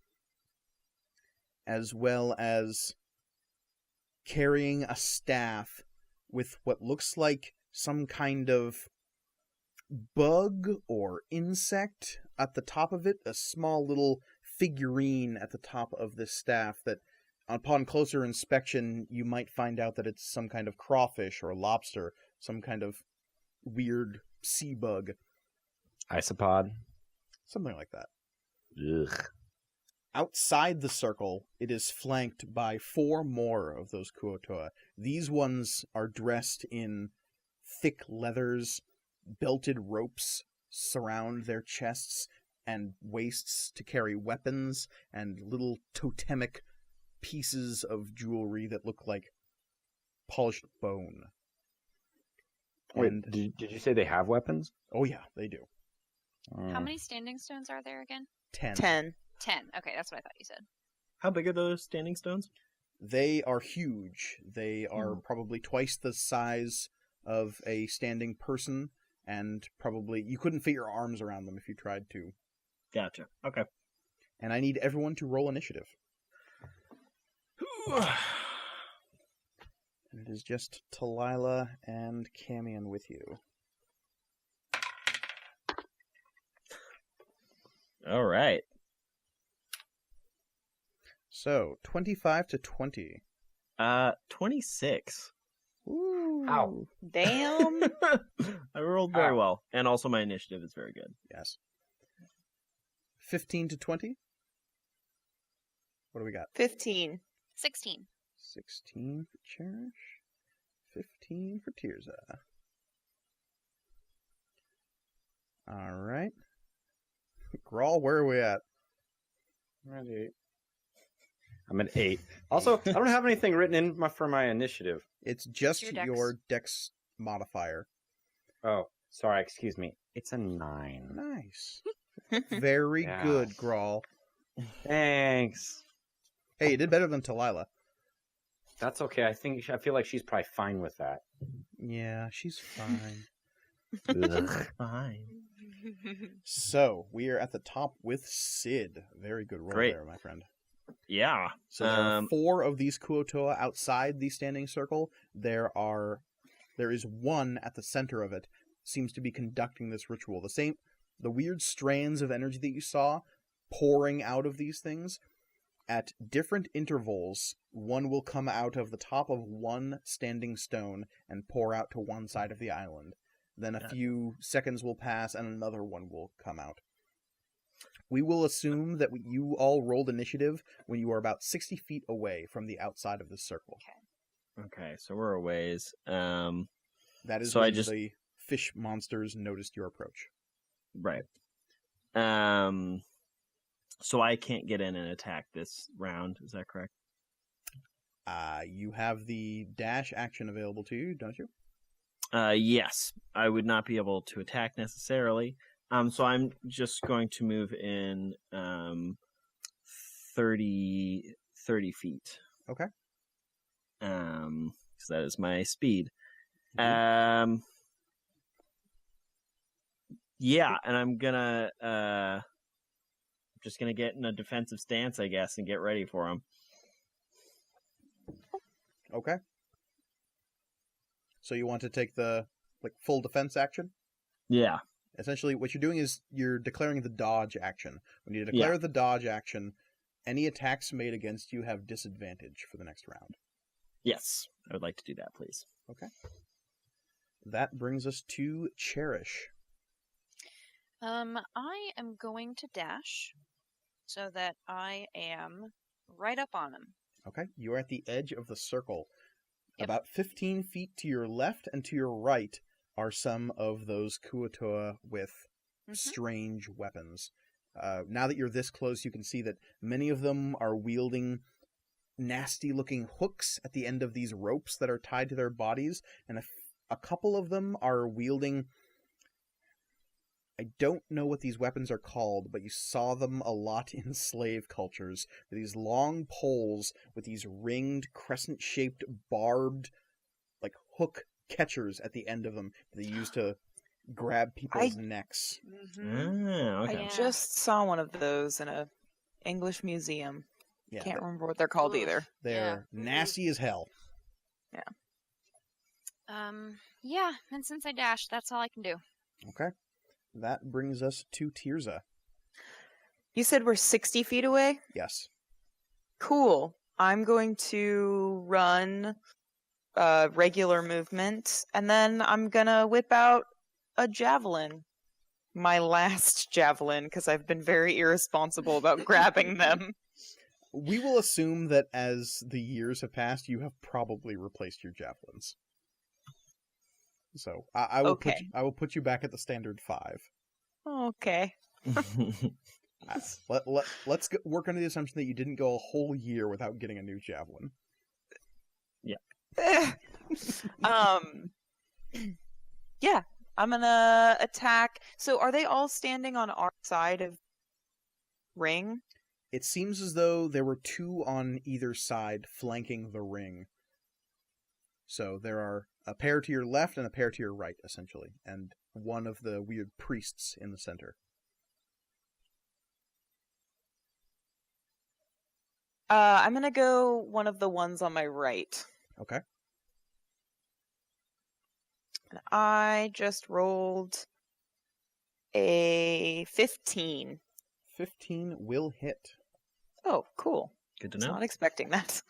as well as carrying a staff with what looks like some kind of bug or insect at the top of it, a small little figurine at the top of this staff that, upon closer inspection, you might find out that it's some kind of crawfish or lobster, some kind of weird sea bug. Isopod. Something like that. Ugh. Outside the circle, it is flanked by 4 more of those Kuo-toa. These ones are dressed in thick leathers, belted ropes surround their chests and waists to carry weapons, and little totemic pieces of jewelry that look like polished bone. Wait, And did you say they have weapons? oh yeah, they do. How many standing stones are there again? 10. 10. 10. Okay, that's what I thought you said. How big are those standing stones? They are huge. They are probably twice the size of a standing person, and probably you couldn't fit your arms around them if you tried to. Gotcha. Okay. And I need everyone to roll initiative. And it is just Talila and Camion with you. All right. So, 25 to 20. 26. Ooh. Ow. Damn. I rolled very Ow. well, and also my initiative is very good. Yes. 15 to 20. What do we got? 15. 16. 16 for Cherish. 15 for Tirza. Alright. Grawl, where are we at? Ready. I'm at 8. Also, I don't have anything written in for my initiative. It's just Your dex. your dex modifier. Oh, sorry, excuse me. It's a 9. Nice. Very Yeah. good, Grawl. Thanks. Hey, you did better than Talila. That's okay. I feel like she's probably fine with that. Yeah, she's fine. Ugh. Fine. So, we are at the top with Sid. Very good roll Great. there, my friend. Yeah. So there are 4 of these Kuo-toa outside the standing circle. There is one at the center of it, seems to be conducting this ritual. The weird strands of energy that you saw pouring out of these things, at different intervals, one will come out of the top of one standing stone and pour out to one side of the island. Then a few seconds will pass and another one will come out. We will assume that you all rolled initiative when you are about 60 feet away from the outside of the circle. Okay, so we're a ways. That is So when I just- the fish monsters noticed your approach. Right. So I can't get in and attack this round. Is that correct? You have the dash action available to you, don't you? Yes. I would not be able to attack necessarily. So I'm just going to move in 30 feet. Okay. Because that is my speed. Mhm. Yeah, and I'm gonna just gonna get in a defensive stance, I guess, and get ready for him. Okay. So you want to take the full defense action? Yeah. Essentially, what you're doing is you're declaring the dodge action. When you declare the dodge action, any attacks made against you have disadvantage for the next round. Yes, I would like to do that, please. Okay. That brings us to Cherish. I am going to dash so that I am right up on him. Okay. You are at the edge of the circle. Yep. About 15 feet to your left and to your right are some of those Kuo-toa with strange weapons. Now that you're this close, you can see that many of them are wielding nasty-looking hooks at the end of these ropes that are tied to their bodies, and a couple of them are wielding I don't know what these weapons are called, but you saw them a lot in slave cultures. These long poles with these ringed, crescent-shaped, barbed, like hook catchers at the end of them that they use to grab people's necks. Mhm. Okay. I Yeah. just saw one of those in a English museum. Yeah, Can't remember what they're called Oof. either. they're nasty as hell. Yeah, and since I dashed, that's all I can do. Okay. That brings us to Tirza. You said we're 60 feet away? Yes. Cool. I'm going to run regular movement, and then I'm gonna whip out a javelin. My last javelin, because I've been very irresponsible about grabbing them. We will assume that as the years have passed, you have probably replaced your javelins. So I will Okay. I will put you back at the standard 5. Okay. Let's work under the assumption that you didn't go a whole year without getting a new javelin. Yeah, I'm gonna attack. So are they all standing on our side of ring? It seems as though there were 2 on either side flanking the ring. So there are a pair to your left and a pair to your right, essentially, and one of the weird priests in the center. I'm gonna go one of the ones on my right. Okay. And I just rolled a 15. 15 will hit. Oh, cool. Good to I was know. not expecting that.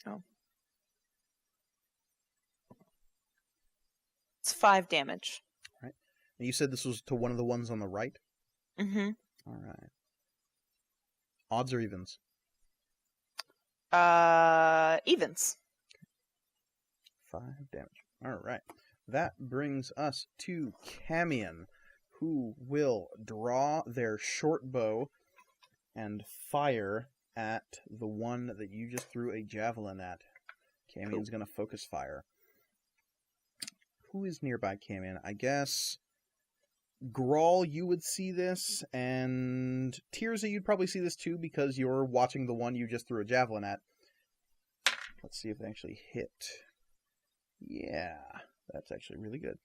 Oh. It's 5 damage. And you said this was to one of the ones on the right? Mm-hmm. All right. Odds or evens? Evens. 5 damage. All right. That brings us to Camion, who will draw their short bow and fire at the one that you just threw a javelin at. Camion's going to focus fire. Who is nearby Camion? I guess Grawl, you would see this, and Tirza, you'd probably see this too because you're watching the one you just threw a javelin at. Let's see if they actually hit. Yeah, that's actually really good.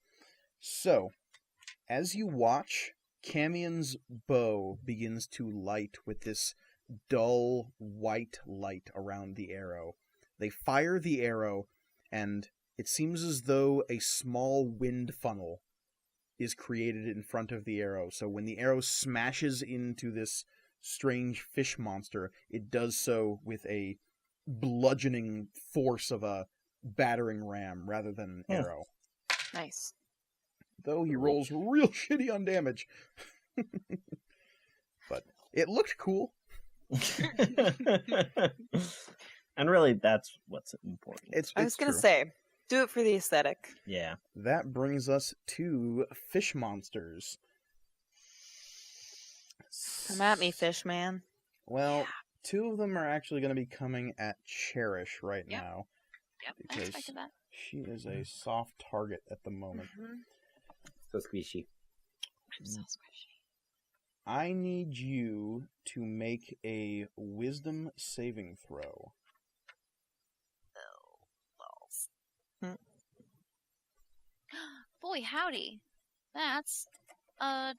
So, as you watch, Camion's bow begins to light with this dull white light around the arrow. They fire the arrow, and it seems as though a small wind funnel is created in front of the arrow. So when the arrow smashes into this strange fish monster, it does so with a bludgeoning force of a battering ram rather than an arrow. Nice. Though he rolls real shitty on damage. But it looked cool. And really, that's what's important. I was going to say, do it for the aesthetic. Yeah. That brings us to fish monsters. Come at me, fish man. Well, 2 of them are actually going to be coming at Cherish right Yep. now. Yep, I Because expected that. she is a soft target at the moment. So squishy. I'm so squishy. I need you to make a wisdom saving throw. Boy, howdy. That's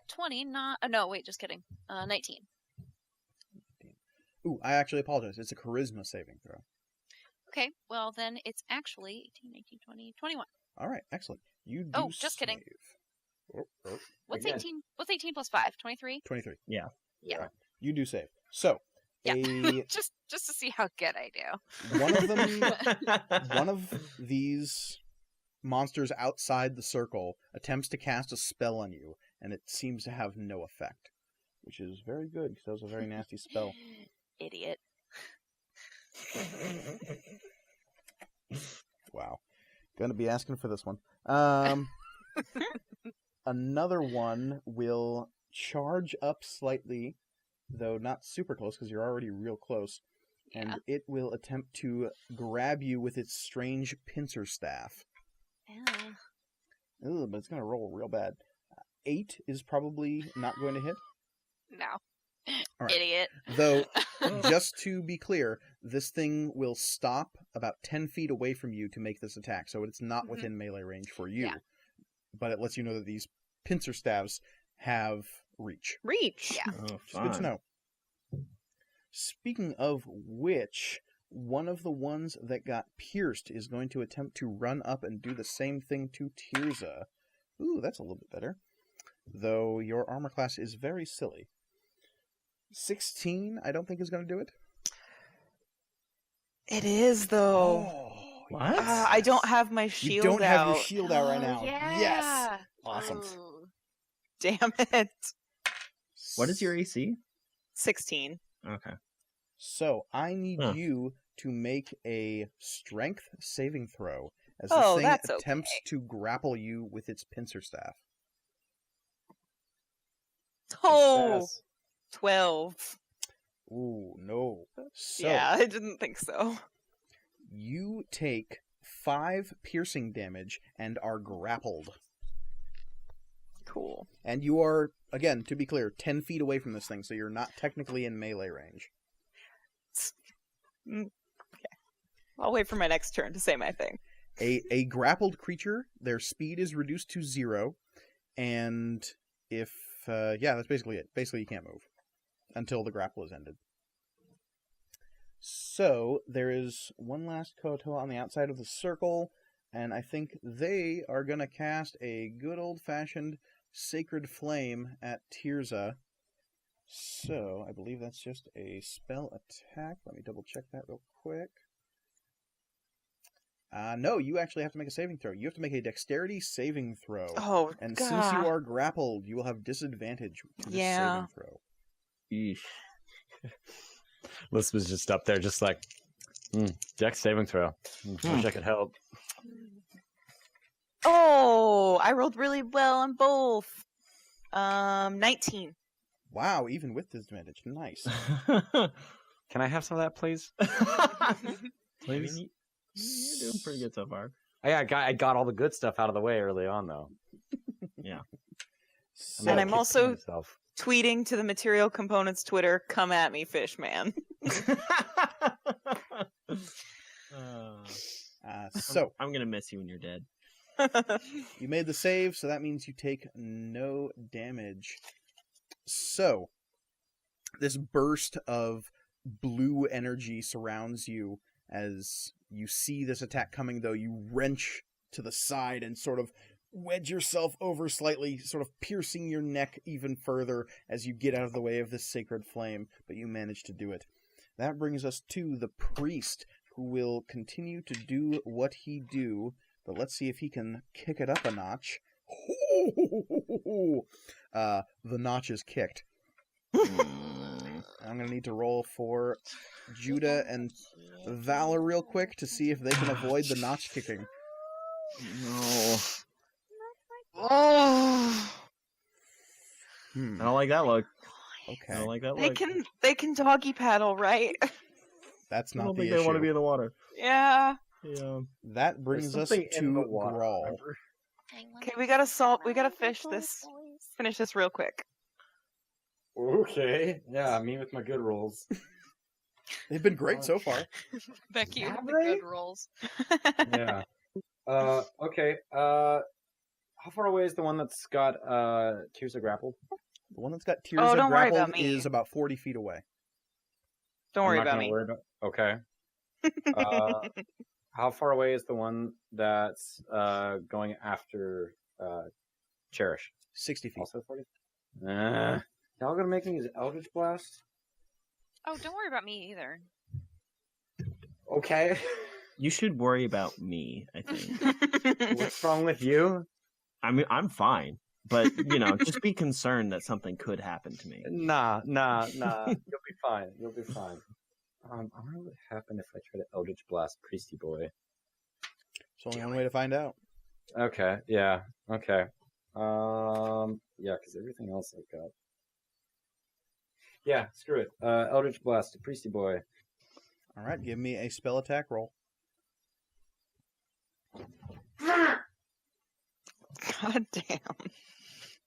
20, not no, wait, just kidding. 19. Ooh, I actually apologize. It's a charisma saving throw. Okay, well then it's actually 18, 19, 20, 21. All right, excellent. You do Oh, just kidding. save. Oh, What's Again. 18? What's 18 plus 5? 23? 23. Yeah. Right. You do save. So, Yeah. a just to see how good I do. one of them one of these monsters outside the circle attempts to cast a spell on you, and it seems to have no effect, which is very good because that was a very nasty spell. Idiot. Wow. Gonna be asking for this one. Another one will charge up slightly, though not super close because you're already real close, and it will attempt to grab you with its strange pincer staff. Ooh, but it's going to roll real bad. 8 is probably not going to hit. No. All right. Idiot. Though, just to be clear, this thing will stop about 10 feet away from you to make this attack, so it's not within melee range for you. Yeah. But it lets you know that these pincer staves have reach. Reach. Yeah. Oh, It's good to know. Speaking of which, one of the ones that got pierced is going to attempt to run up and do the same thing to Tirza. Ooh, that's a little bit better. Though your armor class is very silly. 16, I don't think is going to do it. It is, though. Oh, What? I don't have my you shield don't out. have your shield out right now. Oh, yeah. Yes. Awesome. Ooh. Damn it. What is your AC? 16. Okay. So, I need Huh. you to make a strength saving throw as Oh, the thing that's attempts okay. to grapple you with its pincer staff. Oh, Success. 12. Ooh, no. So, Yeah, I didn't think so. you take 5 piercing damage and are grappled. Cool. And you are, again, to be clear, 10 feet away from this thing, so you're not technically in melee range. Okay. I'll wait for my next turn to say my thing. A grappled creature, their speed is reduced to 0, and if, that's basically it. Basically, you can't move until the grapple is ended. So, there is one last Koto on the outside of the circle, and I think they are going to cast a good old-fashioned Sacred Flame at Tirza. So, I believe that's just a spell attack. Let me double-check that real quick. No, you actually have to make a saving throw. You have to make a dexterity saving throw. Oh, And God. since you are grappled, you will have disadvantage to this Yeah. saving throw. Eesh. Liz was just up there, just like, dex saving throw. Wish I could help. Oh, I rolled really well on both. 19. Wow, even with disadvantage. Nice. Can I have some of that, please? I Please? mean, you're doing pretty good so far. I got all the good stuff out of the way early on, though. So, And I'm Kicking also myself. tweeting to the Material Components Twitter, come at me, Fishman. so I'm gonna miss you when you're dead. you made the save, so that means you take no damage. So, this burst of blue energy surrounds you as you see this attack coming, though you wrench to the side and sort of wedge yourself over slightly, sort of piercing your neck even further as you get out of the way of this sacred flame, but you manage to do it. That brings us to the priest, who will continue to do what he do, but let's see if he can kick it up a notch. The notch is kicked. I'm going to need to roll for Judah and Valor real quick to see if they can avoid the notch kicking. No. Oh, I don't like that look. I Okay, don't like that they look. can doggy paddle, right? that's I not don't the think issue. they want to be in the water. Yeah. Yeah. That brings us something in the to water, Grawl. remember? Okay, we gotta fish this. Finish this real quick. Okay. Yeah, me with my good rolls. They've been great so far. Becky with Have the they? good rolls. Yeah. Okay. How far away is the one that's got Tirza grappled? The one that's got Oh, Tirza don't worry grappled about me. is about 40 feet away. Don't worry I'm not about gonna me. worry about. Okay. How far away is the one that's going after Cherish? 60 feet. Also 40. Y'all gonna make me use Eldritch Blast? Oh, don't worry about me either. Okay. You should worry about me, I think. What's wrong with you? I mean, I'm fine. But, just be concerned that something could happen to me. Nah. You'll be fine. You'll be fine. I wonder what would happen if I try to Eldritch Blast Priesty Boy. There's only one way to find out. Okay. Yeah. Okay. Yeah, because everything else I've got. Yeah, screw it. Eldritch Blast Priesty Boy. All right, give me a spell attack roll. God damn.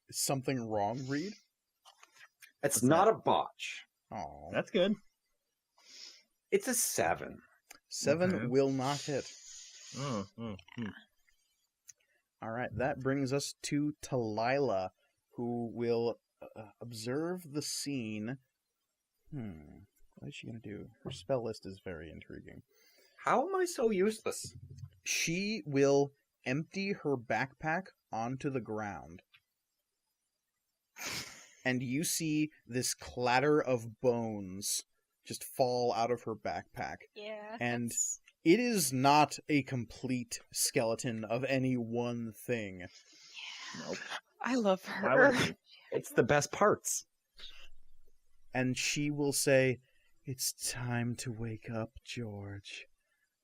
Is something wrong, Reed? It's What's not that? a botch. Oh, That's good. It's a 7. 7 Okay. will not hit. Oh. All right, that brings us to Talila, who will observe the scene. What is she going to do? Her spell list is very intriguing. How am I so useless? She will empty her backpack onto the ground. And you see this clatter of bones just fall out of her backpack. Yeah. And that's- it is not a complete skeleton of any one thing. Nope. I love Why her. would you? It's the best parts. And she will say, "It's time to wake up, George.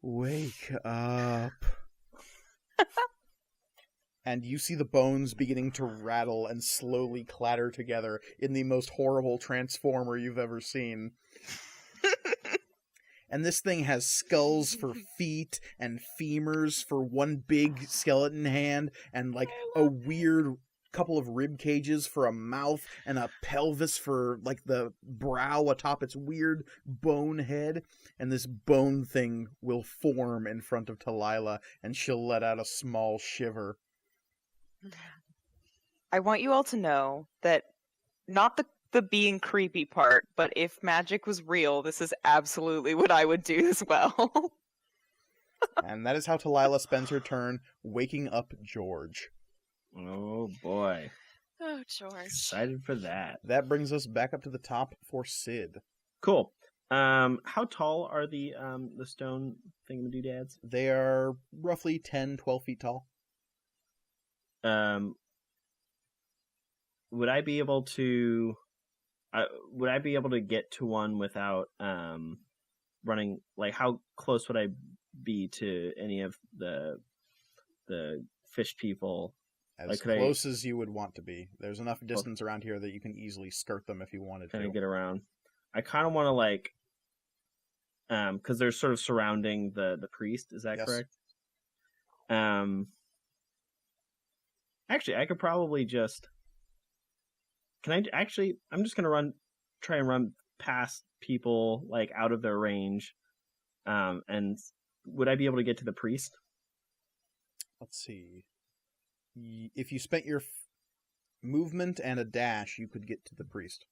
Wake up." And you see the bones beginning to rattle and slowly clatter together in the most horrible transformer you've ever seen. And this thing has skulls for feet and femurs for one big skeleton hand, and like a weird couple of rib cages for a mouth, and a pelvis for like the brow atop its weird bone head. And this bone thing will form in front of Talila, and she'll let out a small shiver. I want you all to know that not the being creepy part, but if magic was real, this is absolutely what I would do as well. And that is how Talila spends her turn, waking up George. Oh boy. Oh, George. Excited for that. That brings us back up to the top for Sid. Cool. How tall are the stone thingamadoodads? They are roughly 10, 12 feet tall. Would I be able to get to one without running? Like, how close would I be to any of the fish people? As Like, could I- close as you would want to be. There's enough distance around here that you can easily skirt them if you wanted Kind to. of get around. I kind of want to because they're sort of surrounding the priest. Is that Yes. correct? Actually, I could probably just. Can I actually? I'm just gonna try and run past people like out of their range. And would I be able to get to the priest? Let's see. If you spent your movement and a dash, you could get to the priest.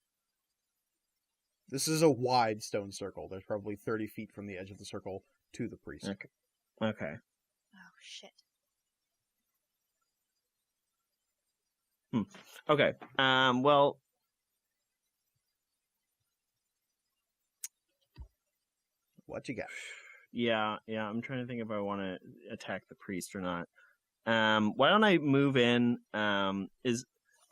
This is a wide stone circle. There's probably 30 feet from the edge of the circle to the priest. Okay. Oh, shit. Okay. Well. What you got? Yeah. I'm trying to think if I want to attack the priest or not. Why don't I move in?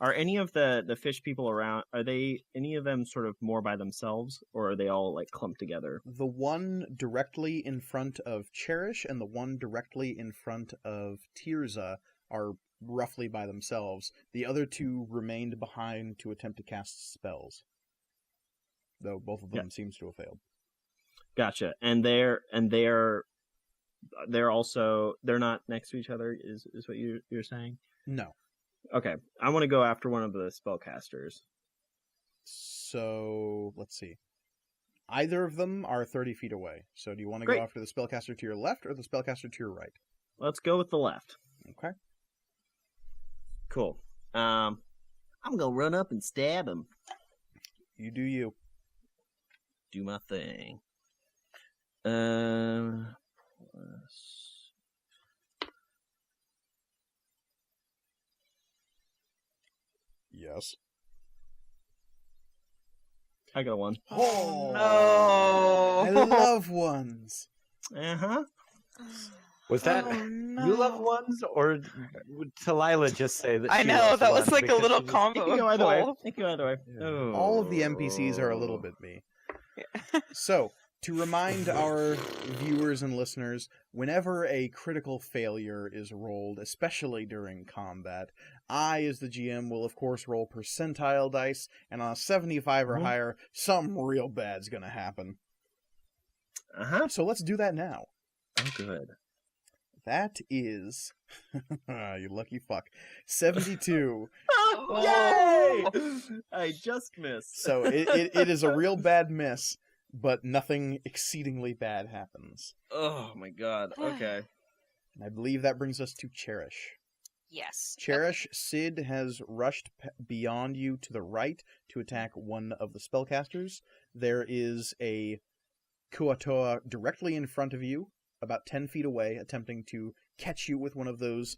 Are any of the fish people around? Are they any of them sort of more by themselves, or are they all like clumped together? The one directly in front of Cherish and the one directly in front of Tirza are roughly by themselves. The other two remained behind to attempt to cast spells, though both of them seems to have failed. Gotcha. And they're also they're not next to each other. Is what you're saying? No. Okay, I want to go after one of the spellcasters. So let's see. Either of them are 30 feet away. So do you want to Great. go after the spellcaster to your left or the spellcaster to your right? Let's go with the left. Okay. Cool. I'm gonna run up and stab him. You do you. Do my thing. Plus... Yes. I got a 1. Oh, no. I love ones. Uh-huh. Was that Oh, no. you love ones, or would Talila just say that? I she know, loves that was ones like a because little she just- combo. It can of go either way. both. It can go either way. Oh. All of the NPCs are a little bit me. So, to remind our viewers and listeners, whenever a critical failure is rolled, especially during combat, I, as the GM, will of course roll percentile dice, and on a 75 or Mhm. higher, something real bad's gonna happen. So let's do that now. Oh, good. That is, you lucky fuck, 72. Yay! I just missed. So it is a real bad miss, but nothing exceedingly bad happens. Oh my god. Okay. And I believe that brings us to Cherish. Yes. Cherish, Sid has rushed beyond you to the right to attack one of the spellcasters. There is a Kuatoa directly in front of you, about 10 feet away, attempting to catch you with one of those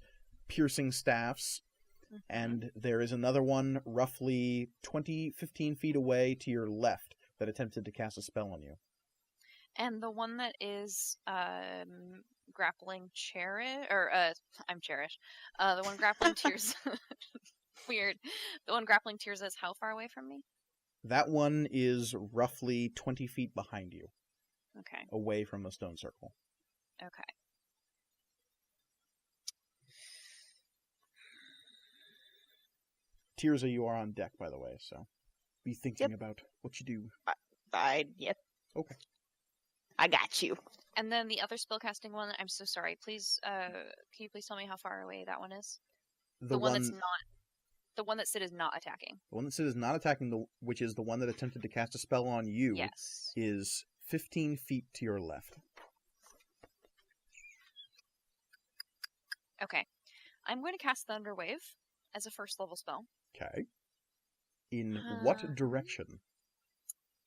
piercing staffs. And there is another one roughly 15 feet away to your left that attempted to cast a spell on you. And the one that is grappling Cherish, or I'm Cherish. The one grappling Tears. Weird. The one grappling Tears is how far away from me? That one is roughly 20 feet behind you, Okay. away from the stone circle. Okay. Tirza, you are on deck, by the way, so be thinking about what you do. Yep. Okay. I got you. And then the other spellcasting one, I'm so sorry. Please, can you please tell me how far away that one is? The one that's not. The one that Sid is not attacking. The one that Sid is not attacking, which is the one that attempted to cast a spell on you, Yes. is 15 feet to your left. Okay. I'm going to cast Thunder Wave as a first level spell. Okay. In what direction?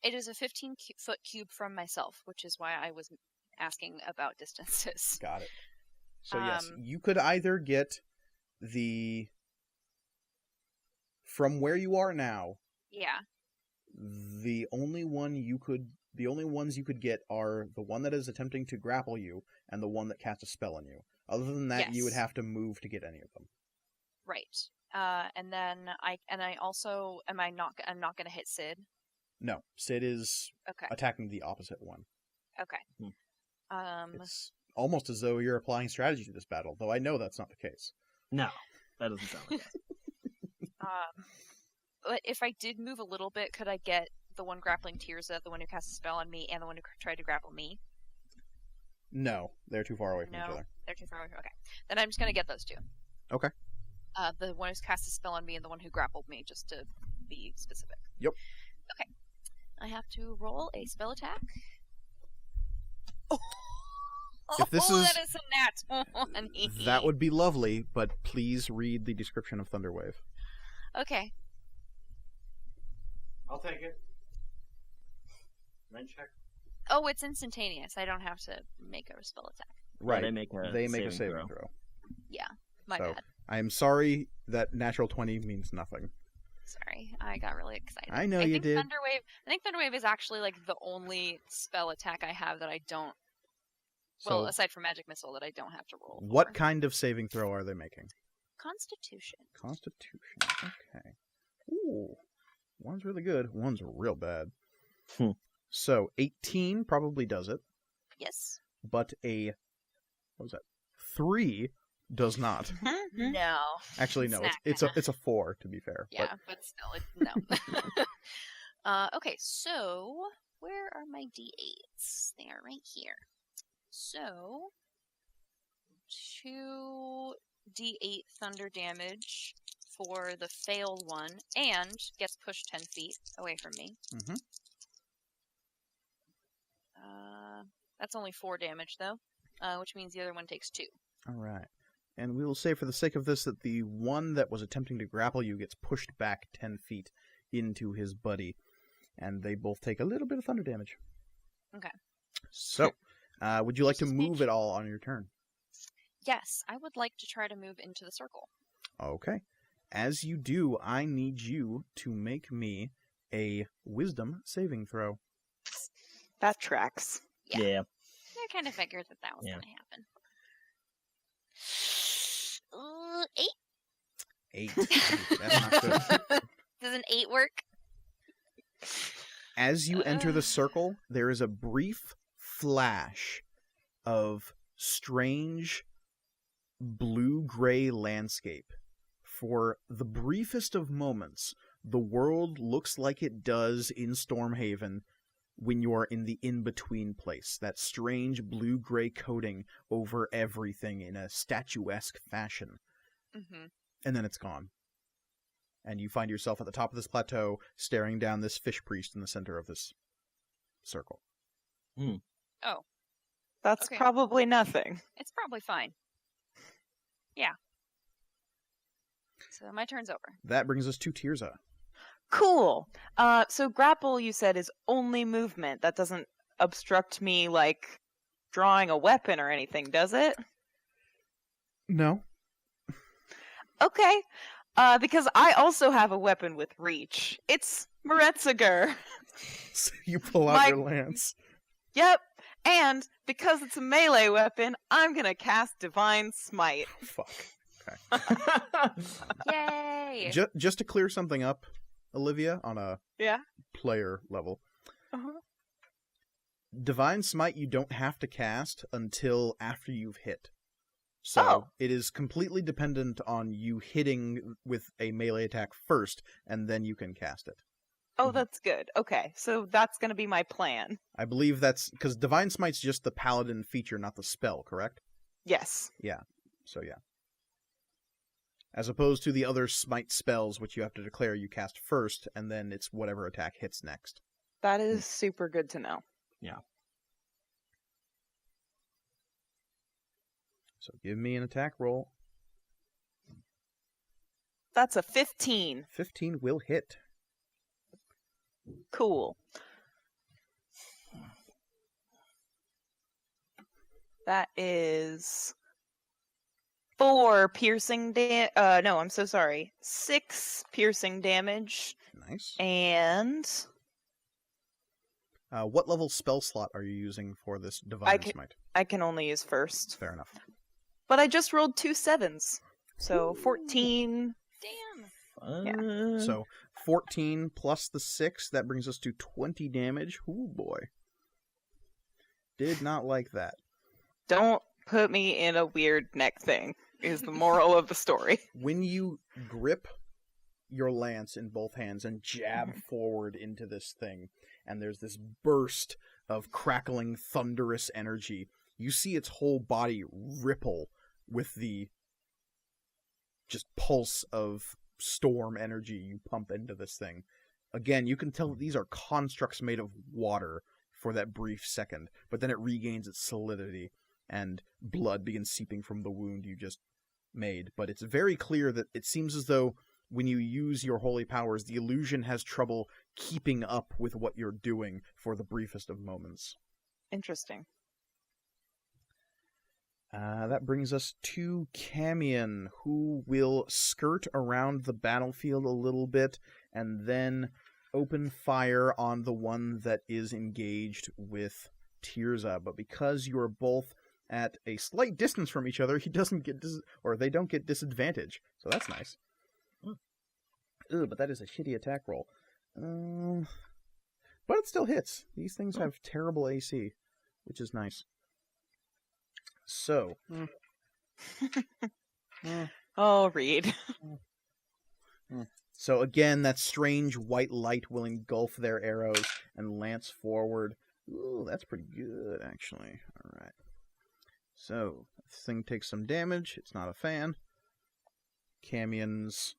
It is a 15-foot cube from myself, which is why I was asking about distances. Got it. So yes, you could either get from where you are now. Yeah. The only ones you could get are the one that is attempting to grapple you and the one that casts a spell on you. Other than that, you would have to move to get any of them. Right. And then I'm not going to hit Sid. No, Sid is attacking the opposite one. Okay. It's almost as though you're applying strategy to this battle, though I know that's not the case. No, that doesn't sound like it. But if I did move a little bit, could I get the one grappling Tirza, the one who cast a spell on me, and the one who tried to grapple me? No, they're too far away from each other. They're too far away. Okay. Then I'm just going to get those two. Okay. The one who's cast a spell on me and the one who grappled me, just to be specific. Yep. Okay. I have to roll a spell attack. If this is that is a nat 20. That would be lovely, but please read the description of Thunderwave. Okay. I'll take it. Then check. Oh, it's instantaneous. I don't have to make a spell attack. Right. They make a saving throw. Yeah. My bad. I am sorry that natural 20 means nothing. Sorry, I got really excited. I know you did. I think Thunderwave is actually like the only spell attack I have that I don't. Well, aside from Magic Missile, that I don't have to roll. What kind of saving throw are they making? Constitution. Constitution. Okay. Ooh, one's really good. One's real bad. So 18 probably does it. Yes. But what was that? 3 does not. No. Actually, no. It's a 4 to be fair. Yeah, but still, no. Okay, so where are my d8s? They are right here. So 2d8 thunder damage for the failed one, and gets pushed 10 feet away from me. Mm-hmm. That's only 4 damage though, which means the other one takes 2. All right. And we will say for the sake of this that the one that was attempting to grapple you gets pushed back 10 feet into his buddy, and they both take a little bit of thunder damage. Okay. So, would you like to move at all on your turn? Yes, I would like to try to move into the circle. Okay. As you do, I need you to make me a wisdom saving throw. That tracks. Yeah. I kind of figured that was going to happen. 8. 8. That's not good. Does an 8 work? As you enter the circle, there is a brief flash of strange blue-gray landscape. For the briefest of moments, the world looks like it does in Stormhaven when you're in the in-between place, that strange blue-gray coating over everything in a statuesque fashion. Mm-hmm. And then it's gone. And you find yourself at the top of this plateau, staring down this fish priest in the center of this circle. Oh, That's Okay. probably nothing. it's probably fine. Yeah. So my turn's over. That brings us to Tirza. Cool. So grapple, you said, is only movement. That doesn't obstruct me, like, drawing a weapon or anything, does it? No. Okay. Because I also have a weapon with reach. It's Meretziger. So you pull out My- your lance. Yep. And because it's a melee weapon, I'm gonna cast Divine Smite. Fuck. Yay! Just to clear something up, Olivia, on a Yeah. player level. Uh-huh. Divine Smite you don't have to cast until after you've hit. So Oh. it is completely dependent on you hitting with a melee attack first, and then you can cast it. Oh, that's good. Okay, so that's gonna be my plan. I believe that's because Divine Smite's just the paladin feature, not the spell, correct? Yes. So yeah. As opposed to the other smite spells, which you have to declare you cast first, and then it's whatever attack hits next. That is super good to know. So give me an attack roll. That's a 15. 15 will hit. Cool. That is 4 piercing no, I'm so sorry. 6 piercing damage. Nice. And What level spell slot are you using for this Divine Smite? I can only use first. Fair enough. But I just rolled 2 7s. So 14. Damn. So 14 plus the 6, that brings us to 20 damage. Ooh, boy. Did not like that. Don't put me in a weird neck thing, is the moral of the story. When you grip your lance in both hands and jab forward into this thing, and there's this burst of crackling, thunderous energy, you see its whole body ripple with the just pulse of storm energy you pump into this thing. Again, you can tell that these are constructs made of water for that brief second, but then it regains its solidity, and blood begins seeping from the wound you just made. But it's very clear that it seems as though when you use your holy powers, the illusion has trouble keeping up with what you're doing for the briefest of moments. Interesting. That brings us to Camion, who will skirt around the battlefield a little bit and then open fire on the one that is engaged with Tirza. But because you are both at a slight distance from each other, he doesn't get they don't get disadvantage. So that's nice. Ugh, but that is a shitty attack roll. But it still hits. These things have terrible AC, which is nice. So. Oh, Reed. So again, that strange white light will engulf their arrows and lance forward. Ooh, that's pretty good, actually. All right. So, this thing takes some damage. It's not a fan. Camion's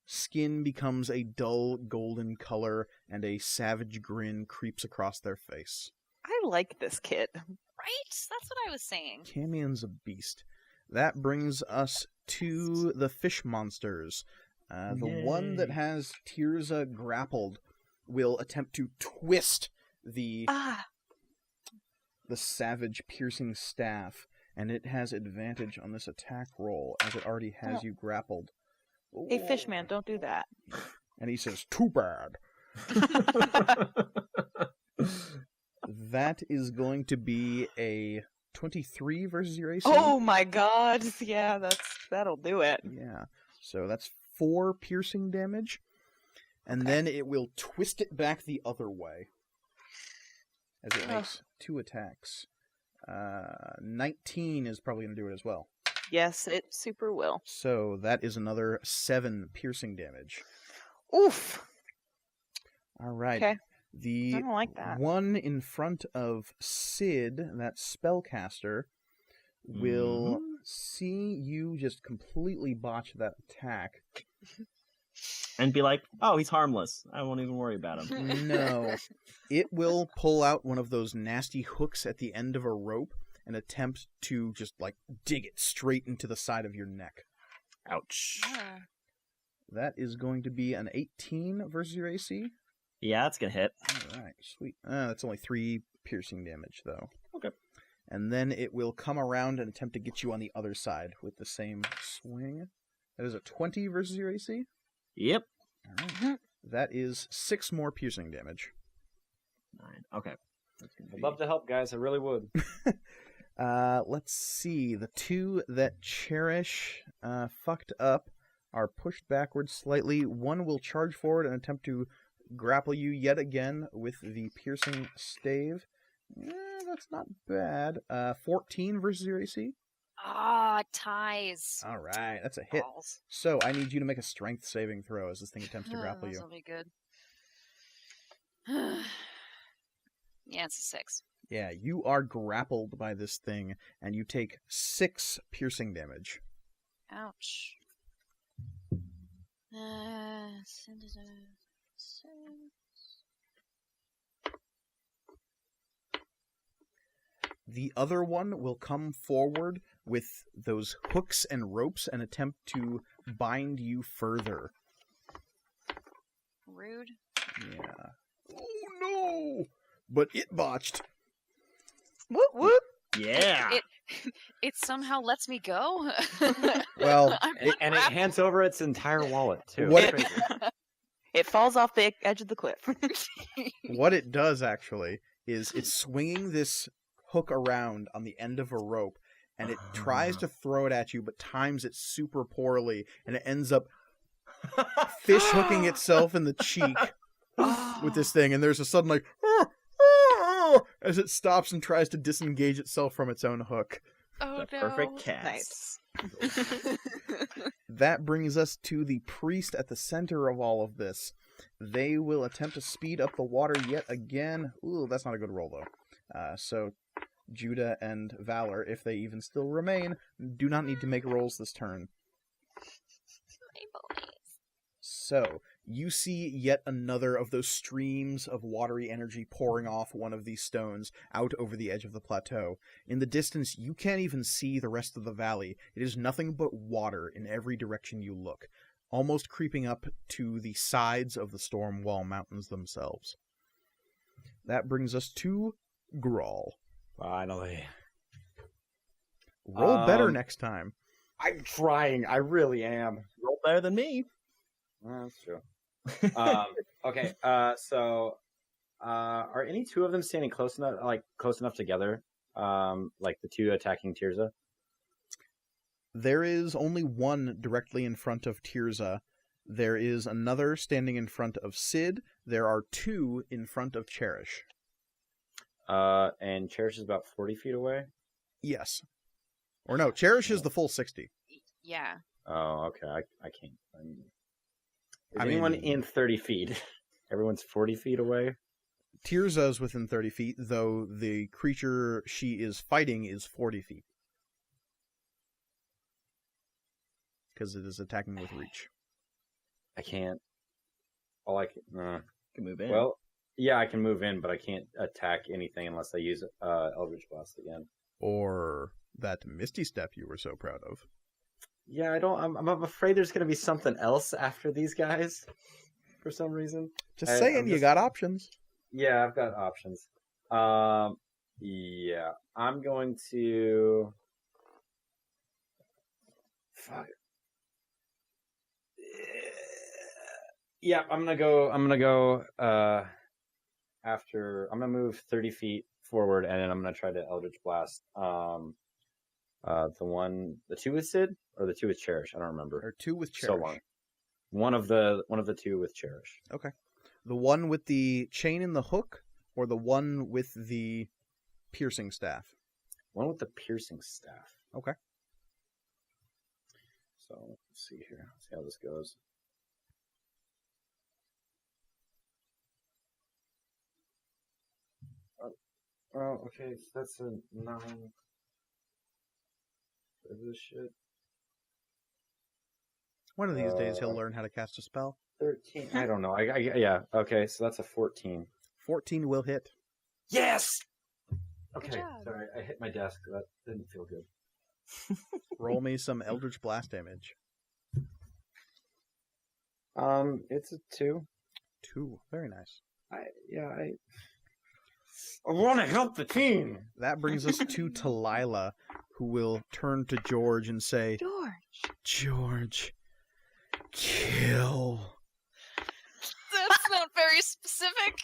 skin becomes a dull golden color, and a savage grin creeps across their face. I like this kid. Right? That's what I was saying. Camion's a beast. That brings us to the fish monsters. The one that has Tirza grappled will attempt to twist the savage piercing staff, and it has advantage on this attack roll as it already has you grappled. Hey, Fishman, don't do that. And he says, "Too bad." That is going to be a 23 versus your AC. Oh my god. Yeah, that'll do it. Yeah. So that's 4 piercing damage. And then it will twist it back the other way as it makes 2 attacks. 19 is probably going to do it as well. Yes, it super will. So that is another 7 piercing damage. Oof. All right. Okay. I The don't like that. one in front of Sid, that spellcaster, will see you just completely botch that attack. And be like, oh, he's harmless. I won't even worry about him. No. It will pull out one of those nasty hooks at the end of a rope and attempt to just, like, dig it straight into the side of your neck. Ouch. Yeah. That is going to be an 18 versus your AC. Yeah, that's gonna hit. All right, sweet. That's only 3 piercing damage, though. Okay. And then it will come around and attempt to get you on the other side with the same swing. That is a 20 versus your AC. Yep. All right. That is 6 more piercing damage. 9. Okay. That's gonna I'd be... love to help, guys. I really would. Let's see. The 2 that Cherish fucked up are pushed backwards slightly. One will charge forward and attempt to grapple you yet again with the piercing stave. That's not bad. 14 versus your AC. Ah, ties. All right, that's a hit. Balls. So I need you to make a strength saving throw as this thing attempts to grapple you. This'll be good. Yeah, it's a 6. Yeah, you are grappled by this thing, and you take 6 piercing damage. Ouch. The other one will come forward with those hooks and ropes and attempt to bind you further. Rude. Yeah. Oh no! But it botched. Whoop whoop. Yeah. It somehow lets me go. Well, I'm And it unwrapped. hands over its entire wallet, too. What- It's crazy. It falls off the edge of the cliff. what it does actually is it's swinging this hook around on the end of a rope, and it tries to throw it at you, but times it super poorly, and it ends up fish hooking itself in the cheek with this thing, and there's a sudden like as it stops and tries to disengage itself from its own hook. Oh The no. perfect cast. Nice. That brings us to the priest at the center of all of this. They will attempt to speed up the water yet again. Ooh, that's not a good roll, though. So Judah and Valor, if they even still remain, do not need to make rolls this turn. So, you see yet another of those streams of watery energy pouring off one of these stones out over the edge of the plateau. In the distance, you can't even see the rest of the valley. It is nothing but water in every direction you look, almost creeping up to the sides of the storm wall mountains themselves. That brings us to Grawl. Finally. Roll better next time. I'm trying. I really am. Roll better than me. That's true. Okay. So, are any two of them standing close enough together? Like the two attacking Tirza? There is only one directly in front of Tirza. There is another standing in front of Sid. There are 2 in front of Cherish. And Cherish is about 40 feet away. Yes. Or no, Cherish is the full 60. Yeah. Oh, okay. I can't. Is I anyone mean- in 30 feet? Everyone's 40 feet away. Tirza is within 30 feet, though the creature she is fighting is 40 feet. Because it is attacking with reach. I can't. All I can. Can move in. Well, yeah, I can move in, but I can't attack anything unless I use Eldritch Blast again. Or that Misty Step you were so proud of. Yeah, I don't. I'm afraid there's gonna be something else after these guys, for some reason. Just saying, I'm you just- got options. Yeah, I've got options. Yeah, I'm going to. Fuck. Yeah, I'm gonna go. After I'm gonna move 30 feet forward, and then I'm gonna try to Eldritch Blast. The 2 with Sid or the 2 with Cherish. I don't remember. Or 2 with Cherish. So long. One of the 2 with Cherish. Okay. The one with the chain and the hook, or the one with the piercing staff? One with the piercing staff. Okay. So let's see here. Let's see how this goes. Oh, okay, so that's a 9 for this shit. One of these days he'll learn how to cast a spell. 13. I don't know. Yeah. Okay, so that's a 14. 14 will hit. Yes. Okay. job. Sorry, I hit my desk. That didn't feel good. Roll me some Eldritch Blast damage. It's a 2. 2. Very nice. I want to help the team. That brings us to Talila, who will turn to George and say, George, kill. That's not very specific.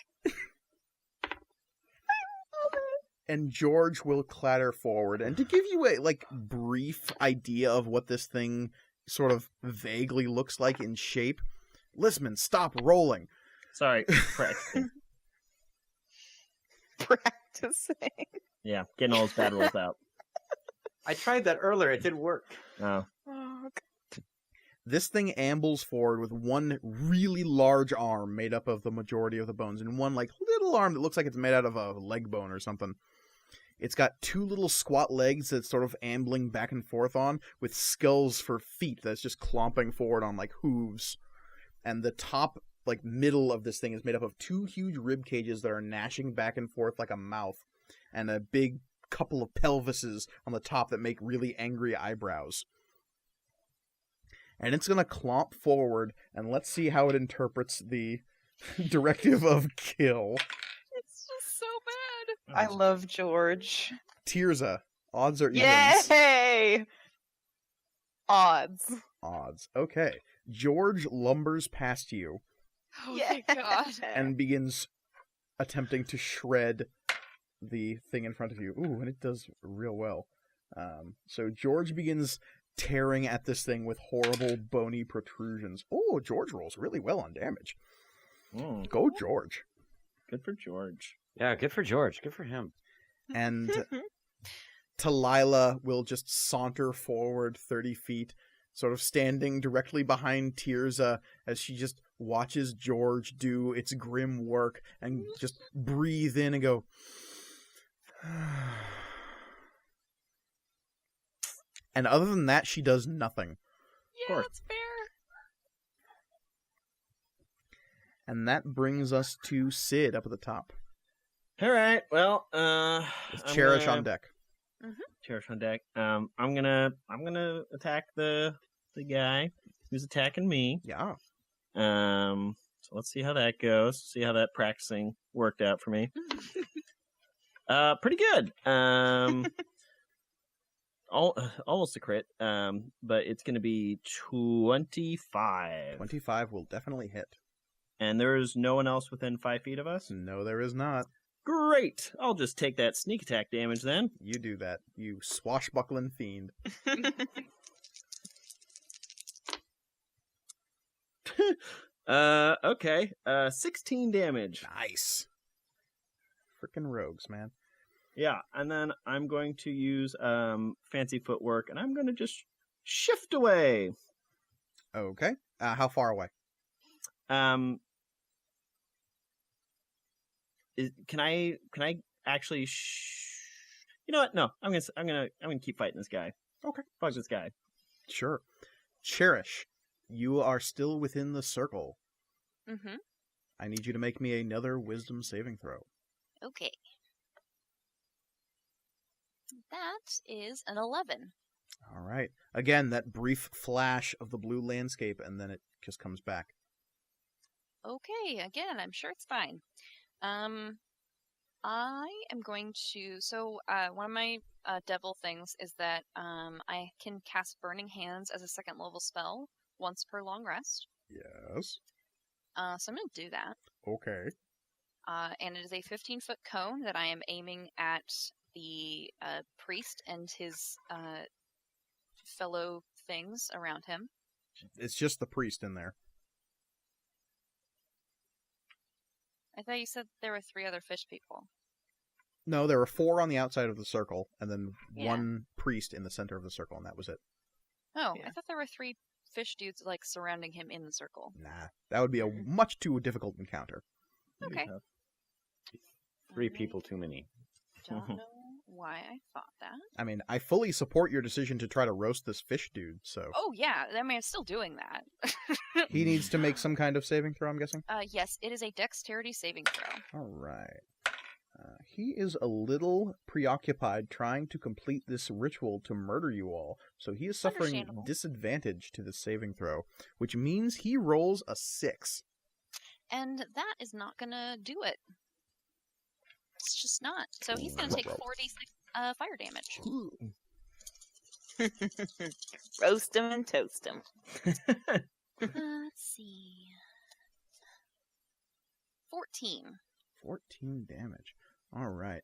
And George will clatter forward. And to give you a brief idea of what this thing sort of vaguely looks like in shape, Lisman, stop rolling. Sorry, practicing. Practicing. Yeah, getting all those bad rolls out. I tried that earlier. It didn't work. Oh. Oh, This thing ambles forward with one really large arm made up of the majority of the bones, and one little arm that looks like it's made out of a leg bone or something. It's got 2 little squat legs that's sort of ambling back and forth on, with skulls for feet that's just clomping forward on hooves. And the top, middle of this thing is made up of 2 huge rib cages that are gnashing back and forth like a mouth, and a big couple of pelvises on the top that make really angry eyebrows. And it's going to clomp forward, and let's see how it interprets the directive of kill. It's just so bad. I love George. Tirza, odds or evens? Yay! Odds. Odds. Okay. George lumbers past you Oh my god. and begins attempting to shred the thing in front of you. Ooh, and it does real well. So George begins tearing at this thing with horrible bony protrusions. Oh, George rolls really well on damage. Go George. Good for George. Yeah, good for George. Good for him. And Talila will just saunter forward 30 feet, sort of standing directly behind Tirza as she just watches George do its grim work and just breathe in and go... And other than that, she does nothing. Yeah, that's fair. And that brings us to Sid up at the top. All right. Well, With Cherish on deck. Cherish on deck. I'm gonna attack the guy who's attacking me. Yeah. So let's see how that goes. See how that practicing worked out for me. Pretty good. Almost a crit. But it's gonna be 25. 25 will definitely hit. And there's no one else within 5 feet of us? No, there is not. Great! I'll just take that sneak attack damage then. You do that, you swashbuckling fiend. Okay. 16 damage. Nice. Frickin' rogues, man. Yeah, and then I'm going to use fancy footwork, and I'm going to just shift away. Okay. How far away? Can I actually? You know what? No, I'm gonna keep fighting this guy. Okay. Fuck this guy. Sure. Cherish, you are still within the circle. Mm-hmm. I need you to make me another wisdom saving throw. Okay. That is an 11. All right. Again, that brief flash of the blue landscape, and then it just comes back. Okay, again, I'm sure it's fine. I am going to... So, one of my devil things is that I can cast Burning Hands as a 2nd level spell once per long rest. Yes. So I'm going to do that. Okay. And it is a 15-foot cone that I am aiming at the priest and his fellow things around him. It's just the priest in there. I thought you said there were 3 other fish people. No, there were 4 on the outside of the circle, and then Yeah. 1 priest in the center of the circle, and that was it. Oh, Yeah. I thought there were 3 fish dudes surrounding him in the circle. Nah, that would be a much too difficult encounter. Okay. 3 people too many. don't know why I thought that. I mean, I fully support your decision to try to roast this fish dude, so... Oh, yeah. I mean, I'm still doing that. He needs to make some kind of saving throw, I'm guessing? Yes, it is a dexterity saving throw. Alright. He is a little preoccupied trying to complete this ritual to murder you all, so he is suffering Understandable. disadvantage to this saving throw, which means he rolls a 6. And that is not going to do it. It's just not. So he's going to take 46 fire damage. Roast him and toast him. Let's see. 14. 14 damage. Alright.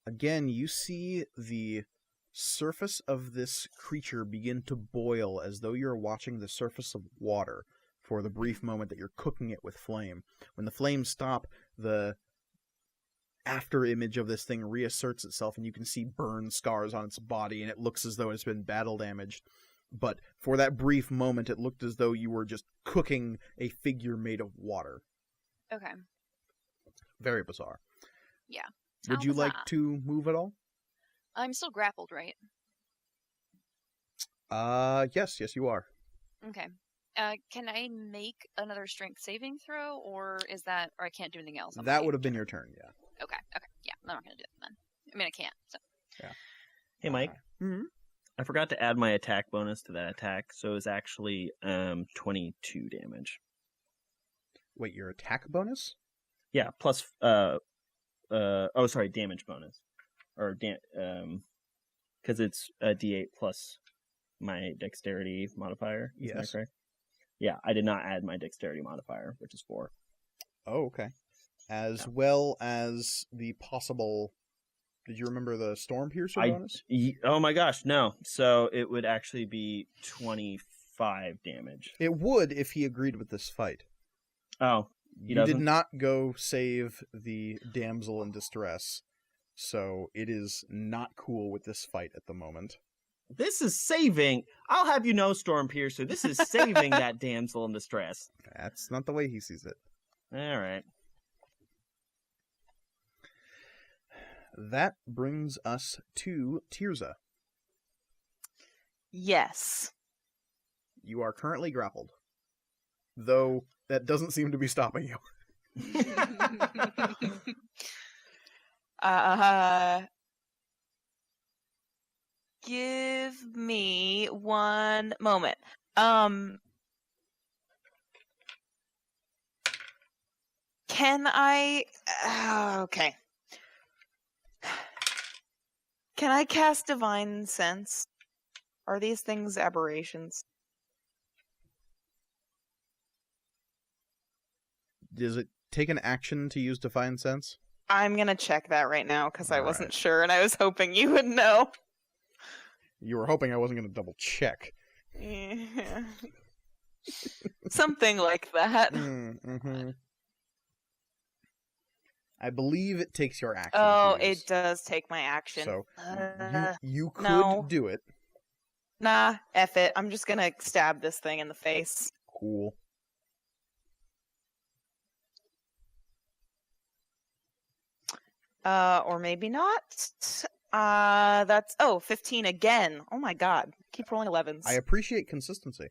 Again, you see the surface of this creature begin to boil as though you're watching the surface of water for the brief moment that you're cooking it with flame. When the flames stop, the after image of this thing reasserts itself and you can see burn scars on its body and it looks as though it's been battle damaged. But for that brief moment, it looked as though you were just cooking a figure made of water. Okay. Very bizarre. Yeah. Would How you like bizarre. to move at all? I'm still grappled, right? Yes, you are. Okay. Can I make another strength saving throw, or is that, or I can't do anything else? on That my would have been turn? your turn, yeah. Okay. Yeah, I'm not going to do it then. I mean, I can't, so. Hey, Mike. Mhm. I forgot to add my attack bonus to that attack, so it's actually 22 damage. Wait, your attack bonus? Yeah, plus damage bonus. Or because it's a D8 plus my dexterity modifier. Is that Yes. correct? Yeah, I did not add my dexterity modifier, which is 4. Oh, okay. As Yeah. well as the possible... Did you remember the Storm Piercer bonus? Oh my gosh, no. So it would actually be 25 damage. It would if he agreed with this fight. Oh, You doesn't? did not go save the damsel in distress, so it is not cool with this fight at the moment. this is saving. I'll have you know, Storm Piercer, this is saving that damsel in distress. That's not the way he sees it. All right. That brings us to Tirza. Yes. You are currently grappled, though that doesn't seem to be stopping you. Give me one moment. Can I... okay. Can I cast Divine Sense? Are these things aberrations? Does it take an action to use Divine Sense? I'm gonna check that right now because I All wasn't right. sure and I was hoping you would know. You were hoping I wasn't going to double check. Yeah. Something like that. Mm-hmm. I believe it takes your action. Oh, to use. it does take my action. So Uh, you could no. do it. Nah, F it. I'm just gonna stab this thing in the face. Cool. Or maybe not. That's 15 again. Oh my god. Keep rolling 11s. I appreciate consistency.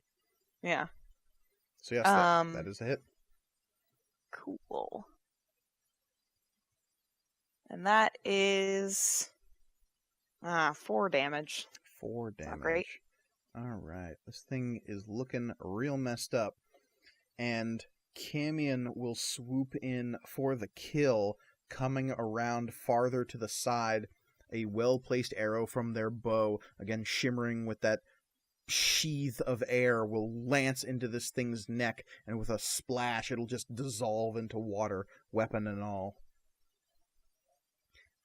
Yeah. So yes, that is a hit. Cool. And that is 4 damage. 4 damage. Not great. Alright. This thing is looking real messed up. And Camion will swoop in for the kill, coming around farther to the side. A well-placed arrow from their bow, again shimmering with that sheath of air, will lance into this thing's neck, and with a splash it'll just dissolve into water, weapon and all.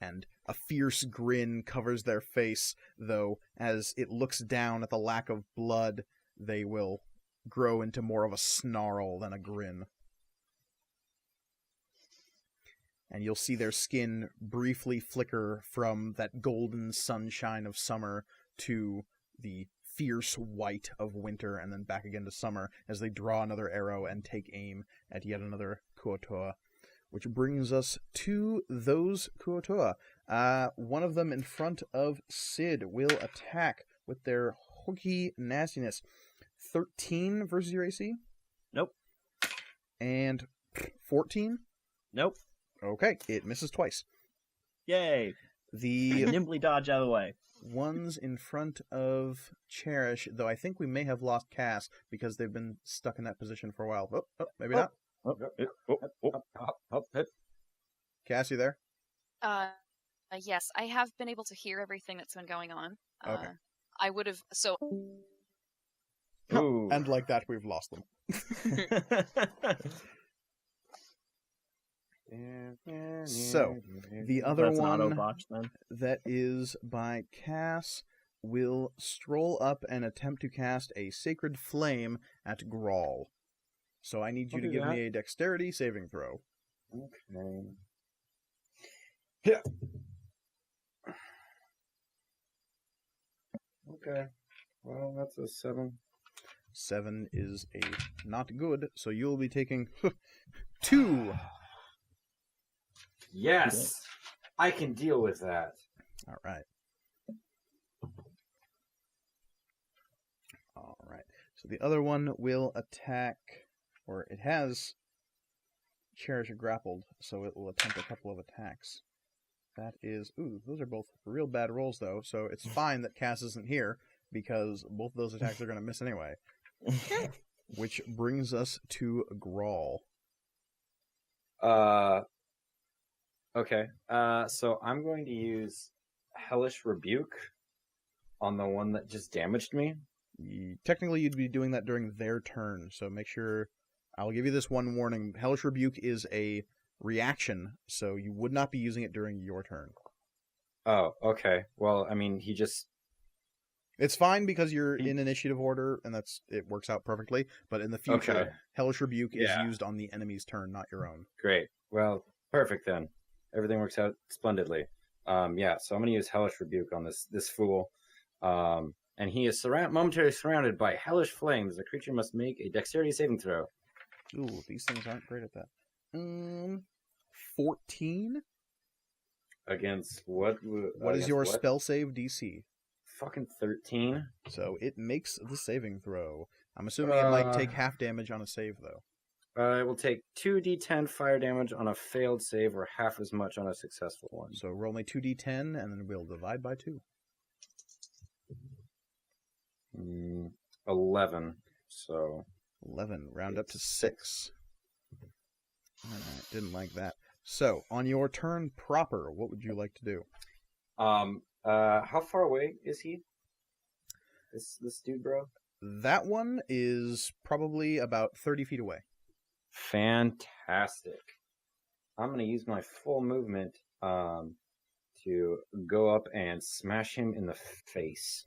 And a fierce grin covers their face, though, as it looks down at the lack of blood, they will grow into more of a snarl than a grin. And you'll see their skin briefly flicker from that golden sunshine of summer to the fierce white of winter, and then back again to summer as they draw another arrow and take aim at yet another Kuotoa. Which brings us to those Kuotoa. One of them in front of Sid will attack with their hooky nastiness. 13 versus your AC? Nope. And 14? Nope. Okay, it misses twice. Yay. The Nimbly dodge out of the way. ones in front of Cherish, though I think we may have lost Cass because they've been stuck in that position for a while. Maybe not. Cass, you there? Yes, I have been able to hear everything that's been going on. Okay. I would have so. Ooh. And like that, we've lost them. So, the other That's an auto one botch then. that is by Cass will stroll up and attempt to cast a Sacred Flame at Grawl. So I need you I'll to do give that. me a dexterity saving throw. Okay. Yeah. Okay. Well, that's a 7. 7 is a not good, so you'll be taking 2. Yes, I can deal with that. All right. All right. So the other one will attack, or it has Cherish grappled, so it will attempt a couple of attacks. That is, those are both real bad rolls, though, so it's fine that Cass isn't here, because both of those attacks are going to miss anyway. Which brings us to Grawl. Okay. So I'm going to use Hellish Rebuke on the one that just damaged me. Technically, you'd be doing that during their turn, so make sure... I'll give you this one warning. Hellish Rebuke is a reaction, so you would not be using it during your turn. Oh, okay. Well, I mean, he just... It's fine because you're in initiative order, and it works out perfectly, but in the future, Okay. Hellish Rebuke is Yeah. used on the enemy's turn, not your own. Great. Well, perfect then. Everything works out splendidly. Yeah, so I'm going to use Hellish Rebuke on this fool. And he is momentarily surrounded by hellish flames. The creature must make a dexterity saving throw. Ooh, these things aren't great at that. 14? Against what? What is your spell save DC? Fucking 13. So it makes the saving throw. I'm assuming it might take half damage on a save, though. It will take 2d10 fire damage on a failed save or half as much on a successful one. So roll me 2d10, and then we'll divide by 2. 11. So 11. Round up to 6. Alright, didn't like that. So, on your turn proper, what would you like to do? how far away is he? This dude, bro? That one is probably about 30 feet away. Fantastic. I'm going to use my full movement to go up and smash him in the face.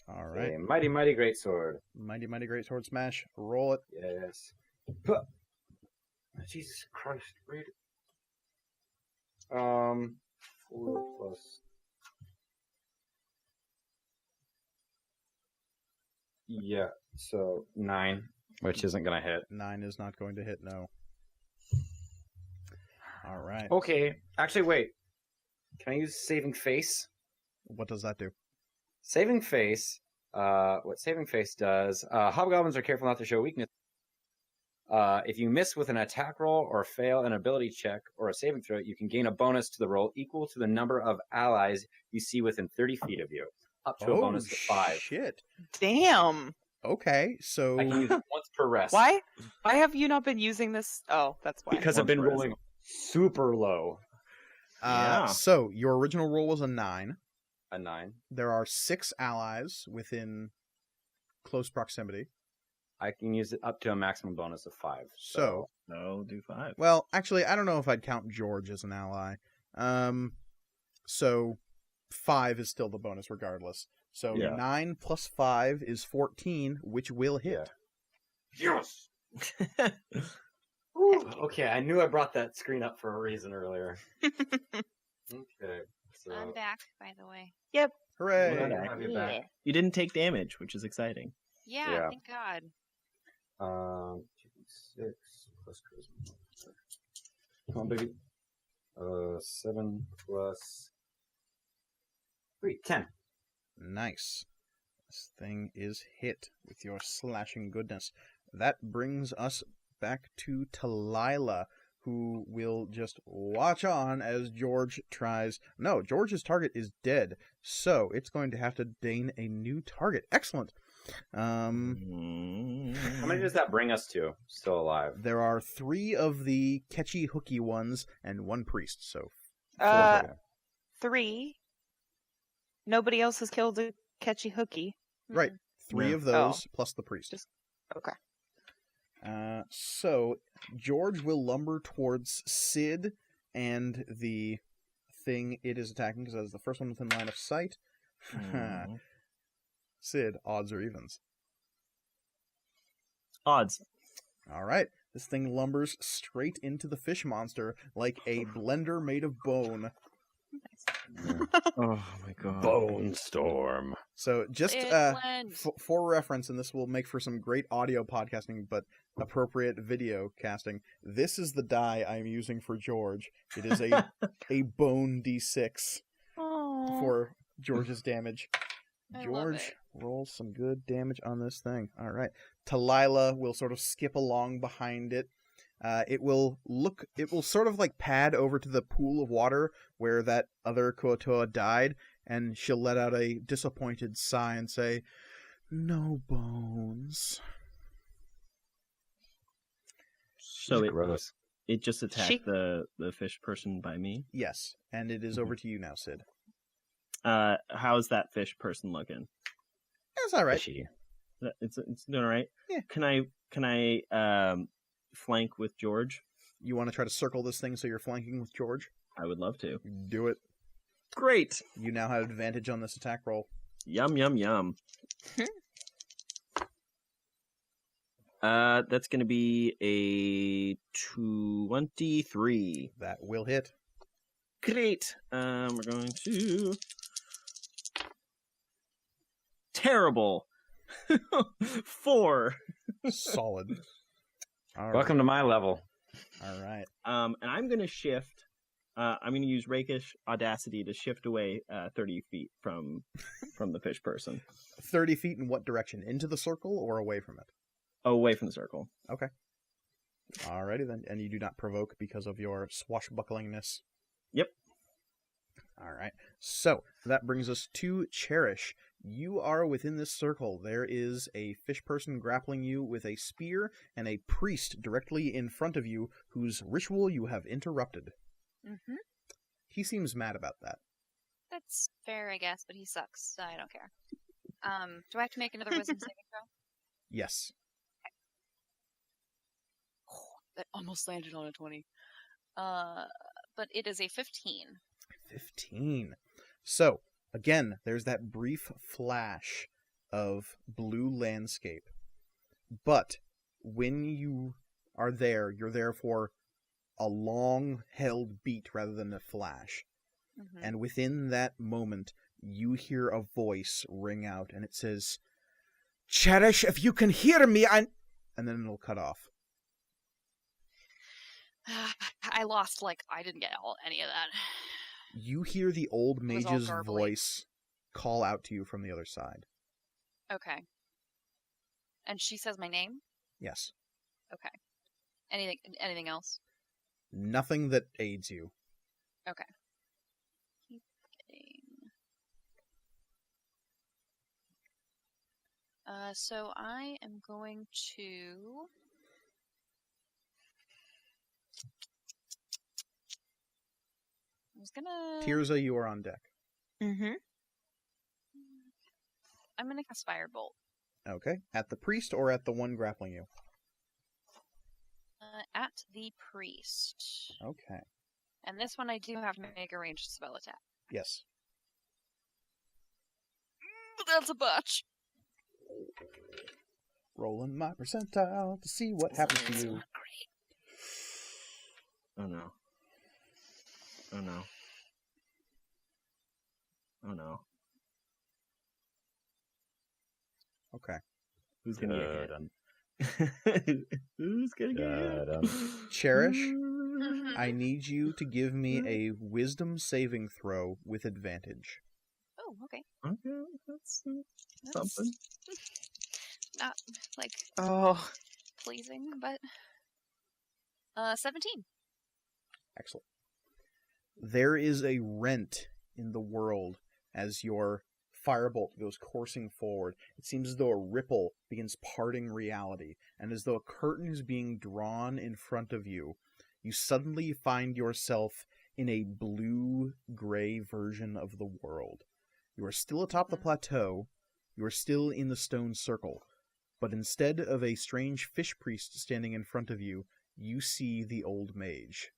All right. A mighty, mighty great sword. Mighty, mighty great sword smash. Roll it. Yes. Huh. Jesus Christ, read it. 4 plus... Yeah, so 9, which isn't going to hit. 9 is not going to hit, no. All right. Okay, actually, wait. Can I use Saving Face? What does that do? Saving Face, what Saving Face does, hobgoblins are careful not to show weakness. If you miss with an attack roll or fail an ability check or a saving throw, you can gain a bonus to the roll equal to the number of allies you see within 30 feet of you, up to a bonus of 5. Shit. Damn. Okay, so... I can use it once per rest. Why? Why have you not been using this? Oh, that's why. Because I've been Once per rolling super low. Yeah. So, your original roll was a 9. A 9. There are 6 allies within close proximity. I can use it up to a maximum bonus of 5. So, No, do 5. well, actually, I don't know if I'd count George as an ally. So 5 is still the bonus regardless. So Yeah. 9 plus 5 is 14, which will hit. Yes! Whew. Okay, I knew I brought that screen up for a reason earlier. Okay, so... I'm back, by the way. Hooray! Glad to have you back. You didn't take damage, which is exciting. Yeah, Yeah. thank God. 6 plus charisma. Come on, baby. 7 plus Sweet, 10. Nice. This thing is hit with your slashing goodness. That brings us back to Talila, who will just watch on as George tries... No, George's target is dead, so it's going to have to gain a new target. Excellent. How many does that bring us to? Still alive. There are 3 of the catchy hooky ones and 1 priest, so 4 Uh, total. 3. Nobody else has killed a catchy hooky. Right. 3 Yeah. of those plus the priest. Just- Okay. So George will lumber towards Sid and the thing it is attacking, because that is the first one within line of sight. Sid, odds or evens? Odds. All right. This thing lumbers straight into the fish monster like a blender made of bone. Oh my god. Bone Storm. So just It blends. for reference, and this will make for some great audio podcasting, but appropriate video casting, this is the die I'm using for George. It is a bone D6 Oh. for George's damage. I love George, it. roll some good damage on this thing. All right. Talila will sort of skip along behind it. It will sort of like pad over to the pool of water where that other Kuo-toa died, and she'll let out a disappointed sigh and say, "No bones." So gross. it just attacked She- the fish person by me. Yes, and it is over to you now, Sid. How's that fish person looking? That's all right. Fishy. It's doing all right. Yeah. Can I flank with George? You want to try to circle this thing so you're flanking with George? I would love to. Do it. Great. You now have advantage on this attack roll. Yum yum yum. That's gonna be a 23. That will hit. Great. We're going to terrible 4. Solid. All right. Welcome to my level. All right. And I'm gonna shift. I'm gonna use Rakish Audacity to shift away 30 feet from the fish person, 30 feet in what direction? Into the circle or away from it? away from the circle. Alrighty then. And you do not provoke because of your swashbucklingness. Yep. Alright. So, that brings us to Cherish. You are within this circle. There is a fish person grappling you with a spear and a priest directly in front of you whose ritual you have interrupted. Mm-hmm. He seems mad about that. That's fair, I guess, but he sucks, so I don't care. Do I have to make another wisdom saving throw? Yes. That almost landed on a 20. But it is a 15. 15. So, again, there's that brief flash of blue landscape. But when you are there, you're there for a long-held beat rather than a flash. Mm-hmm. And within that moment, you hear a voice ring out, and it says, "Cherish, if you can hear me, And then it'll cut off. I lost, I didn't get any of that. You hear the old It was all mage's garbly. voice call out to you from the other side. Okay. And she says my name? Yes. Okay. Anything else? Nothing that aids you. Okay. Keep getting... So I am going to... I was gonna... Tirza, you are on deck. Mm-hmm. I'm gonna cast Firebolt. Okay. At the priest or at the one grappling you? At the priest. Okay. And this one I do have to make a ranged spell attack. Yes. But that's a botch. Rolling my percentile to see what happens to It's you. not great. Oh no. Oh no. Oh no. Okay. Who's gonna get Dun, hit? Who's gonna get hit? Cherish, Mhm. I need you to give me a wisdom saving throw with advantage. Oh, Oh, okay. Okay, that's That's something. not like Oh, pleasing, but 17. Excellent. There is a rent in the world as your firebolt goes coursing forward. It seems as though a ripple begins parting reality, and as though a curtain is being drawn in front of you, you suddenly find yourself in a blue-gray version of the world. You are still atop the plateau, you are still in the stone circle, but instead of a strange fish priest standing in front of you, you see the old mage.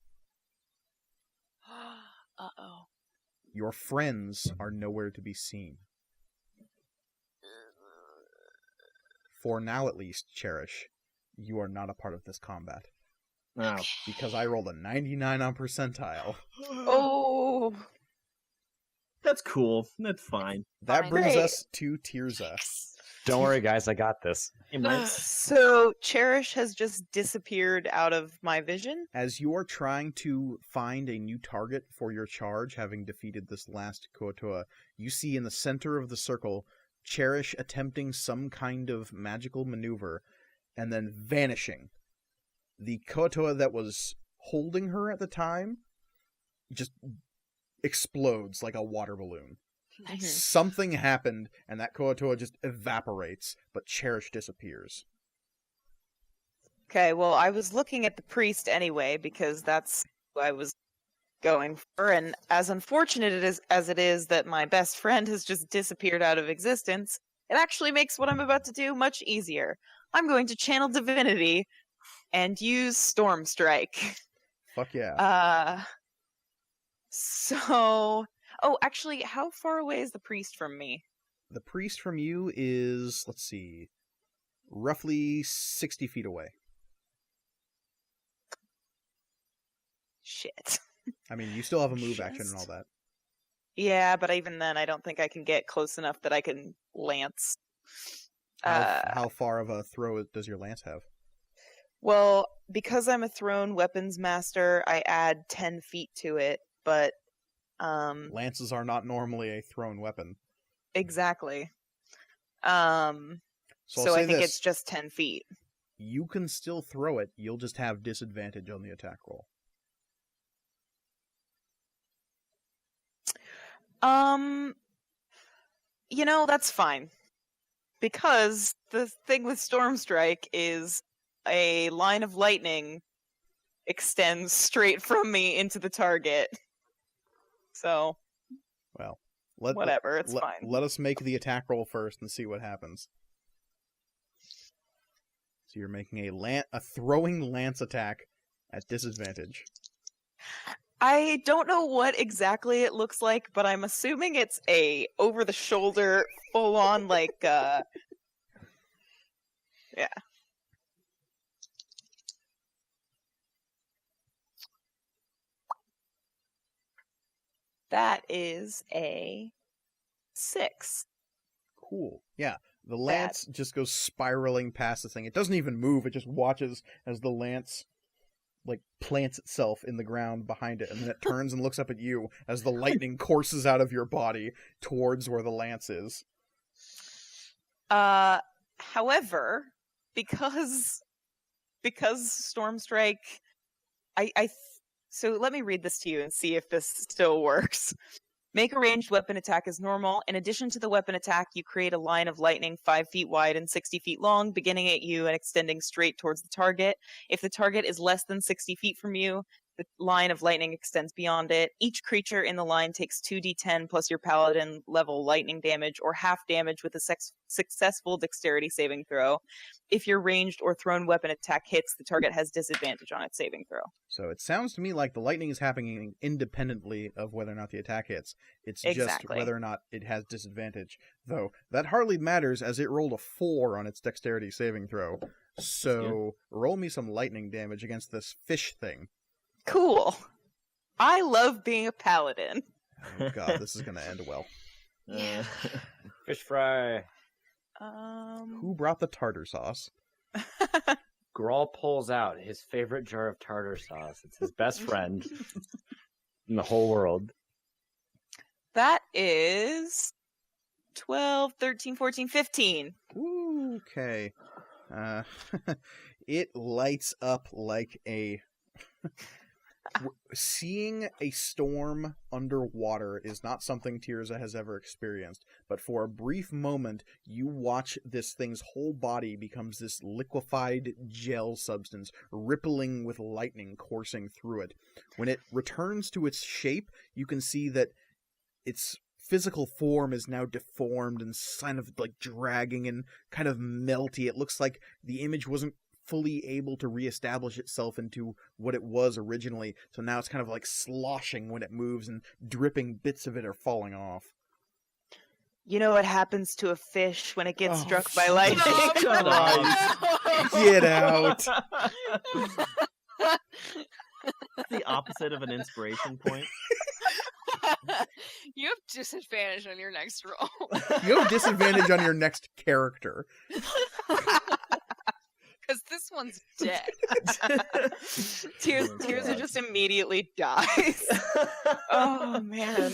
Uh-oh. Your friends are nowhere to be seen. For now, at least, Cherish, you are not a part of this combat. Oh, Because I rolled a 99 on percentile. oh, that's cool. That's fine. That Fine. brings Great. us to Tirza. Don't worry, guys. I got this. Hey, Mike. So Cherish has just disappeared out of my vision. As you are trying to find a new target for your charge, having defeated this last Koatoa, you see in the center of the circle Cherish attempting some kind of magical maneuver and then vanishing. The Koatoa that was holding her at the time just explodes like a water balloon. Nice. Something happened, and that Koatoa just evaporates, but Cherish disappears. Okay, well, I was looking at the priest anyway because that's who I was going for, and as unfortunate as it is that my best friend has just disappeared out of existence, it actually makes what I'm about to do much easier. I'm going to channel divinity and use Storm Strike. Fuck yeah. Oh, actually, how far away is the priest from me? The priest from you is, let's see, roughly 60 feet away. Shit. I mean, you still have a move action and all that. Yeah, but even then, I don't think I can get close enough that I can lance. How far of a throw does your lance have? Well, because I'm a thrown weapons master, I add 10 feet to it, but Lances are not normally a thrown weapon. exactly. So I'll So say I think this. it's just 10 feet. You can still throw it, you'll just have disadvantage on the attack roll. That's fine. Because the thing with Storm Strike is a line of lightning extends straight from me into the target. So, Well, whatever, it's fine. Let us make the attack roll first and see what happens. So you're making a throwing lance attack at disadvantage. I don't know what exactly it looks like, but I'm assuming it's a over-the-shoulder, full-on, yeah. That is a 6. Cool. Yeah, the lance just goes spiraling past the thing. It doesn't even move. It just watches as the lance plants itself in the ground behind it, and then it turns and looks up at you as the lightning courses out of your body towards where the lance is. However, because Storm Strike, so let me read this to you and see if this still works. Make a ranged weapon attack as normal. In addition to the weapon attack, you create a line of lightning 5 feet wide and 60 feet long, beginning at you and extending straight towards the target. If the target is less than 60 feet from you, the line of lightning extends beyond it. Each creature in the line takes 2d10 plus your paladin level lightning damage, or half damage with a successful dexterity saving throw. If your ranged or thrown weapon attack hits, the target has disadvantage on its saving throw. So it sounds to me like the lightning is happening independently of whether or not the attack hits. It's just Exactly. whether or not it has disadvantage. Though, that hardly matters as it rolled a 4 on its dexterity saving throw. So, roll me some lightning damage against this fish thing. Cool. I love being a paladin. Oh god, this is going to end well. Yeah. Fish fry. Who brought the tartar sauce? Grawl pulls out his favorite jar of tartar sauce. It's his best friend in the whole world. That is 12, 13, 14, 15. Ooh, okay. It lights up like a... Seeing a storm underwater is not something Tirza has ever experienced, but for a brief moment, you watch this thing's whole body becomes this liquefied gel substance, rippling with lightning coursing through it. When it returns to its shape, you can see that its physical form is now deformed and kind of like dragging and kind of melty. It looks like the image wasn't fully able to reestablish itself into what it was originally, so now it's kind of like sloshing when it moves, and dripping bits of it are falling off. You know what happens to a fish when it gets struck by lightning? Shut up. Get out! The opposite of an inspiration point. You have disadvantage on your next roll. You have disadvantage on your next character. Because this one's dead. Tirza just immediately dies. Oh, man.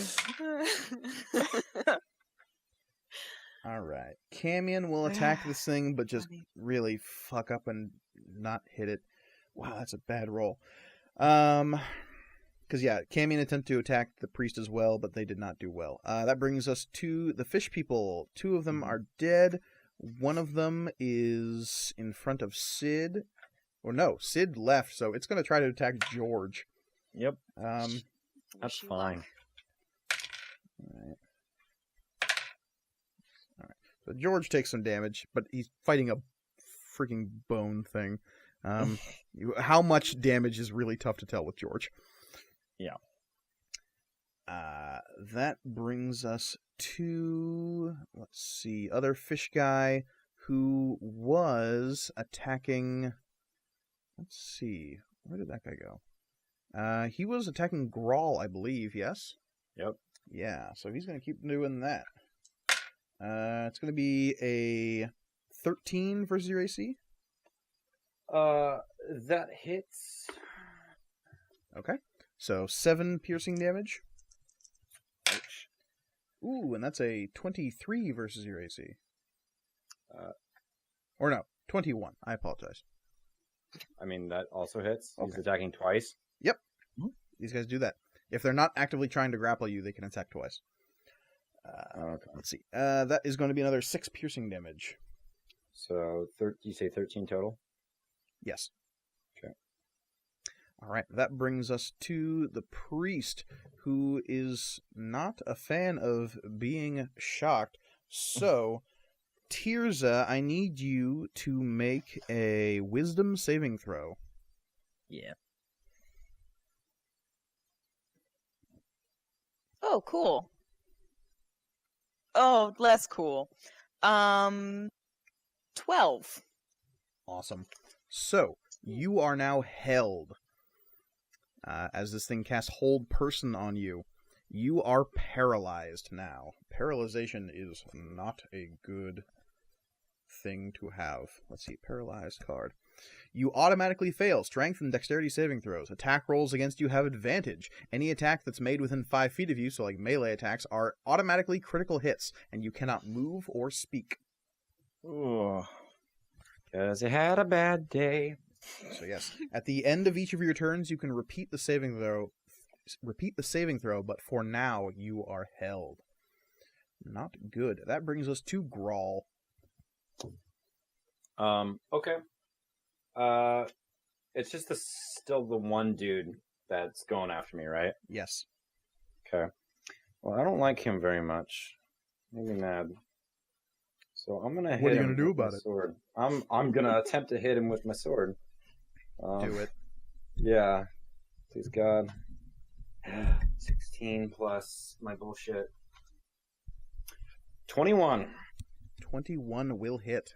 Alright. Camion will attack this thing, but just really fuck up and not hit it. Wow, that's a bad roll. Because, yeah, Camion attempted to attack the priest as well, but they did not do well. That brings us to the fish people. 2 of them are dead. One of them is in front of Sid. Or no, Sid left, so it's going to try to attack George. Yep. That's Wish you fine. luck. Alright. So George takes some damage, but he's fighting a freaking bone thing. How much damage is really tough to tell with George. Yeah. That brings us to, let's see, other fish guy who was attacking, let's see, where did that guy go? He was attacking Grawl, I believe, yes? Yep. Yeah, so he's going to keep doing that. It's going to be a 13 versus your AC? That hits. Okay. So 7 piercing damage. Ouch. Ooh, and that's a 23 versus your AC. Uh, Or no, 21. I apologize. I mean, that also hits. He's Okay. attacking twice. These guys do that. If they're not actively trying to grapple you, they can attack twice. Okay. Let's see. That is going to be another 6 piercing damage. So, you say 13 total? Yes. Okay. All right. That brings us to the priest, who is not a fan of being shocked. So, Tirza, I need you to make a wisdom saving throw. Yeah. Oh, cool. Oh, less cool. 12. Awesome. So, you are now held. As this thing casts Hold Person on you, you are paralyzed now. Paralyzation is not a good thing to have. Let's see, paralyzed card. You automatically fail strength and dexterity saving throws. Attack rolls against you have advantage. Any attack that's made within 5 feet of you, so like melee attacks, are automatically critical hits, and you cannot move or speak. Ooh. Because he had a bad day. So yes, at the end of each of your turns, you can repeat the saving throw. But for now, you are held. Not good. That brings us to Grawl. Okay. It's just still the one dude that's going after me, right? Yes. Okay. Well, I don't like him very much. Made me mad. So I'm gonna hit him. What are you gonna do with my about it? sword. I'm gonna attempt to hit him with my sword. Do it. Yeah. Please God. 16 plus my bullshit. 21. 21 will hit.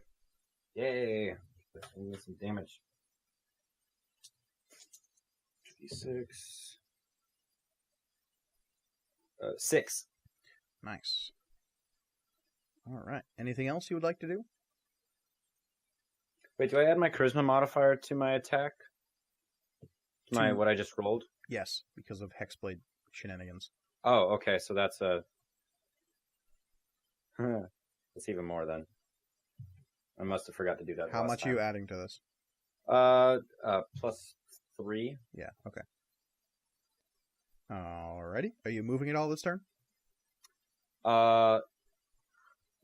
Yay. Let's get some damage. 56. 6. Nice. All right. Anything else you would like to do? Wait, do I add my charisma modifier to my attack? What I just rolled? Yes, because of Hexblade shenanigans. Oh, okay. So that's a That's even more then. I must have forgot to do that. How much are you adding to this? +3. Yeah, okay. Alrighty. Are you moving it all this turn?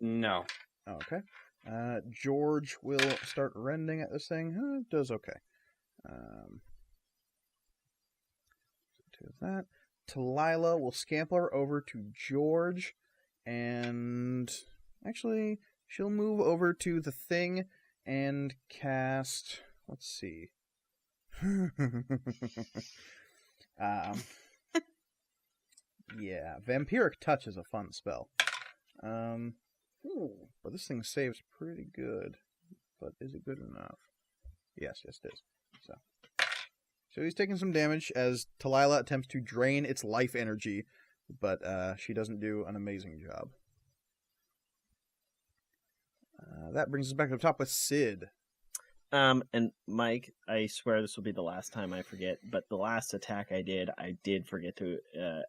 No. Okay. George will start rending at this thing. It does okay. Do that. Talila will scamper over to George, and actually, she'll move over to the thing and cast. Let's see. Yeah, Vampiric Touch is a fun spell. But this thing saves pretty good. But is it good enough? Yes, it is. So he's taking some damage as Talila attempts to drain its life energy, but she doesn't do an amazing job. That brings us back to the top with Sid. And Mike, I swear this will be the last time I forget, but the last attack I did forget to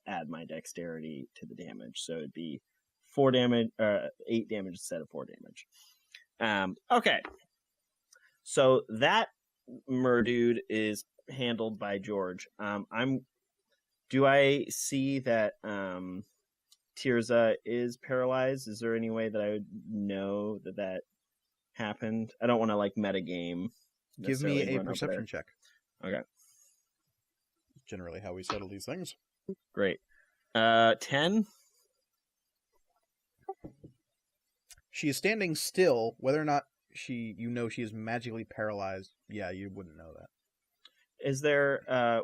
add my dexterity to the damage, so it'd be 8 damage instead of 4 damage. Okay. So that Murdude is handled by George. Do I see that Tirza is paralyzed? Is there any way that I would know that happened? I don't want to metagame. Give me a perception check. Okay. Generally how we settle these things. Great. 10. She is standing still. Whether or not she is magically paralyzed, yeah, you wouldn't know that. Is there so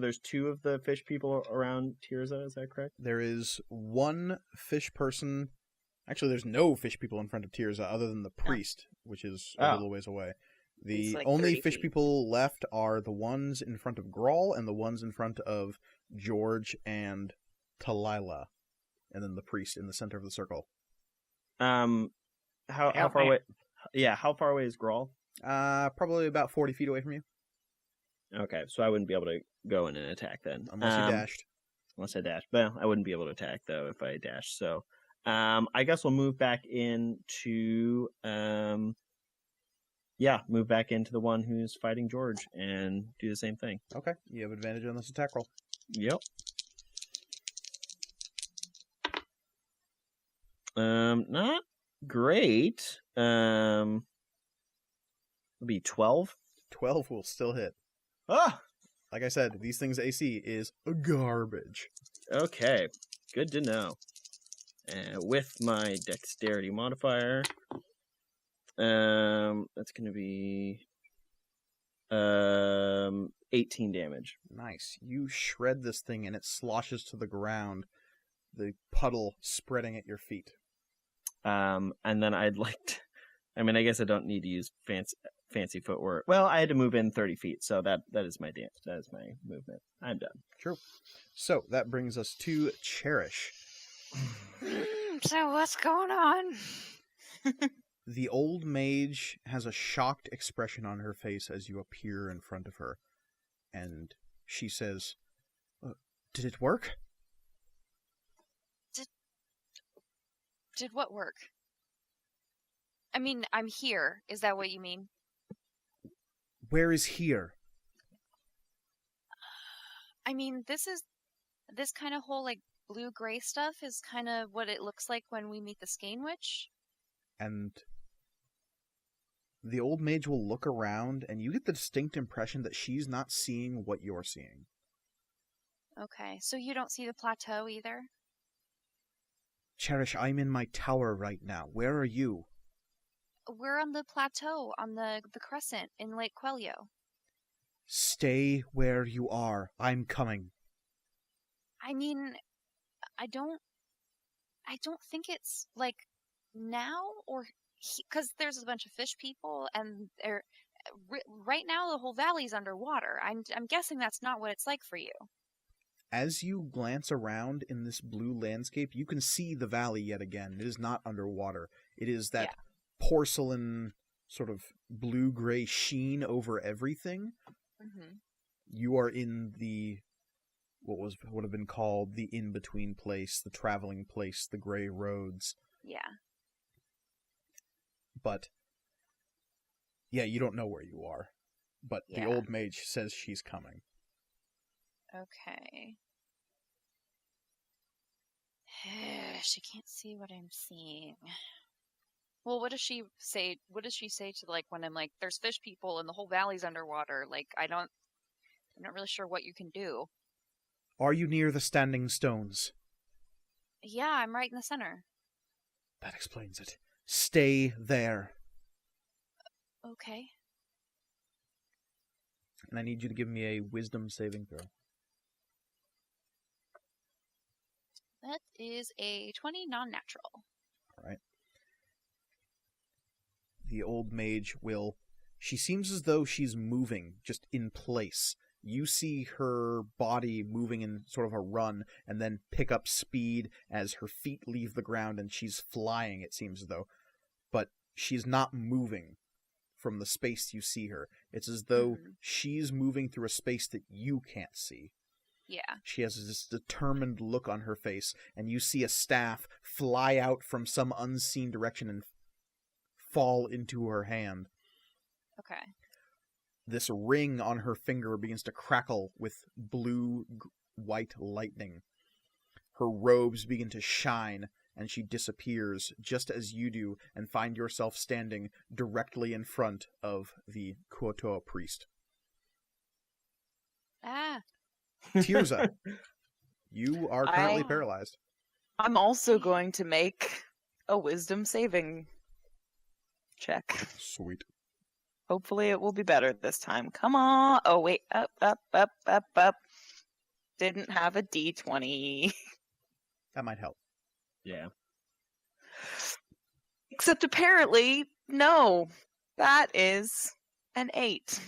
there's 2 of the fish people around Tirza, is that correct? There is 1 fish person. Actually, there's no fish people in front of Tirza other than the priest, which is a little ways away. The only fish people left are the ones in front of Grawl and the ones in front of George and Talila, and then the priest in the center of the circle. How far away? Yeah, how far away is Grawl? Probably about 40 feet away from you. Okay, so I wouldn't be able to go in and attack then. Unless you dashed. Unless I dashed. Well, I wouldn't be able to attack, though, if I dashed. So I guess we'll move back into... move back into the one who's fighting George and do the same thing. Okay, you have advantage on this attack roll. Yep. Not great. It'll be 12. 12 will still hit. Ah! Like I said, these things' AC is garbage. Okay, good to know. With my dexterity modifier, that's going to be 18 damage. Nice. You shred this thing and it sloshes to the ground, the puddle spreading at your feet. And then I'd like to... I mean, I guess I don't need to use fancy footwork. Well, I had to move in 30 feet, so that is my dance. That is my movement. I'm done. True. So that brings us to Cherish. So what's going on? The old mage has a shocked expression on her face as you appear in front of her, and she says, "Did it work?" Did what work? I mean, I'm here. Is that what you mean? Where is here? I mean, this kind of whole blue-gray stuff is kind of what it looks like when we meet the Skein Witch. And the old mage will look around, and you get the distinct impression that she's not seeing what you're seeing. Okay, so you don't see the plateau either? Cherish, I'm in my tower right now. Where are you? We're on the plateau, on the crescent in Lake Quelio. Stay where you are. I'm coming. I mean, I don't think it's now or because there's a bunch of fish people and right now the whole valley's underwater. I'm guessing that's not what it's like for you. As you glance around in this blue landscape, you can see the valley yet again. It is not underwater. It is that porcelain sort of blue-gray sheen over everything. Mm-hmm. You are in the would have been called the in-between place, the traveling place, the gray roads. Yeah. But yeah, you don't know where you are. But the Yeah. old mage says she's coming. Okay. She can't see what I'm seeing. Well, what does she say? What does she say to, like, when I'm like, there's fish people and the whole valley's underwater? Like, I'm not really sure what you can do. Are you near the standing stones? Yeah, I'm right in the center. That explains it. Stay there. Okay. And I need you to give me a wisdom saving throw. That is a 20 non-natural. All right. The old mage will... She seems as though she's moving, just in place. You see her body moving in sort of a run, and then pick up speed as her feet leave the ground, and she's flying, it seems as though. But she's not moving from the space you see her. It's as though she's moving through a space that you can't see. Yeah. She has this determined look on her face, and you see a staff fly out from some unseen direction and fall into her hand. Okay. This ring on her finger begins to crackle with blue-white lightning. Her robes begin to shine, and she disappears just as you do, and find yourself standing directly in front of the Kuotoa priest. Ah. Tirza, you are currently paralyzed. I'm also going to make a wisdom saving check. Sweet. Hopefully it will be better this time. Come on. Oh, wait. Up. Didn't have a D20. That might help. Yeah. Except apparently, no. That is an 8.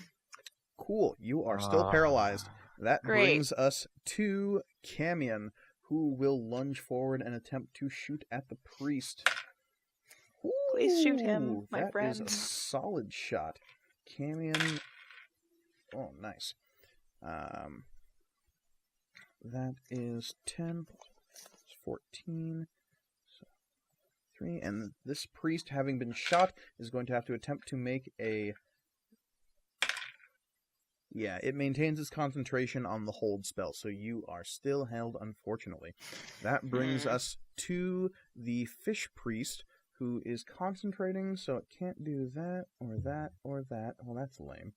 Cool. You are still paralyzed. That Great. brings us to Camion, who will lunge forward and attempt to shoot at the priest. Please shoot him, Ooh, my that friend. is a solid shot. Camion. Oh, nice. That is 10, 14, so 3. And this priest, having been shot, is going to have to attempt to make a... Yeah, it maintains its concentration on the hold spell, so you are still held, unfortunately. That brings us to the fish priest, who is concentrating, so it can't do that, or that, or that. Well, that's lame.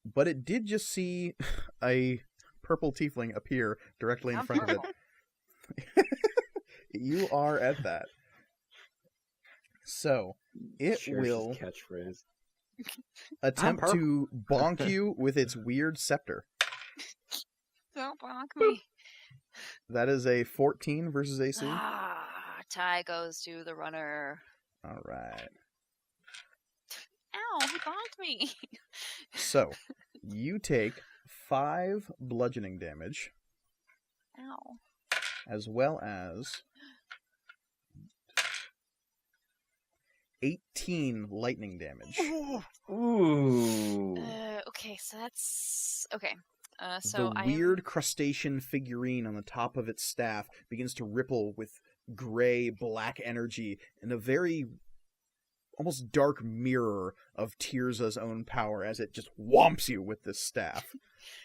But it did just see a purple tiefling appear directly in front of it. You are at that. So, it Cheers' will catchphrase. attempt to bonk you with its weird scepter. Don't bonk me. That is a 14 versus AC. Tie goes to the runner. All right. Ow, he bonked me. So, you take 5 bludgeoning damage, Ow. as well as 18 lightning damage. Ooh. Okay, so that's... Okay. The weird crustacean figurine on the top of its staff begins to ripple with gray-black energy in a very almost dark mirror of Tirza's own power as it just whomps you with this staff.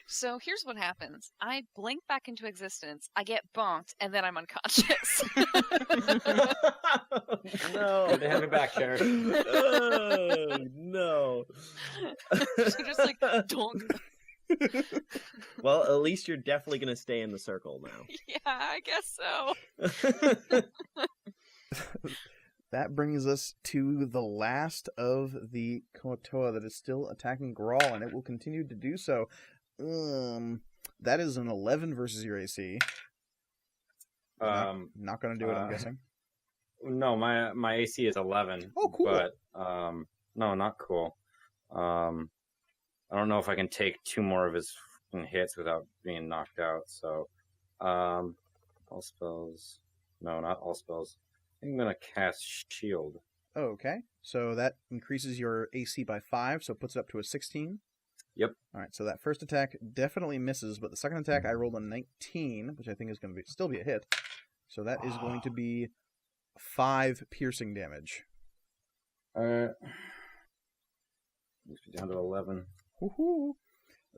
So here's what happens. I blink back into existence, I get bonked, and then I'm unconscious. No. Good to have you back, Jared. Oh, no. So just like, donk. Well, at least you're definitely going to stay in the circle now. Yeah, I guess so. That brings us to the last of the Kotoa that is still attacking Grawl, and it will continue to do so. That is an 11 versus your AC. Not going to do it, I'm guessing. No, my AC is 11. Oh, cool. But no, not cool. I don't know if I can take 2 more of his fucking hits without being knocked out. So, all spells. No, not all spells. I think I'm gonna cast Shield. Okay, so that increases your AC by 5, so it puts it up to a 16. Yep. All right, so that first attack definitely misses, but the second attack I rolled a 19, which I think is going to still be a hit. So that is going to be 5 piercing damage. Moves me down to 11. Woohoo!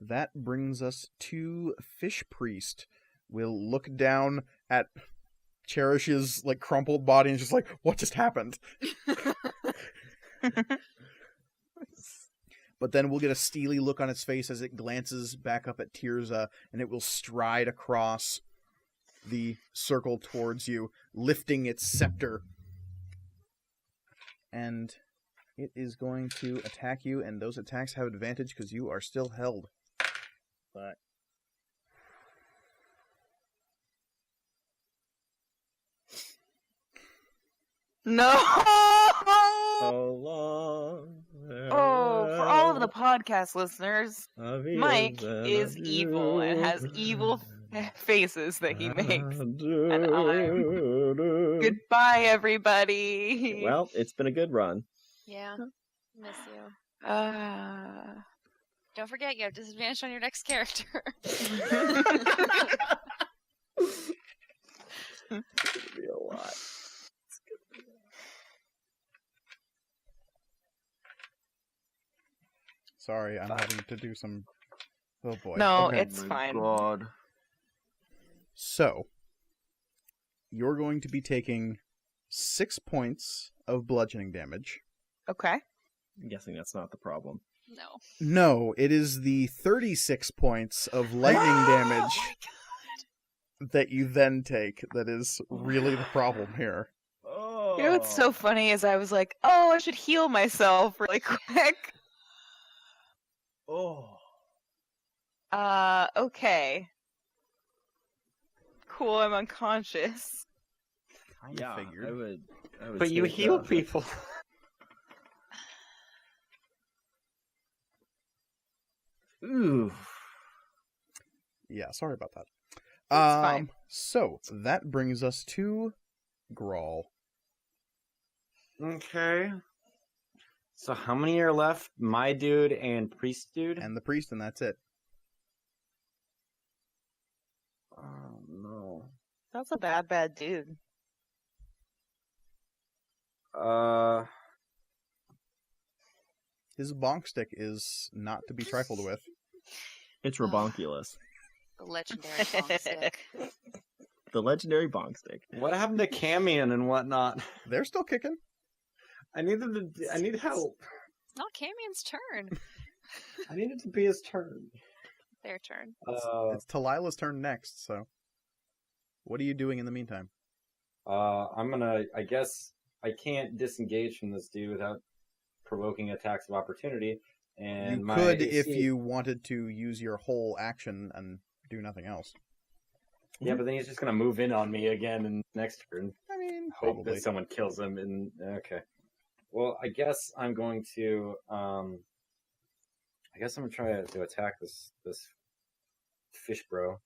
That brings us to Fish Priest. We'll look down at Cherish's like crumpled body and just like, what just happened? But then we'll get a steely look on its face as it glances back up at Tirza, and it will stride across the circle towards you, lifting its scepter. And it is going to attack you, and those attacks have advantage because you are still held. But No! so long. Oh, for all of the podcast listeners, Mike is evil and has evil faces that he makes. And I'm... Goodbye, everybody. Well, it's been a good run. Yeah. Miss you. Don't forget, you have disadvantage on your next character. It's gonna be a lot. Sorry, I'm having to do some... Oh boy. No, Okay. it's fine. God. So, you're going to be taking 6 points of bludgeoning damage. Okay. I'm guessing that's not the problem. No. No, it is the 36 points of lightning damage that you then take that is really the problem here. Oh. You know what's so funny is I was like, oh, I should heal myself really quick. Oh. Okay. Cool, I'm unconscious. Kind Yeah, of figured. I would But you take heal the- people. Ooh. Yeah, sorry about that. It's fine. So, that brings us to Grawl. Okay. So how many are left? My dude and priest dude? And the priest, and that's it. Oh, no. That's a bad dude. His bonk stick is not to be trifled with. It's Rabonculus. The legendary bonk stick. The legendary bonk stick. What happened to Camion and whatnot? They're still kicking. I need help. It's not Camion's turn. I need it to be his turn. Their turn. It's Talilah's turn next, so... What are you doing in the meantime? I guess I can't disengage from this dude without provoking attacks of opportunity. And You my could AC if you wanted to use your whole action and do nothing else. Yeah, but then he's just gonna move in on me again in next turn. I mean, Hope probably. that someone kills him. And okay. Well, I guess I'm going to. I guess I'm gonna try to attack this fish bro.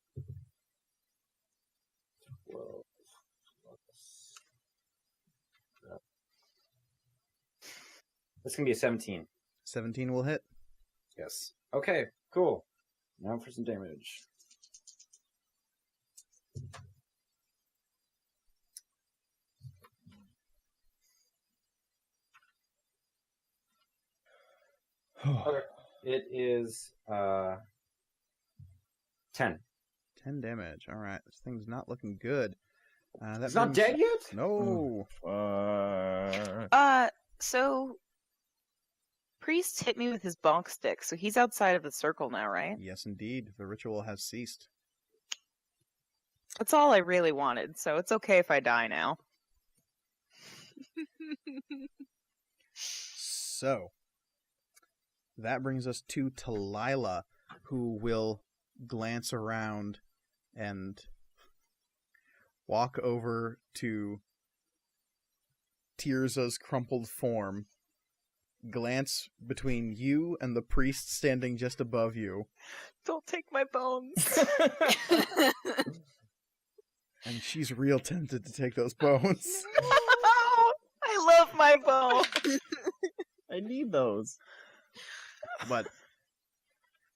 12. This can be a 17. 17 will hit. Yes. Okay, cool. Now for some damage. Okay. It is 10. 10 damage. Alright, this thing's not looking good. It's not dead yet? No. So Priest hit me with his bonk stick, so he's outside of the circle now, right? Yes, indeed. The ritual has ceased. That's all I really wanted, so it's okay if I die now. So, that brings us to Talilah, who will glance around and walk over to Tirza's crumpled form, glance between you and the priest standing just above you, Don't take my bones. and she's real tempted to take those bones. I love my bones. I need those. But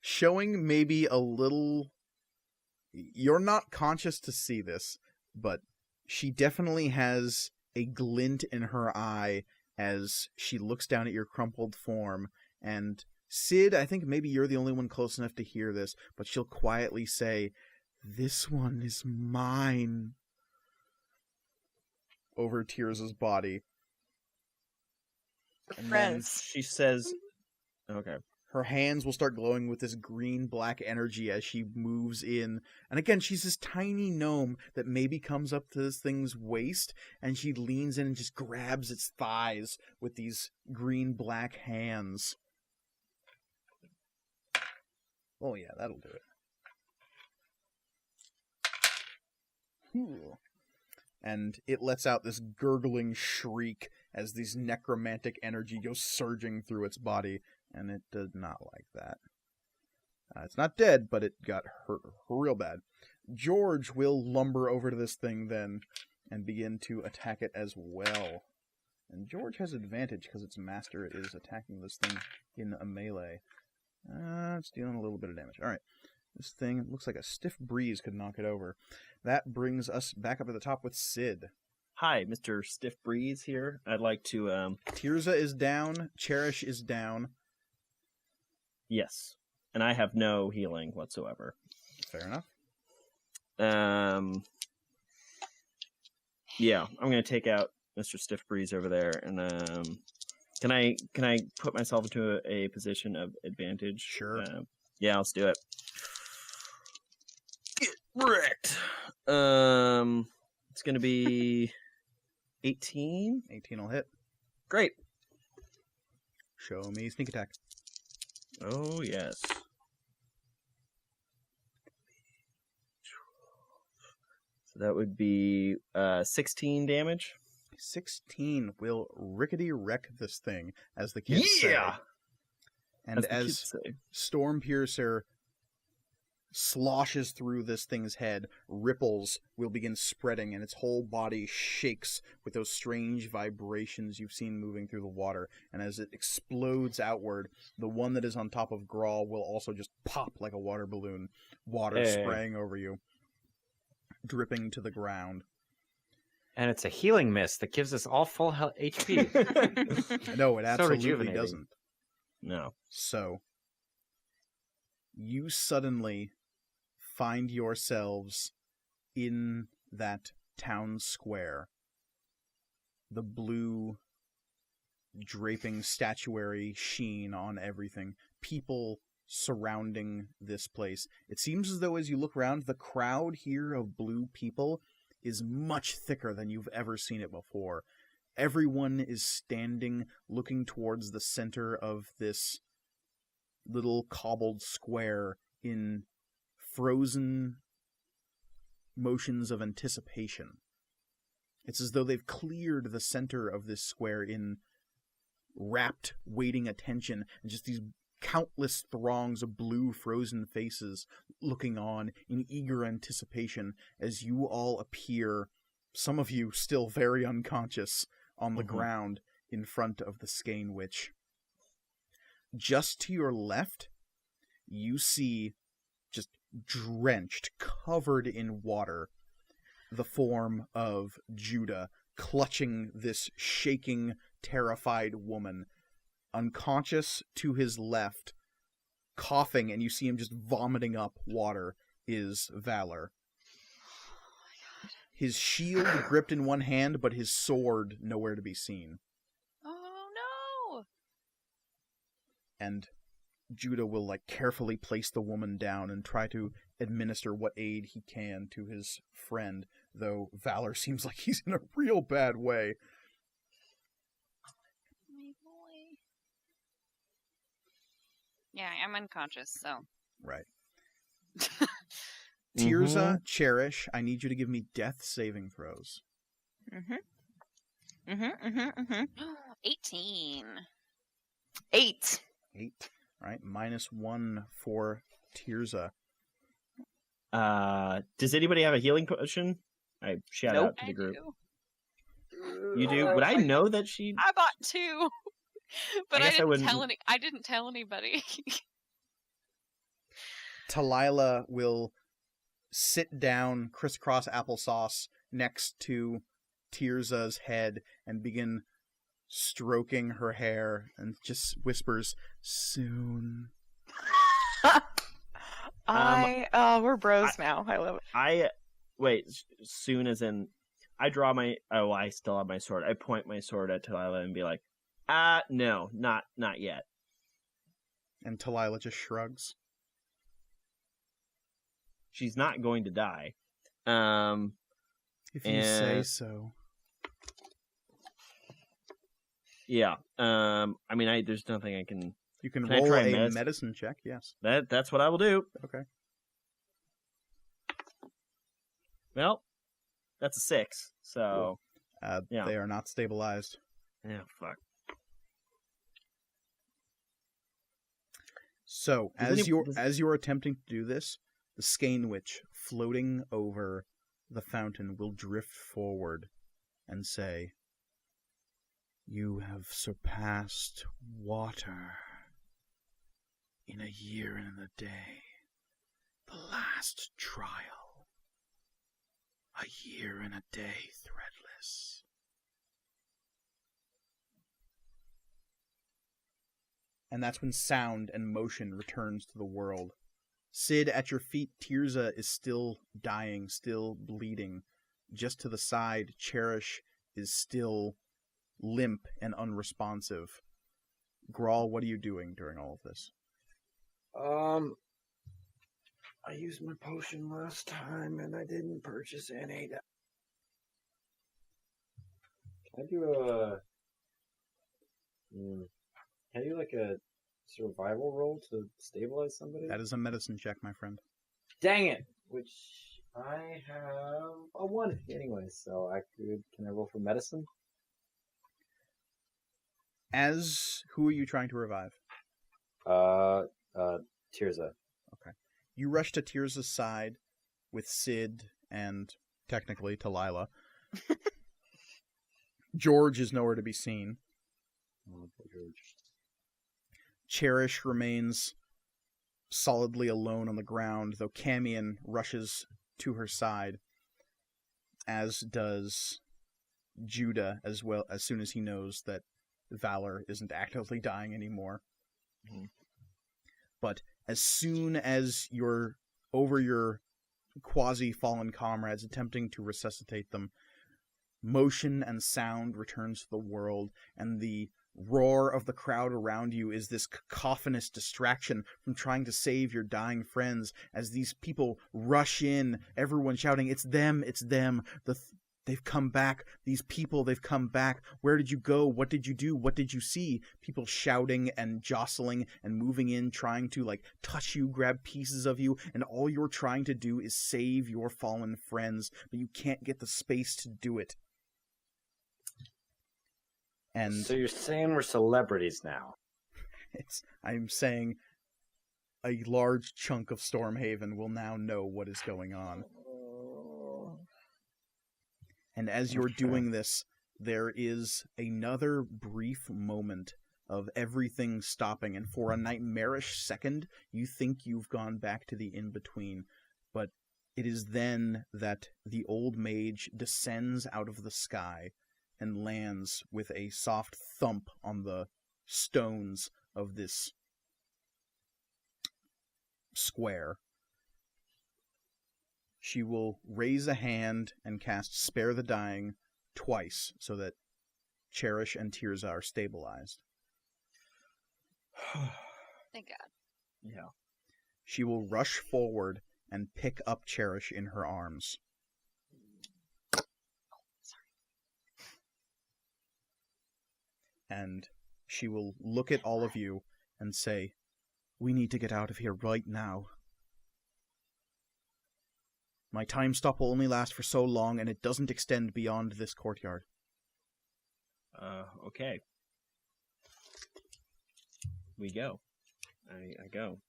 showing maybe a little... You're not conscious to see this, but she definitely has a glint in her eye as she looks down at your crumpled form. And Sid, I think maybe you're the only one close enough to hear this, but she'll quietly say, "This one is mine," over Tirza's body. And then Friends. She says, okay. her hands will start glowing with this green-black energy as she moves in. And again, she's this tiny gnome that maybe comes up to this thing's waist, and she leans in and just grabs its thighs with these green-black hands. Oh yeah, that'll do it. Ooh. And it lets out this gurgling shriek as this necromantic energy goes surging through its body, and it did not like that. It's not dead, but it got hurt real bad. George will lumber over to this thing then and begin to attack it as well. And George has advantage because its master is attacking this thing in a melee. It's dealing a little bit of damage. Alright. This thing looks like a stiff breeze could knock it over. That brings us back up at the top with Sid. Hi, Mr. Stiff Breeze here. I'd like to, Tirza is down. Cherish is down. Yes. And I have no healing whatsoever. Fair enough. Yeah, I'm going to take out Mr. Stiff Breeze over there. And, can I put myself into a position of advantage? Sure. Yeah, let's do it. Get wrecked. It's going to be 18. 18 will hit. Great. Show me sneak attack. Oh, yes. So that would be 16 damage. 16 will rickety wreck this thing, as the kids say. And as Stormpiercer sloshes through this thing's head, ripples will begin spreading, and its whole body shakes with those strange vibrations you've seen moving through the water. And as it explodes outward, the one that is on top of Grawl will also just pop like a water balloon, water spraying over you, dripping to the ground. And it's a healing mist that gives us all full HP. No, it So absolutely rejuvenating. doesn't. No. So, you suddenly find yourselves in that town square. The blue draping statuary sheen on everything. People surrounding this place. It seems as though as you look around, the crowd here of blue people is much thicker than you've ever seen it before. Everyone is standing, looking towards the center of this little cobbled square in frozen motions of anticipation. It's as though they've cleared the center of this square in rapt, waiting attention, and just these countless throngs of blue frozen faces looking on in eager anticipation as you all appear, some of you still very unconscious, on the ground in front of the Skein Witch. Just to your left, you see, just drenched, covered in water, the form of Judah clutching this shaking, terrified woman. Unconscious to his left, coughing, and you see him just vomiting up water, is Valor. His shield gripped in one hand, but his sword nowhere to be seen. Oh no! And Judah will carefully place the woman down and try to administer what aid he can to his friend, though Valor seems like he's in a real bad way. My boy. Yeah, I'm unconscious, so. Right. Tirza, Cherish, I need you to give me death saving throws. 18. 8. 8. Right, -1 for Tirza. Does anybody have a healing potion? I shout out to the group. Do. You do? Would I know that she... I bought 2, but I guess I didn't wouldn't- tell I didn't tell anybody. Talila will sit down crisscross applesauce next to Tirza's head and begin stroking her hair and just whispers, "Soon." We're bros now. I love it. Wait, soon as in I draw my I still have my sword. I point my sword at Talila and be like, no, not yet. And Talila just shrugs. She's not going to die. If you say so. Yeah. I mean, there's nothing I can. You can I roll try a medicine check, yes. That's what I will do. Okay. Well, that's a 6. So, yeah. They are not stabilized. Yeah, fuck. So, as you're attempting to do this, the Skein Witch floating over the fountain will drift forward and say, "You have surpassed water in a year and a day. The last trial. A year and a day threadless." And that's when sound and motion returns to the world. Sid, at your feet, Tirza is still dying, still bleeding. Just to the side, Cherish is still limp and unresponsive. Grawl, what are you doing during all of this? I used my potion last time and I didn't purchase any. Can I do like a survival roll to stabilize somebody? That is a medicine check, my friend. Dang it! Which I have a 1 anyway, so can I roll for medicine? Who are you trying to revive? Tirza. Okay. You rush to Tirza's side with Sid and technically Talila. George is nowhere to be seen. Oh, poor George. Cherish remains solidly alone on the ground, though Camion rushes to her side, as does Judah as well, as soon as he knows that Valor isn't actively dying anymore. Mm-hmm. But as soon as you're over your quasi-fallen comrades attempting to resuscitate them, motion and sound returns to the world, and the roar of the crowd around you is this cacophonous distraction from trying to save your dying friends as these people rush in, everyone shouting, "It's them, it's them, they've come back, these people, they've come back, where did you go, what did you do, what did you see?" People shouting and jostling and moving in, trying to touch you, grab pieces of you, and all you're trying to do is save your fallen friends, but you can't get the space to do it. And so you're saying we're celebrities now? I'm saying a large chunk of Stormhaven will now know what is going on. And as you're doing this, there is another brief moment of everything stopping, and for a nightmarish second, you think you've gone back to the in-between, but it is then that the old mage descends out of the sky and lands with a soft thump on the stones of this square. She will raise a hand and cast Spare the Dying twice so that Cherish and Tirza are stabilized. Thank God. Yeah. She will rush forward and pick up Cherish in her arms. And she will look at all of you and say, "We need to get out of here right now. My time stop will only last for so long, and it doesn't extend beyond this courtyard." Okay. We go. I go.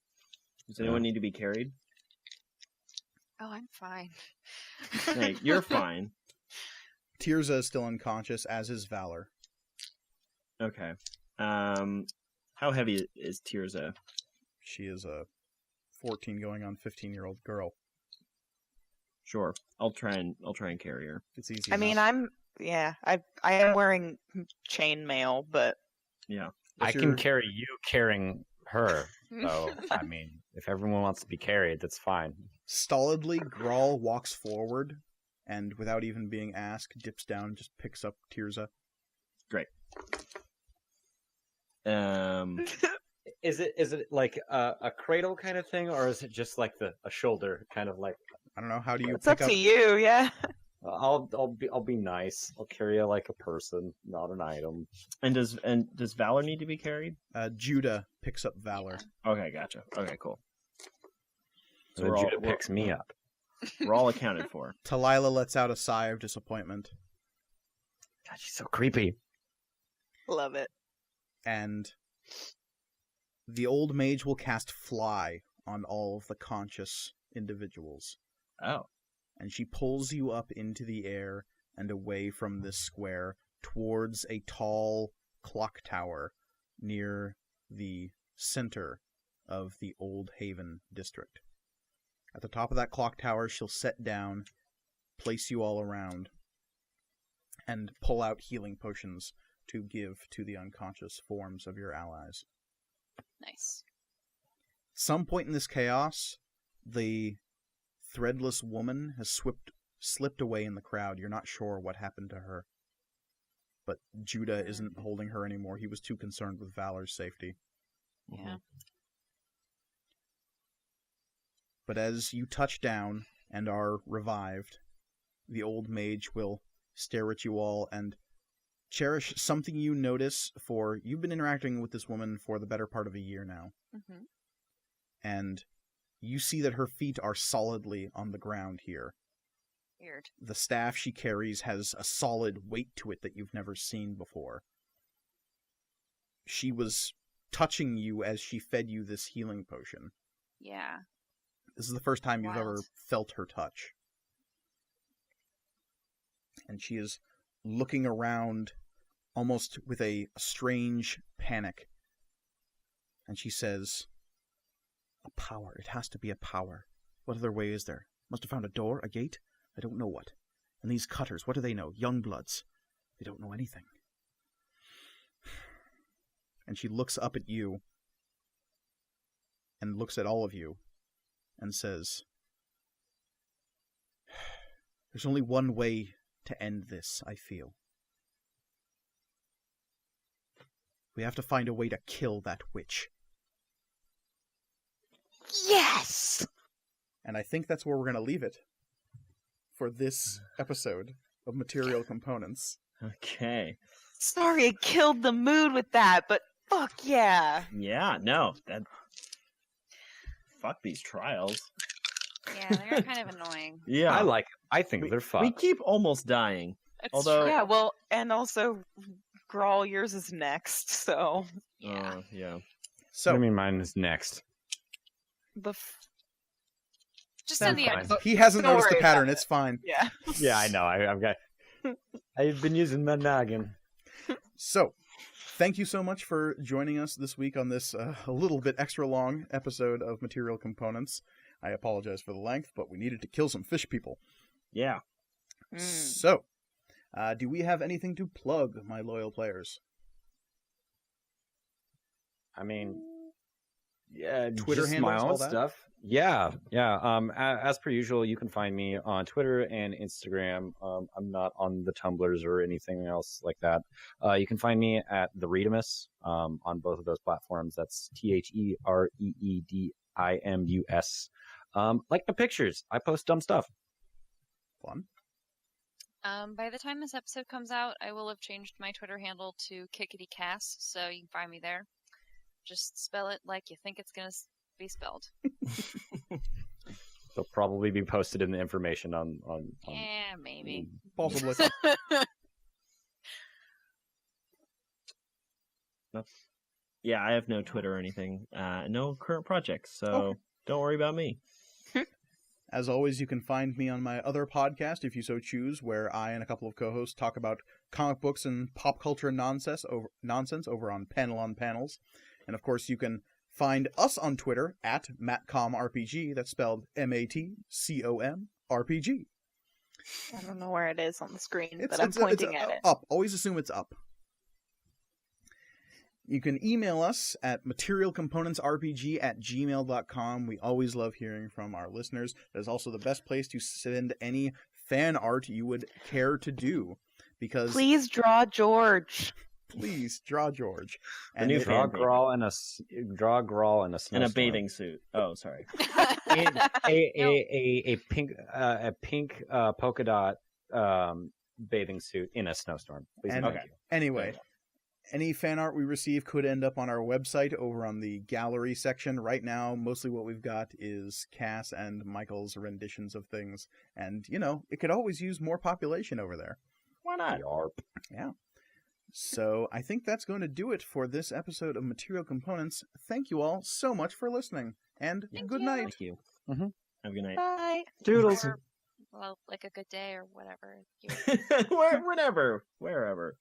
Does anyone need to be carried? Oh, I'm fine. Hey, you're fine. Tirza is still unconscious, as is Valor. Okay. How heavy is Tirza? She is a 14 going on 15-year-old girl. Sure, I'll try and carry her. It's easy. I mean, enough. I am wearing chainmail, but Yeah. I If can you're- carry you carrying her. So, I mean, if everyone wants to be carried, that's fine. Stolidly, Grawl walks forward and, without even being asked, dips down and just picks up Tirza. Is it like a cradle kind of thing, or is it just like a shoulder kind of like? I don't know, how do you it's up pick up... to you. Yeah. I'll be nice. I'll carry you like a person, not an item. And does Valor need to be carried? Judah picks up Valor. Okay, gotcha. Okay, cool. So we're all- Judah we're- picks me up. We're all accounted for. Talila lets out a sigh of disappointment. God, she's so creepy. Love it. And the old mage will cast Fly on all of the conscious individuals. Oh. And she pulls you up into the air and away from this square towards a tall clock tower near the center of the Old Haven district. At the top of that clock tower, she'll set down, place you all around, and pull out healing potions to give to the unconscious forms of your allies. Nice. Some point in this chaos, the threadless woman has slipped away in the crowd. You're not sure what happened to her. But Judah isn't holding her anymore. He was too concerned with Valor's safety. Yeah. But as you touch down and are revived, the old mage will stare at you all and cherish something you notice, for you've been interacting with this woman for the better part of a year now. Mm-hmm. And you see that her feet are solidly on the ground here. Weird. The staff she carries has a solid weight to it that you've never seen before. She was touching you as she fed you this healing potion. Yeah. This is the first time you've ever Wild. felt her touch. And she is looking around almost with a strange panic. And she says, "A power. It has to be a power. What other way is there? Must have found a door, a gate? I don't know what. And these cutters, what do they know? Young bloods. They don't know anything." And she looks up at you and looks at all of you and says, "There's only one way to end this, I feel. We have to find a way to kill that witch." Yes. And I think that's where we're going to leave it for this episode of Material Components. Okay. Sorry, I killed the mood with that, but fuck yeah. Yeah, no. Fuck these trials. Yeah, they're kind of annoying. Yeah. I think they're fun. We keep almost dying. It's Although- true. Yeah, well, and also, Grawl, yours is next, so Yeah. Yeah. So, I mean, mine is next. Just That's send the fine. episode. he hasn't Don't noticed the worry about pattern. it. It's fine. yeah. Yeah, I know. I've got. I've been using my noggin. So, thank you so much for joining us this week on this a little bit extra long episode of Material Components. I apologize for the length, but we needed to kill some fish people. Yeah. Mm. So, do we have anything to plug, my loyal players? I mean, yeah, Twitter just handles, my all own that? stuff. Yeah. As per usual, you can find me on Twitter and Instagram. I'm not on the Tumblrs or anything else like that. You can find me at the Reedimus on both of those platforms. That's TheReedimus. Like my pictures. I post dumb stuff. Fun. By the time this episode comes out, I will have changed my Twitter handle to KickityCass, so you can find me there. Just spell it like you think it's gonna be spelled. They'll probably be posted in the information on Yeah, maybe. Possibly. Yeah, I have no Twitter or anything. No current projects, so Okay. don't worry about me. As always, you can find me on my other podcast, if you so choose, where I and a couple of co-hosts talk about comic books and pop culture nonsense over on Panel on Panels. And of course, you can Find us on Twitter at MatcomRPG. That's spelled MatcomRPG. I don't know where it is on the screen, It's but I'm pointing at it. Up. Always assume it's up. You can email us at materialcomponentsrpg@gmail.com. We always love hearing from our listeners. That is also the best place to send any fan art you would care to do. Because Please draw George. please draw George. The new Draw fan baby. Grawl in a snowstorm. In a bathing suit. Oh, sorry. a pink polka dot bathing suit in a snowstorm. Please And- and thank Okay. you. Anyway, any fan art we receive could end up on our website over on the gallery section. Right now, mostly what we've got is Cass and Michael's renditions of things. And, it could always use more population over there. Why not? Yarp. So I think that's going to do it for this episode of Material Components. Thank you all so much for listening. And Thank good you. night. Thank you. Mhm. Have a good night. Bye. Doodles. Or, well, like a good day or whatever. Wherever.